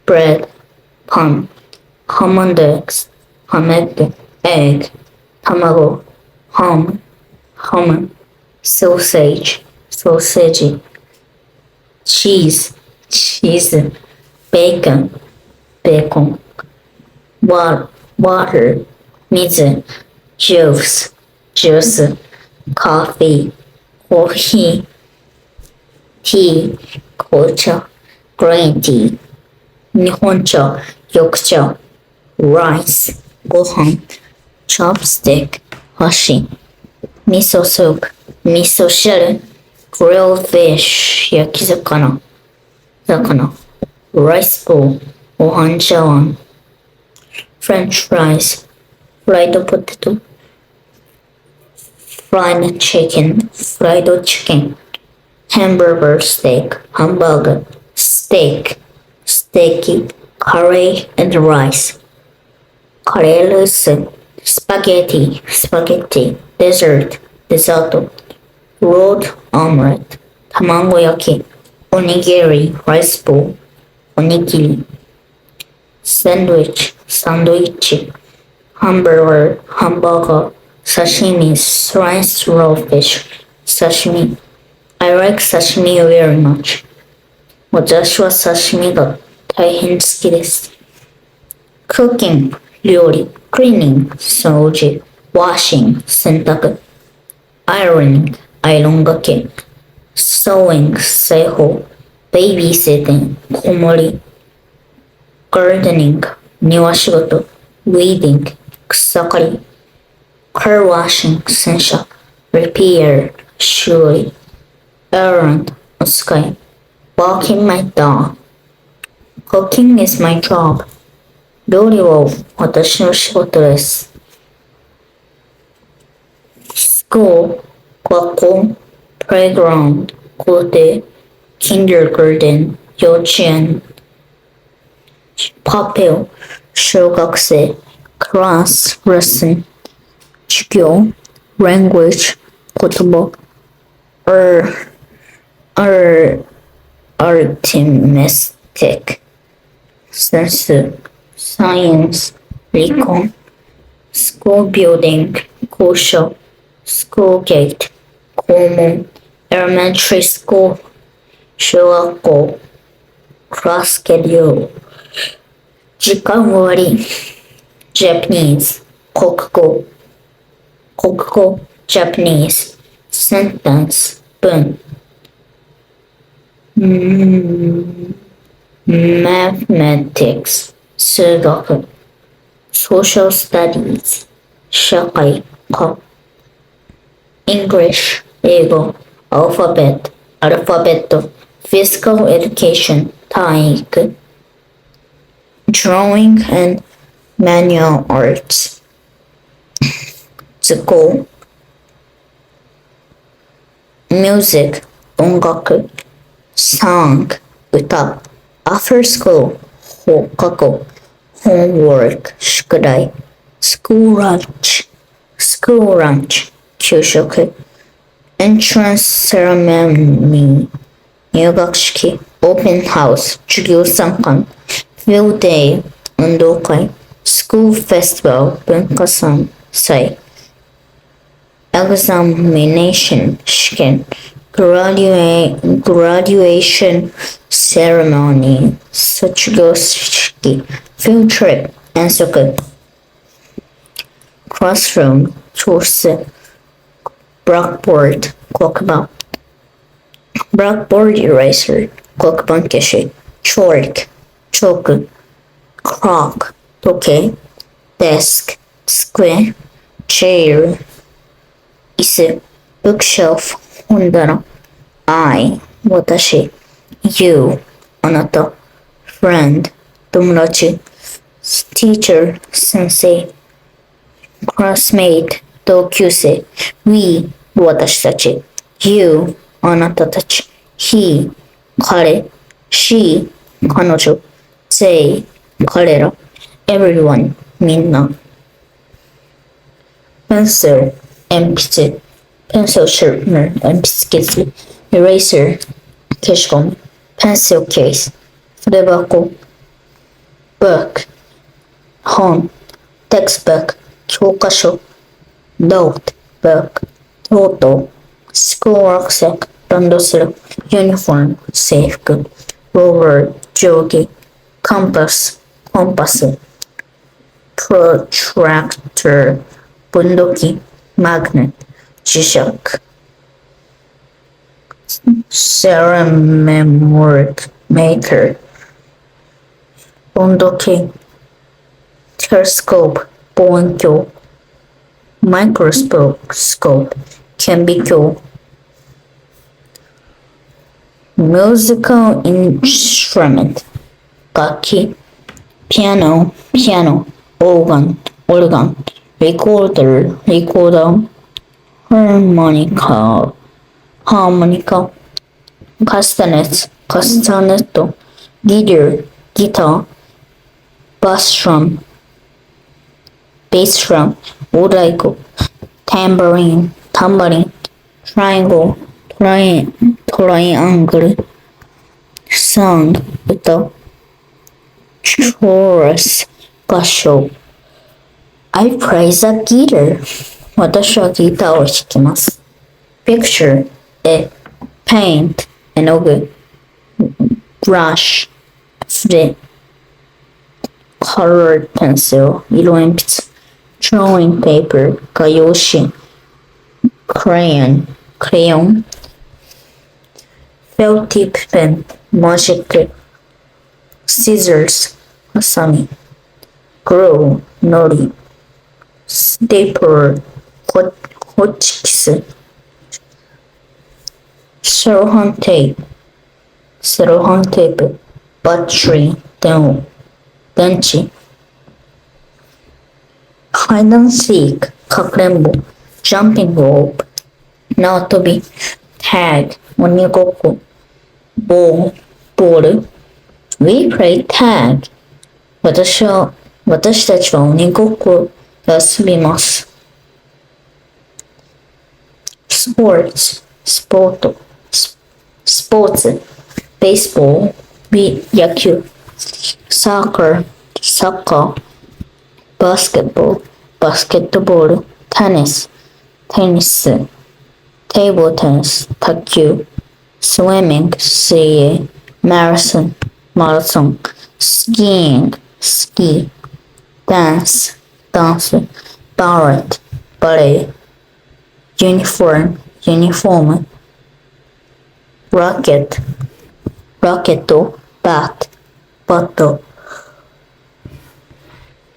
Speaker 1: bread, pan, ham and eggs, egg, 卵, ham, sausage, cheese, bacon, water, 水, juice, coffee, tea, 紅茶, green tea, 日本茶, 緑茶, rice, ご飯, chopstick, 箸, miso soup, 味噌汁, grilled fish, 焼き魚, rice bowl, ご飯茶碗, French fries, fried potato, fried chicken, hamburger steak, hamburger, steaky, curry and rice, 카레 spaghetti, dessert, rolled omelette, 卵焼き, onigiri, rice bowl, onigiri, sandwich, hamburger, sashimi, sliced raw fish, sashimi. I like sashimi very much. 私は刺身が大変好きです。cooking 料理 cleaning 掃除 washing 洗濯 ironing アイロンがけ sewing 裁縫 babysitting 子守り gardening 庭仕事 weeding 草刈り car washing 洗車 repair 修理 errand お使い walking my dog cooking is my job 料理は私の仕事です。school 学校 playground 校庭 kindergarten 幼稚園 pupil 小学生 class lesson 授業 language 言葉 arithmetic 算数 science 理科 school building, 校舎 school gate, 校門 elementary school, 小学校 class schedule, 時間割り Japanese, 国語 Japanese, sentence, 文mathematics, 数学 social studies, 社会科 English, 英語 alphabet, physical education, 体育 drawing and manual arts, 図工 music, 音楽 song, 歌 after school, 放課後 homework, 宿題 school lunch, 給食 entrance ceremony, 入学式 open house, 授業参観 field day, 運動会 school festival, 文化祭 examination, 試験 graduation ceremony, 卒業式 field trip, 遠足 classroom, 教室 blackboard, 黒板 blackboard eraser, 黒板消し chalk, チョーク clock, 時計 desk, square, chair, 椅子 bookshelf, 本棚 I, 私 you, あなた friend, 友達 teacher, 先生 classmate, 同級生 we, 私たち you, あなたたち he, 彼 she, 彼女 they, 彼ら everyone, みんな pencil, 鉛筆 pencil sharpener, 鉛筆削り eraser, 消しゴム pencil case, 筆箱 book, 本 textbook, 教科書 notebook, ノート school rucksack, ランドセル uniform, 制服 roller, 定規 compass, コンパス protractor, 分度器 magnet, 磁石 ceramic maker, 温度計 telescope, 望遠鏡 microscope, 顕微鏡 musical instrument, 楽器 piano, organ, recorder, harmonica, castanet, guitar, bass drum,お太鼓 tambourine, triangle, triangle, song, 歌 chorus, 合唱 I play the guitar. 私はギターを弾きます。picture, 絵 paint, 絵の具 brush, 筆 colored pencil, 色鉛筆 drawing paper, 画用紙 crayon, felt tip pen, マジック scissors, ハサミ glue, のり stapler, ホチキス セロハンテープ battery, 電池 hide and seek, かくれんぼ jumping rope, 縄跳び tag, 鬼ごっこ ボール we play tag. 私たちは鬼ごっこで遊びます。sports, スポーツ baseball, 野球 soccer, サッカー basketball, バスケットボール、テニス、テニス、テーブルテニス、卓球、スイミング、水泳、マラソン、マラソン、スキーング、スキー、ダンス、ダンス、バレット、バレエ、ユニフォーム、ユニフォーム、ラケット、ラケット、バット、バット、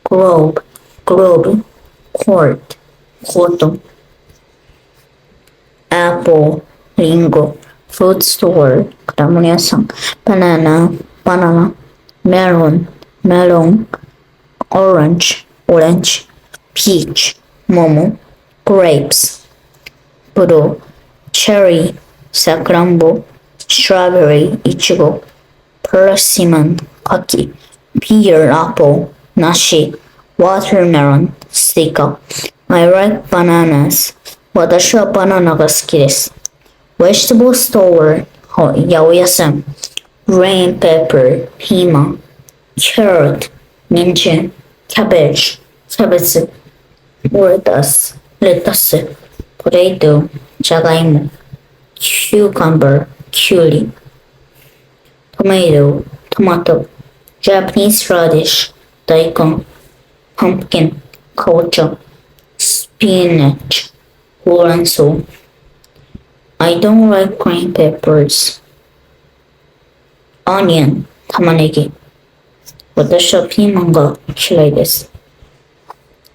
Speaker 1: グローブ、グローブ、コート、コート、アップル、リンゴ、フルーツストア、果物屋さん、バナナ、バナナ、メロン、メロン、オレンジ、オレンジ、ピーチ、桃、グレープス、ブドウ、チェリー、サクランボ、ストロベリー、イチゴ、パーシモン、柿、ピール、アップル、梨、watermelon、スイカ。I like bananas。私はバナナが好きです。Vegetable store、八百屋さん。Green pepper、ピーマン。Carrot、人参。Cabbage、キャベツ。Lettuce、レタス。Potato、じゃがいも。Cucumber、きゅうり。Tomato、トマト。Japanese radish、大根。Pumpkin、かぼちゃ。Spinach、ほうれん草。I don't like green peppers. Onion、玉ねぎ。私はピーマンが嫌いです。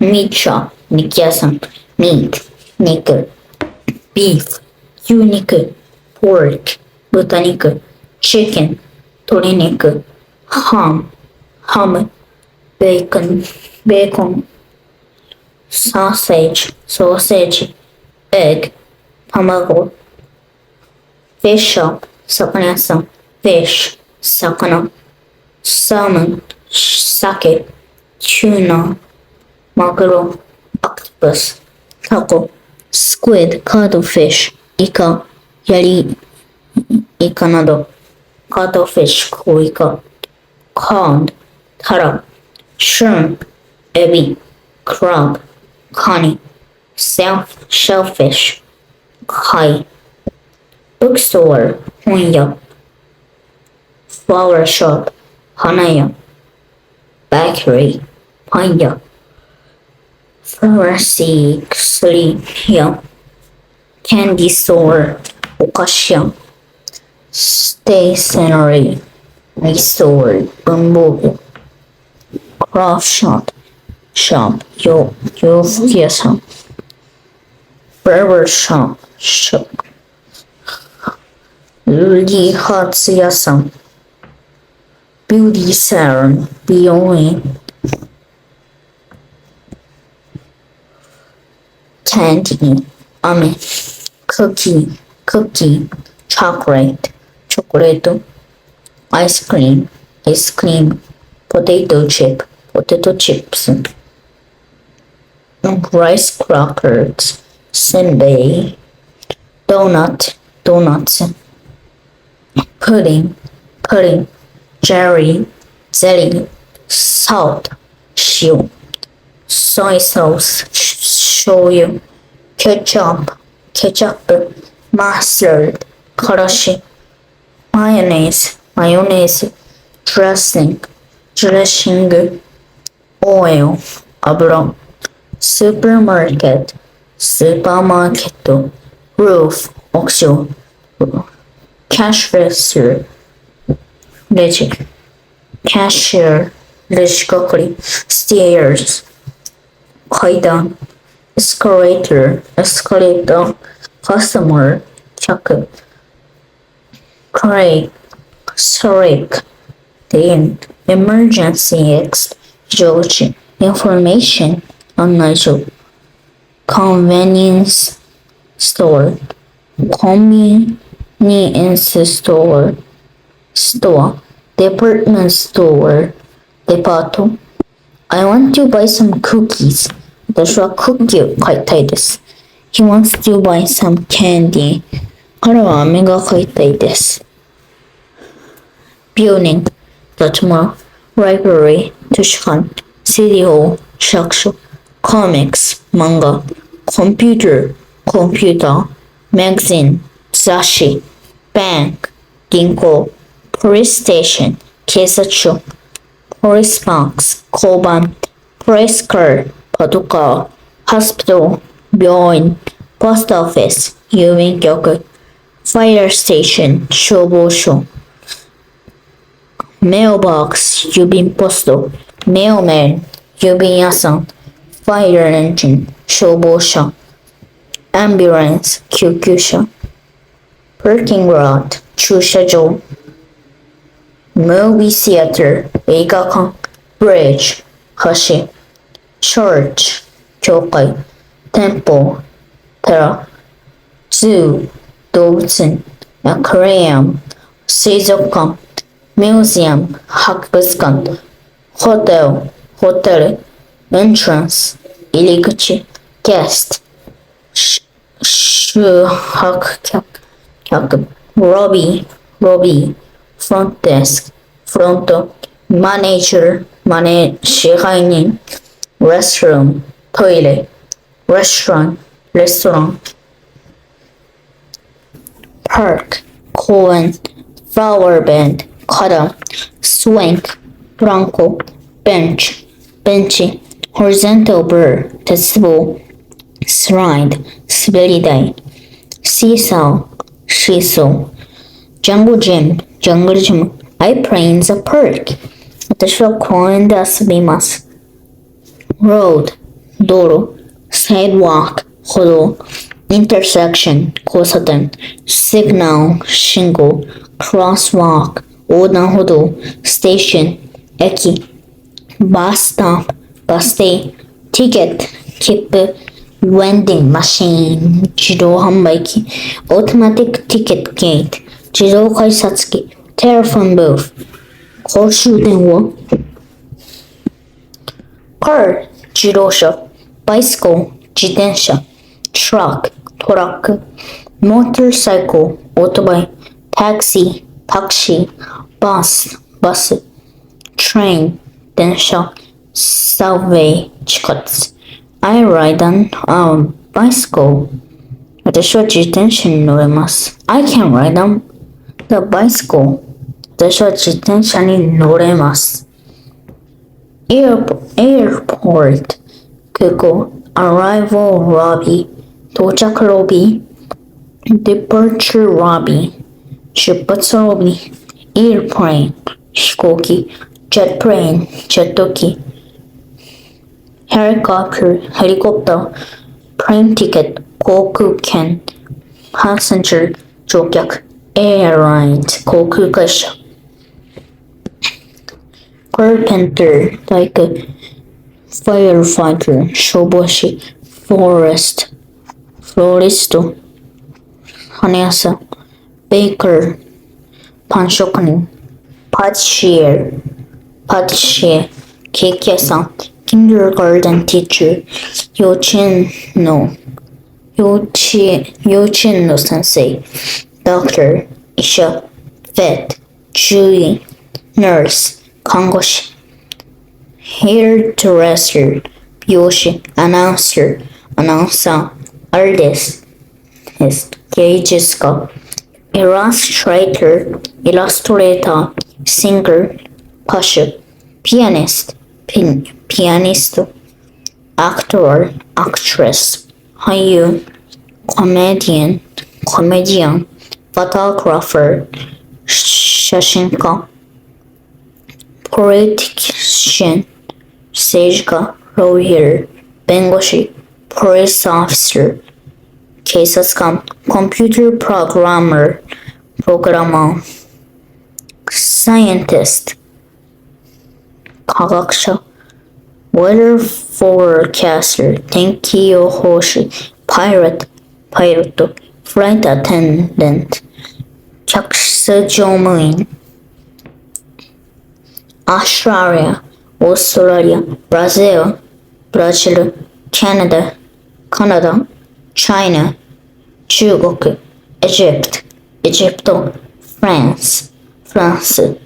Speaker 1: Meat shop、肉屋さん。Meat、肉。Beef、牛肉。Pork、豚肉。Chicken、鶏肉。Ham、ハム。Bacon、ベーコン。Sausage、ソーセージ。Egg、卵。Fish shop、魚屋さん。Fish、魚。Salmon、鮭。Tuna、マグロ。Octopus、タコ。Squid、Cuttlefish、イカ。ヤリイカなど。Cuttlefish、小イカ。Cod、タラ。Shrimp、エビ。Crab、カニ。Shellfish、貝。Bookstore、本屋。Flower shop、花屋。Bakery、パン屋。Pharmacy、薬屋。Candy store、お菓子屋。Stationery、store、文房具。Craft shop、洋服屋さん。Barber shop、理髪屋さん。Beauty salon、美容院。Candy、飴。Cookie、Chocolate、チョコレート。Ice cream、アイスクリーム。Potato chip、ポテトチップス。Rice crackers、せんべい。Donut、ドーナツ。Pudding、Jelly、ゼリー。Salt、塩。Soy sauce、醤油。Ketchup、ケチャップ。Mustard、からし。Mayonnaise、マヨネーズ。Dressing、ドレッシング。Oil、油。Supermarket、スーパーマーケット。Roof、屋上。Cash register、レジ。Cashier、レジ係。Stairs、階段。Escalator、エスカレーター。Customer、客。Crake、The end。Emergency exit、非常口。Information、案内所。Convenience store、コンビニエンスストア。Department store、デパート。I want to buy some cookies。私はクッキーを買いたいです。He wants to buy some candy。彼は飴が買いたいです。Building、建物。Library、図書館。City Hall、市役所。comics, 漫画、computer, コンピューター、magazine, 雑誌、bank, 銀行、police station, 警察署、police box, 交番、police car, パトカー、hospital, 病院、post office, 郵便局、fire station, 消防署、mailbox, 郵便ポスト、mailman, 郵便屋さん、fire engine, 消防車、ambulance, 救急車、parking lot, 駐車場、movie theater, 映画館、bridge, 橋、church, 教会、temple, 寺、zoo, 動物園、aquarium, 水族館、museum, 博物館、hotel, ホテル、entrance, 入り口、guest, 宿泊客、lobby, front desk, フロント、manager, 支配人、restroom, トイレ、restaurant, レストラン、park, 公園、flower bed, 花壇、swing, ブランコ、bench, ベンチ、horizontal burr, 鉄棒、slide, 滑り台、seesaw, シーソー、jungle gym, ジャングルジム、I play in the park. 私は公園で遊びます。road, 道路、sidewalk, 歩道、intersection, 交差点、signal, 信号、crosswalk, 横断歩道、station, 駅、bus stop, バス停、ticket, 切符、vending machine, 自動販売機、automatic ticket gate, 自動改札機、telephone booth, 公衆電話、car, 自動車、bicycle, 自転車、truck, トラック、motorcycle, オートバイ、taxi, タクシー、bus, バス、train, 電車、subway, 地下鉄。I ride on a bicycle. 私は自転車に乗れます。I can ride on the bicycle. 私は自転車に乗れます。Airport. 空港。Arrival lobby. 到着ロビー。Departure lobby. 出発ロビー。Airplane. 飛行機。Jet plane. ジェット機。Helicopter. ヘリコプター。Plane ticket. 航空券。Passenger. 乗客。Airlines. 航空会社。Carpenter. 大工。Firefighter. 消防士。Florist. フローリスト。花屋さん。Baker. パン職人。Patissier. パティシエ。ケーキ屋さん。Kindergarten teacher. 幼稚園の先生。Doctor. 医者。Vet. 獣医。Nurse. 看護師。Hairdresser. 美容師。Announcer. アナウンサー。Artist. 芸術家。Illustrator. イラストレーター。Singer. 歌手。Pianist. ピアニスト。Actor. Actress. 俳優。Comedian. コメディアン。Photographer. 写真家。Politician. 政治家。Lawyer. 弁護士。Police officer. 警察官。Computer programmer. プログラマー。Scientist. 科学者。Weather forecaster. 天気予報士。Pilot. パイロット。Flight attendant. 客室乗務員。Australia. オーストラリア。Brazil. ブラジル。Canada. カナダ。China. 中国。Egypt. エジプト。France. フランス。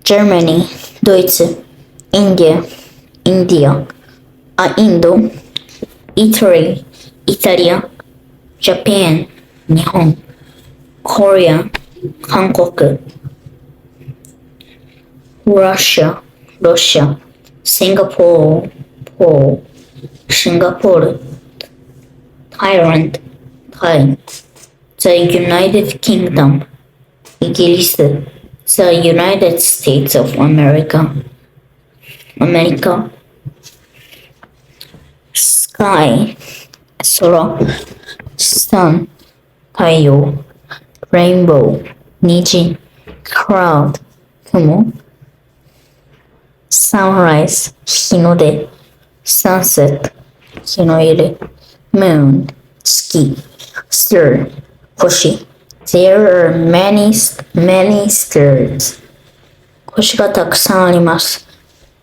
Speaker 1: Germany. ドイツ。India. インディア。インド、イタリ、イタリア、ジャパン、日本、コリア、韓国、ロシア、シンガポール、タイランド、タイ、The United Kingdom、イギリス、The United States of America、アメリカ、Sky、空、Sun、太陽、Rainbow、虹、Cloud、雲、Sunrise、日の出、Sunset、日の入れ、Moon、月、Star、星。There are many stars. 星がたくさんあります。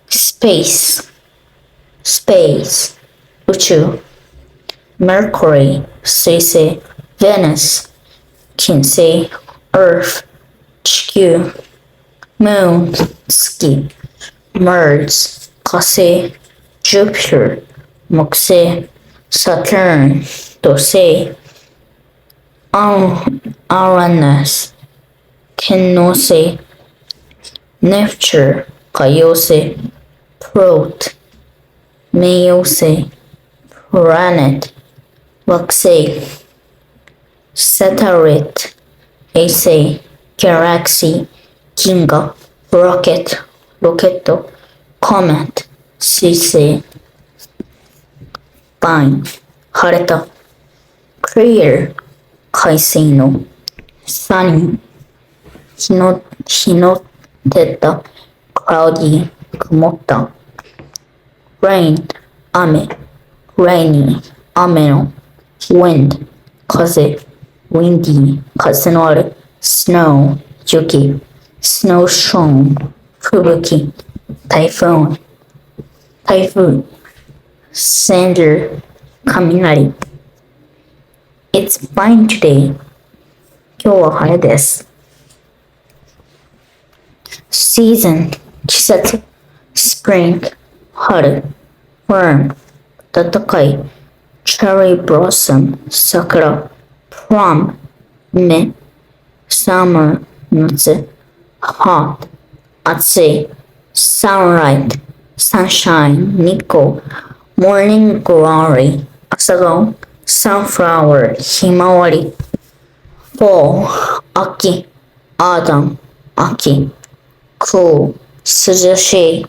Speaker 1: Space、宇宙。Mercury、水星。Venus、金星。Earth、地球。Moon、月。Mars、火星。Jupiter、木星。Saturn、土星。Uranus、天王星。Neptune、海洋星。Plute、冥王星。Planet、惑星。Satellite、衛星。Galaxy、銀河。Rocket、ロケット。Comet、彗星。Fine、晴れた。Clear、海水の。Sunny、日の照った。Cloudy、曇った。Rain、雨。Rainy、雨の。Wind、風。Windy、風のある。Snow、雪。Snowstorm、吹雪。Typhoon、台風。Thunder、雷。It's fine today. 今日は晴れです。Season、季節。Spring、春。Warm、暖かい。Cherry blossom、桜。Plum、梅。Summer、夏。Hot、暑い。Sunlight、sunshine、日光。Morning glory、朝顔。Sunflower、ひまわり。Fall、秋。Autumn、秋。Cool、涼しい。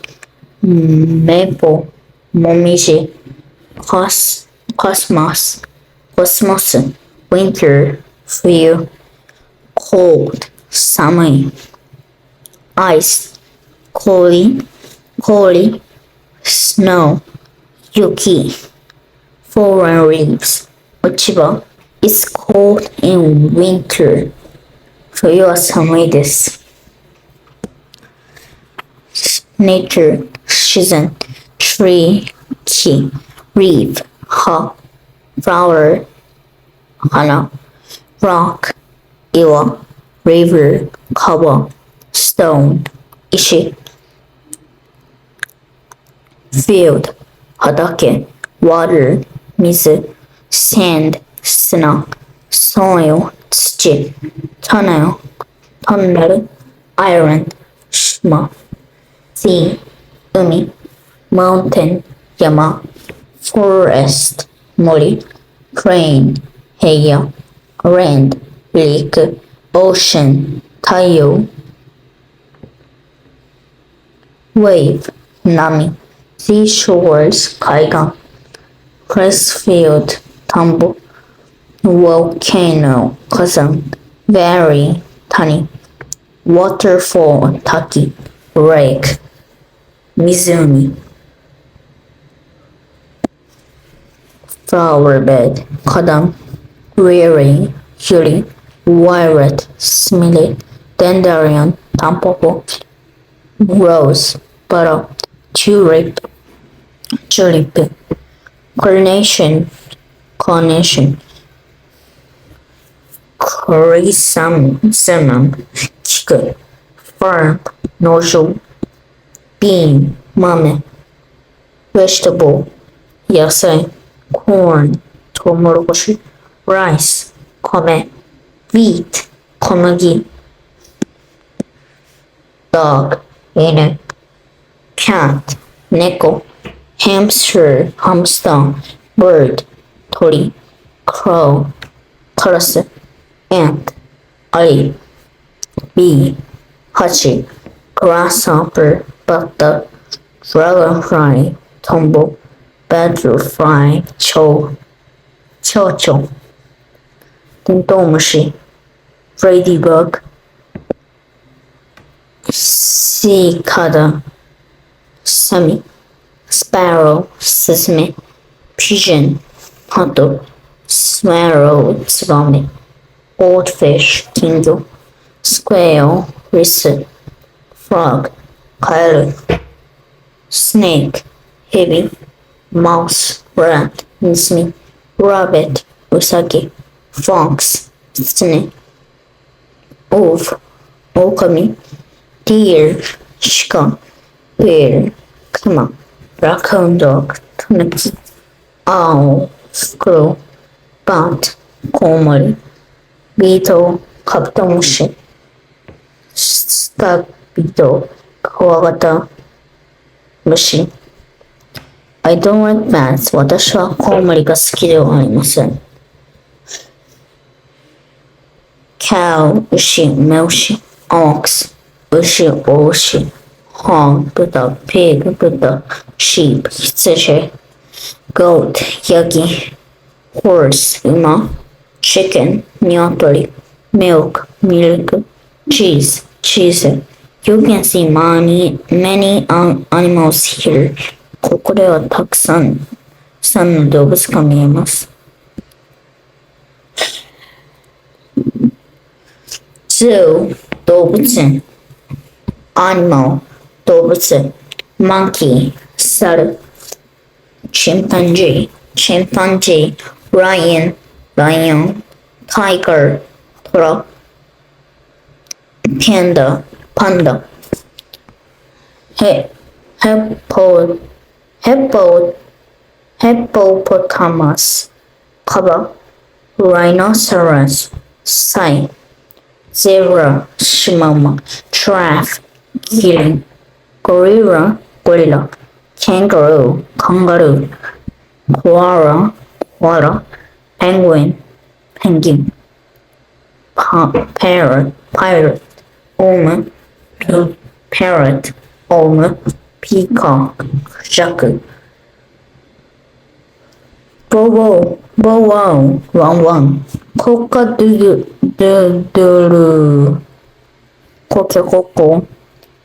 Speaker 1: Maple、もみじ。Cosmos、コスモス。Winter、冬。Cold、寒い。Ice、氷。Snow、雪。Fallen leaves、落ち葉。It's cold in winter。冬は寒いです。Nature、自然。Tree、木。Leaf、葉。Flower、花。Rock、岩。River、川。Stone、石。Field、畑。Water、水。Sand、砂。Soil、土。Tunnel、トンネル。Island、島。Sea、海。Mountain、山。Forest、森。Plain、平野。Land、陸。Ocean、太陽。Wave、波。Seashores、海岸。Ricefield、田んぼ。Volcano、火山。Valley、谷。Waterfall、滝。Lake、湖。Flower bed、花壇。Lily、ユリ。Violet、スミレ。Dandelion、タンポポ。Rose、バラ。Tulip、チューリップ。Carnation、カーネーション。Chrysanthemum、菊。Farm、農場。Bean、豆。Vegetable、
Speaker 2: 野菜 corn トウモロコシ rice 米 wheat 小麦 dog 犬 cat 猫 hamster ハムスター bird 鳥 crow カラス ant アリ bee ハチ grasshopper バッタ dragonfly トンボ butterfly 蝶々テントウムシ ladybug シカダサミ sparrow スズメ pigeon ハト swallow ツバメ goldfish 金魚 squirrel リス frog カエル snake ヘビ mouse rat ネズミ rabbit ウサギ fox キツネ wolf オオカミ deer 鹿 bear クマ raccoon dog タヌキ owl フクロウ bat コウモリ beetle カブトムシ スカビトクワガタムシ I don't like bats. 私はコウモリが好きではありません。cow 牛、メ牛 ox 牛、お牛 hog 豚 pig 豚 sheep 羊 goat ヤギ horse 馬 chicken 鶏 milk ミルク cheese チーズ You can see many animals here. ここではたくさんの動物が見えます。Zoo 動物園 Animal 動物 Monkey 猿 Chimpanzee Lion Tiger トラ Panda Hippopotamus カバ Rhinoceros サイ Zebra シマウマ Giraffe キリン Gorilla ゴリラ Kangaroo カンガルー Koala コアラ Penguin ペンギン Parrot オウム Parrot オウム Peacock クジャク Bow wow ワンワン Cock-a-doodle コケココ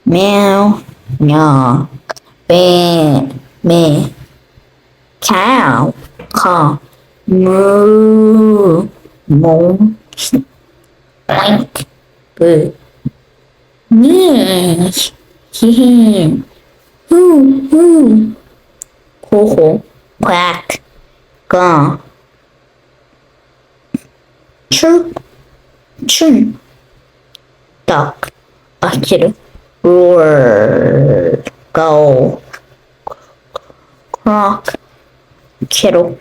Speaker 2: Meow meow Bear Cow Cow Moo Monkey Oink Boo Niche Hee Hoo Ho Quack Gaw Chirp Chun Duck 飽きる Roar Gull Croc Kettle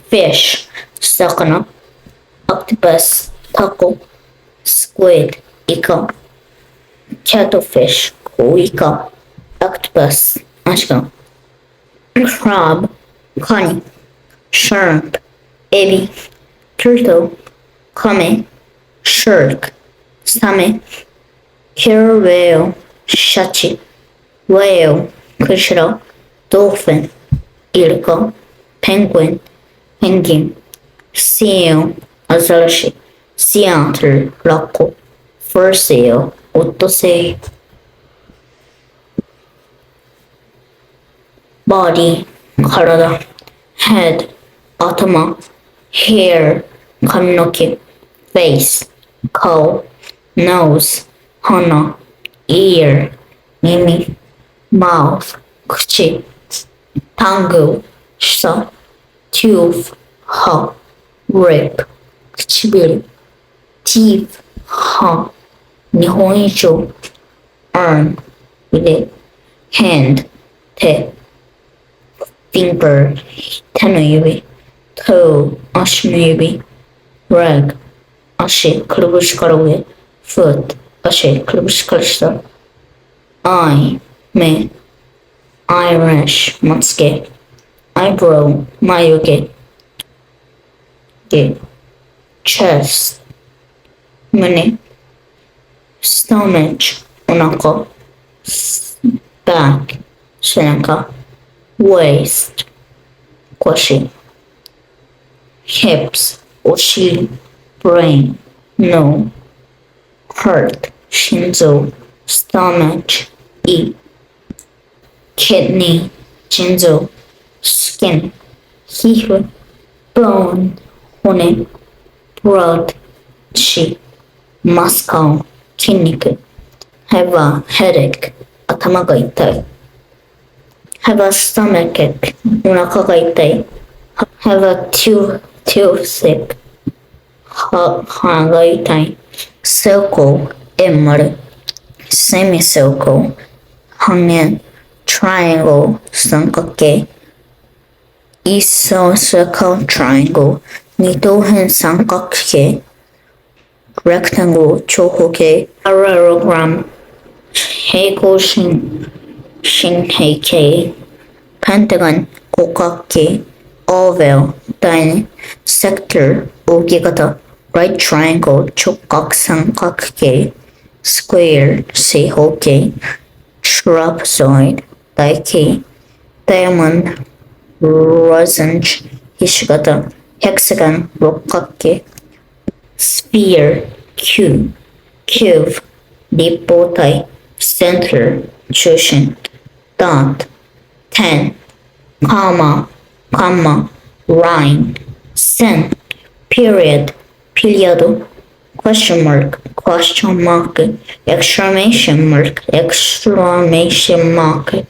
Speaker 2: Fish 魚 Octopus タコ Squid イカ Cattlefish 小イカ Octopus 違う Crab カニ Shrimp エビ Turtle カメ Shark サメ Killer whale シャチ Whale クジラ Dolphin イルカ Penguin ペンギン Seal アザラシ Seattle ラッコ Fur seal オットセイ Body 体 Head 頭 Hair 髪の毛 Face 顔 Nose 鼻 Ear 耳 Mouth 口 Tongue 舌 Tooth 歯 Rib 唇 Teeth 歯
Speaker 1: 日本以上 arm 腕 hand 手 finger 手の指 toe 足の指 leg 足くるぶしから上 foot 足くるぶしから下 eye 目 eyelash まつげ eyebrow 眉毛で chest 胸 stomach お腹 back 背中 waist 腰 hips お尻 brain 脳 heart 心臓 stomach 胃 kidney 腎臓 skin 皮膚 bone 骨 blood 血 muscle 筋肉 have a headache 頭が痛い have a stomachache お腹が痛い have a toothache 歯が痛い circle 円丸 semicircle 半円 triangle 三角形 isosceles triangle 二等辺三角形 rectangle 長方形 parallelogram 平行四平形 pentagon 五角形 oval 楕円 sector 扇形 right triangle 直角三角形 square 正方形 trapezoid 台形 diamond lozenge ひし形 hexagon 六角形 sphere cube 立方体 center 中心 dot 点 comma line 線 period question mark exclamation mark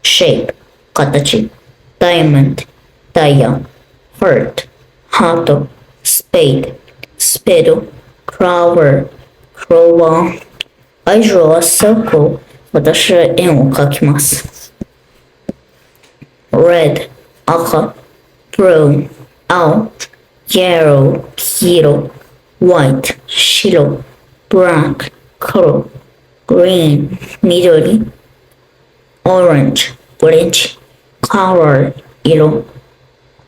Speaker 1: shape 形 diamond ダイヤ heart ハート spade clover I draw a circle 私は円を描きます red 赤 brown 青 yellow 黄色 white 白 black 黒 green 緑 orange オレンジ color 色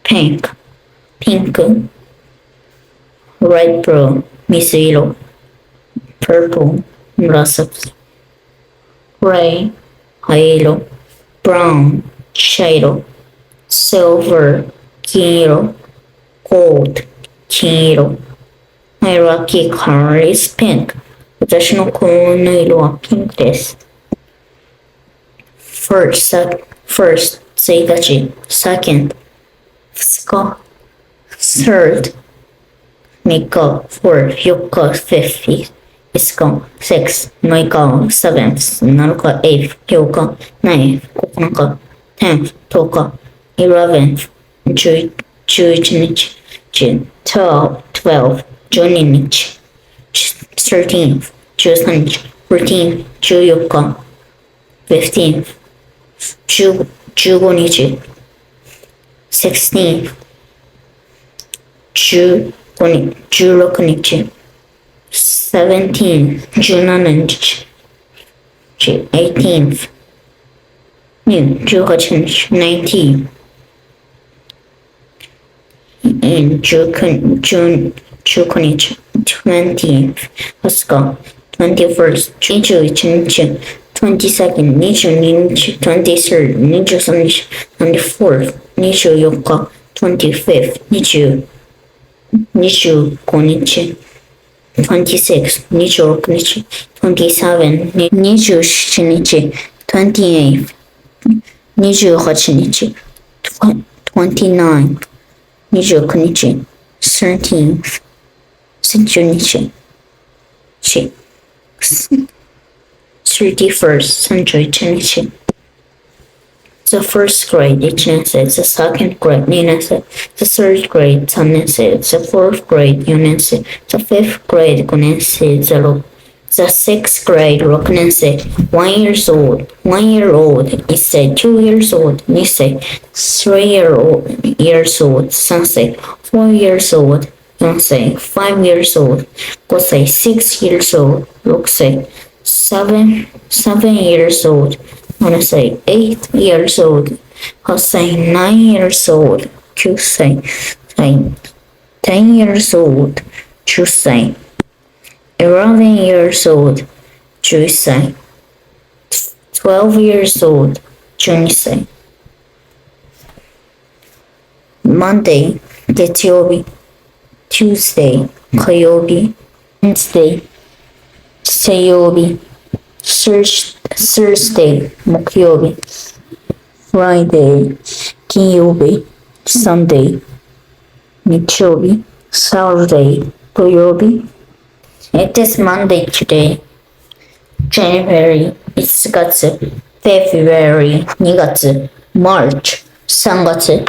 Speaker 1: pink ピンク red blue 水色 purple 紫 gray 灰色 brown 茶色 silver 金色 gold 金色 My lucky color is pink 私の幸運の色はピンクです first 1日 second 2日 third 3日 fourth 4日 fifth 5日 sixth 6日 seventh 7日 eighth 8日 ninth 9日 tenth 10日 eleventh 11日 12 12日 13th 13日 14th 14日 15th 15日 16th 16日 17th 17日 18th 18日 19th 19日 20th 20日 21st 21日 22nd 22日 23rd 23日 24th 24日 25th 25日 26th 26日 27th 27日 28th 28日 29th 29日 30th 30日 31st 31日 The first grade 1年生 The second grade 2年生 The third grade 3年生 The fourth grade 4年生 The fifth grade 5年生 The the sixth grade 6年生 1 years old 1 year old 1歳 2 years old 2歳 3 years old 3歳 4 years old 4歳 5 years old 5歳 6 years old 6歳 7 years old 7歳 8 years old 8歳 9 years old 9歳 10 years old 10歳 11 years old 11歳 12 years old 12歳 Monday 月曜日 Tuesday 火曜日 Wednesday 水曜日 Thursday 木曜日 Friday 金曜日 Sunday 日曜日 Saturday 土曜日 It is Monday today. January 1月 February 2月 March 3月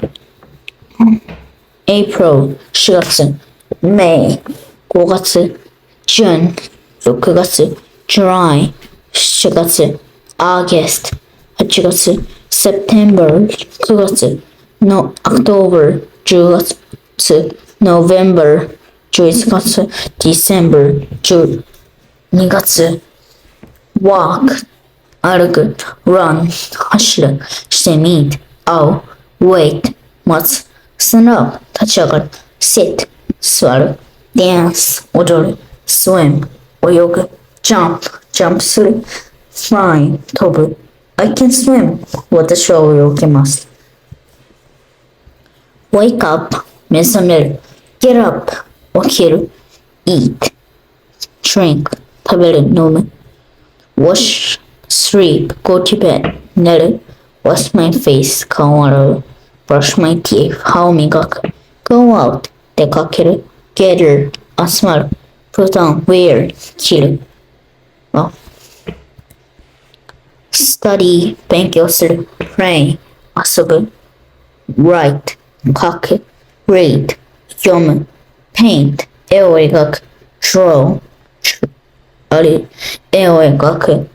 Speaker 1: April 4月 May 5月 June 6月 July 7月 August 8月 September 9月 October 10月 November 11月 December 12月 Walk 歩く Run 走る meet 会う Wait 待つ Stand up 立ち上がる Sit 座る Dance 踊る Swim 泳ぐ Jump ジャンプする Fly 飛ぶ I can swim 私は泳げます Wake up 目覚める Get up 起きる Eat Drink 食べる飲む Wash Sleep Go to bed 寝る Wash my face 顔を洗う Brush my teeth 歯を磨く Go out 出かける Gather 集まる Put on Wear 着る Study 勉強する Play 遊ぶ Write 書く Read 読む Paint 絵を描く Draw 絵を描く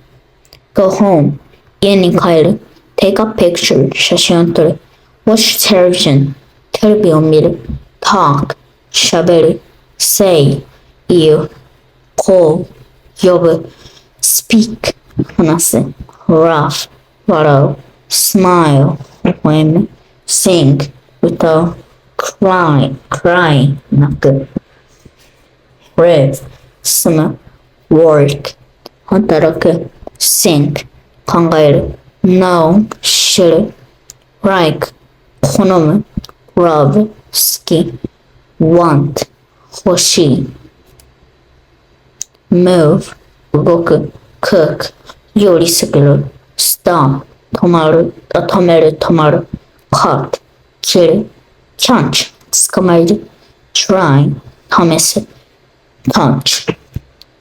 Speaker 1: Go home 家に帰る Take a picture 写真を撮る Watch television テレビを見る Talk 喋る Say 言う Call 呼ぶ Speak 話す Laugh 笑う Smile 微笑む Sing 歌う Cry 泣く Live 住む Work 働く Think 考える Know 知る Like 好む Love 好き Want 欲しい Move 動く Cook 料理する Stop 止める止まる Cut 切る Catch 捕まえる Try 試す Touch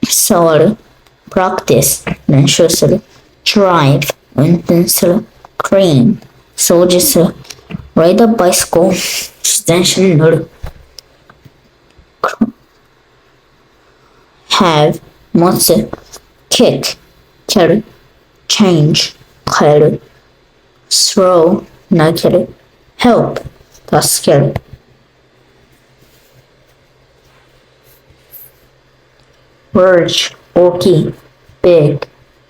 Speaker 1: 触る Practice 練習する Drive 運転する Clean 掃除する Ride a bicycle 自転車に乗る Have 持つ Kick 蹴る Change 変える Throw 投げる Help 助けるLarge 大きい Big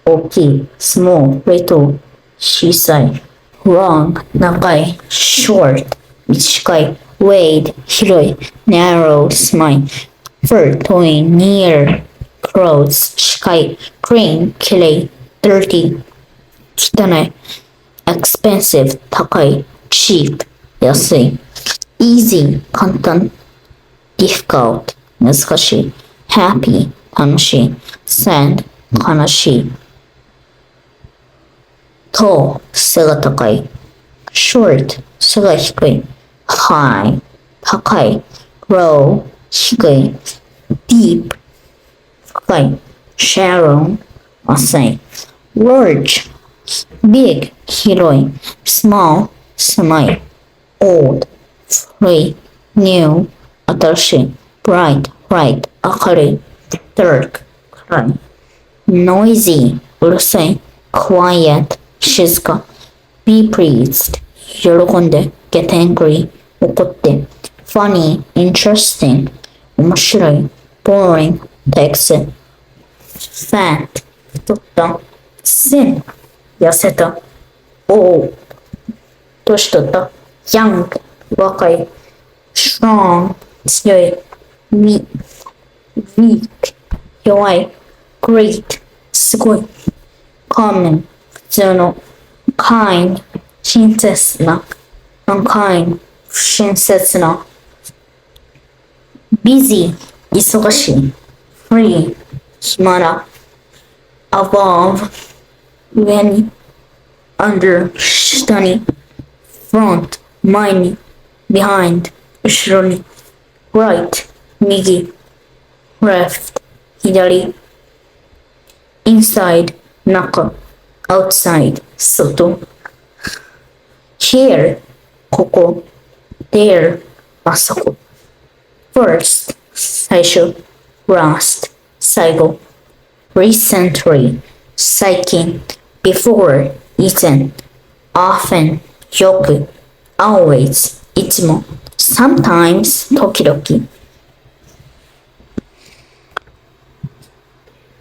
Speaker 1: 大きい Small little 小さい Long 長い Short 短い Wide 広い Narrow 狭い Fur 遠い Near Close 近い Clean きれい Dirty 汚い Expensive 高い Cheap 安い Easy 簡単 Difficult 難しい Happy 楽しい Sad 悲しい Tall 背が高い Short 背が低い High 高い Low 低い Deep 深い Shallow 浅い Large Big 広い Small 狭い Old 古い New 新しい Bright 明るい Dark 暗い noisy うるさい quiet 静か be pleased 喜んで get angry 怒って funny interesting 面白い boring 退屈 fat 太った thin 痩せた old 年取った young 若い strong 強い weak 弱い great すごい common 普通の kind 親切な unkind 不親切な busy 忙しい free 暇な above 上に under 下に front 前に behind 後ろに right 右 left 左 inside 中 outside 外 here ここ there あそこ first 最初 last 最後 recently 最近 before 以前 often よく always いつも sometimes 時々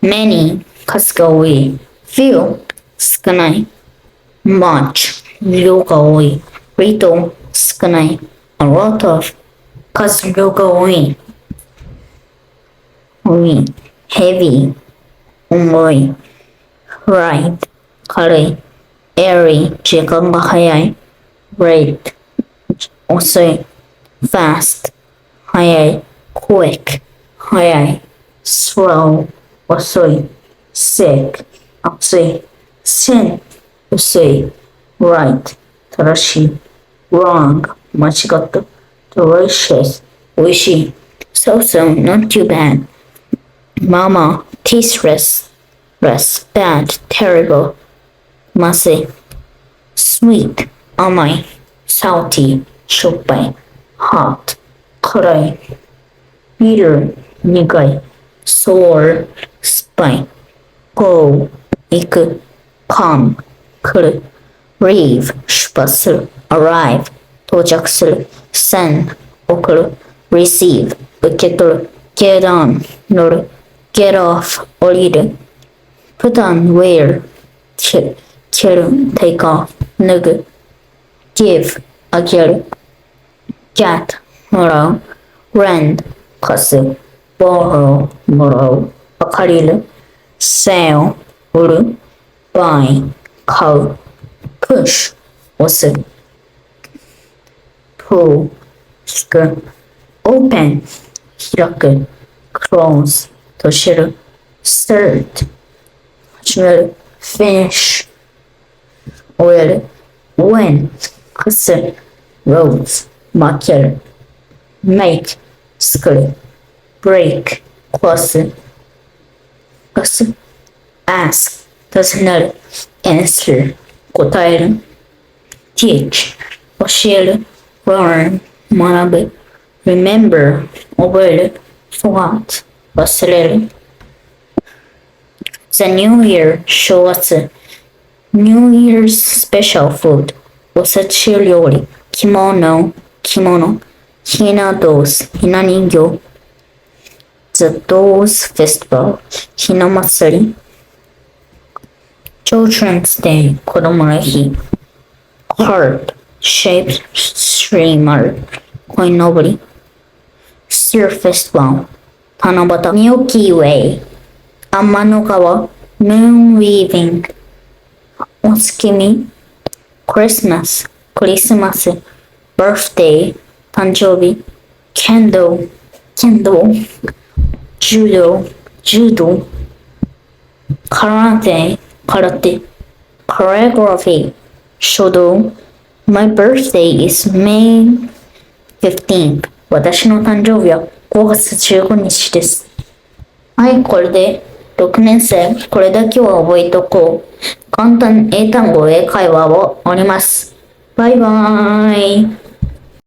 Speaker 1: many 数が多い few 少ない much 量が多い little 少ない a lot of 数量が多い heavy 重い light 軽い airy 時間が早い late 遅い fast 早い quick 早い slow 遅い sick 暑い sin 薄い right 正しい wrong 間違った delicious 美味しい so not too bad mama tasteless bad terrible まずい sweet 甘い salty しょっぱい hot 辛い bitter 苦い sour 酸っぱい go 行く come 来る leave 出発する arrive 到着する send 送る receive 受け取る get on 乗る get off 降りる put on wear 着る take off 脱ぐ give あげる get もらう lend 貸す borrow もらう借りる sell 売る buy 買う push 押す pull 引く open 開く close 閉じる start 始める finish 終える win 貸す rose 負ける make 作る break 壊すask 尋ねる answer 答える teach 教える learn 学ぶ remember 覚える forget 忘れる The New Year 正月 New Year's special food おせち料理着物 ひなdolls ひな人形 The Dolls Festival ひな祭り Children's Day 子供の日 Heart Shaped Streamer 鯉のぼり Stir Festival 七夕 Milky Way 天の川 Moon Weaving お月見 Christmas クリスマス Birthday 誕生日 Candle 柔道 空手 Choreography 書道 My birthday is May 15th 私の誕生日は5月15日です。はい、これで6年生、これだけは覚えとこう。簡単英単語英会話を終わります。バイバーイ。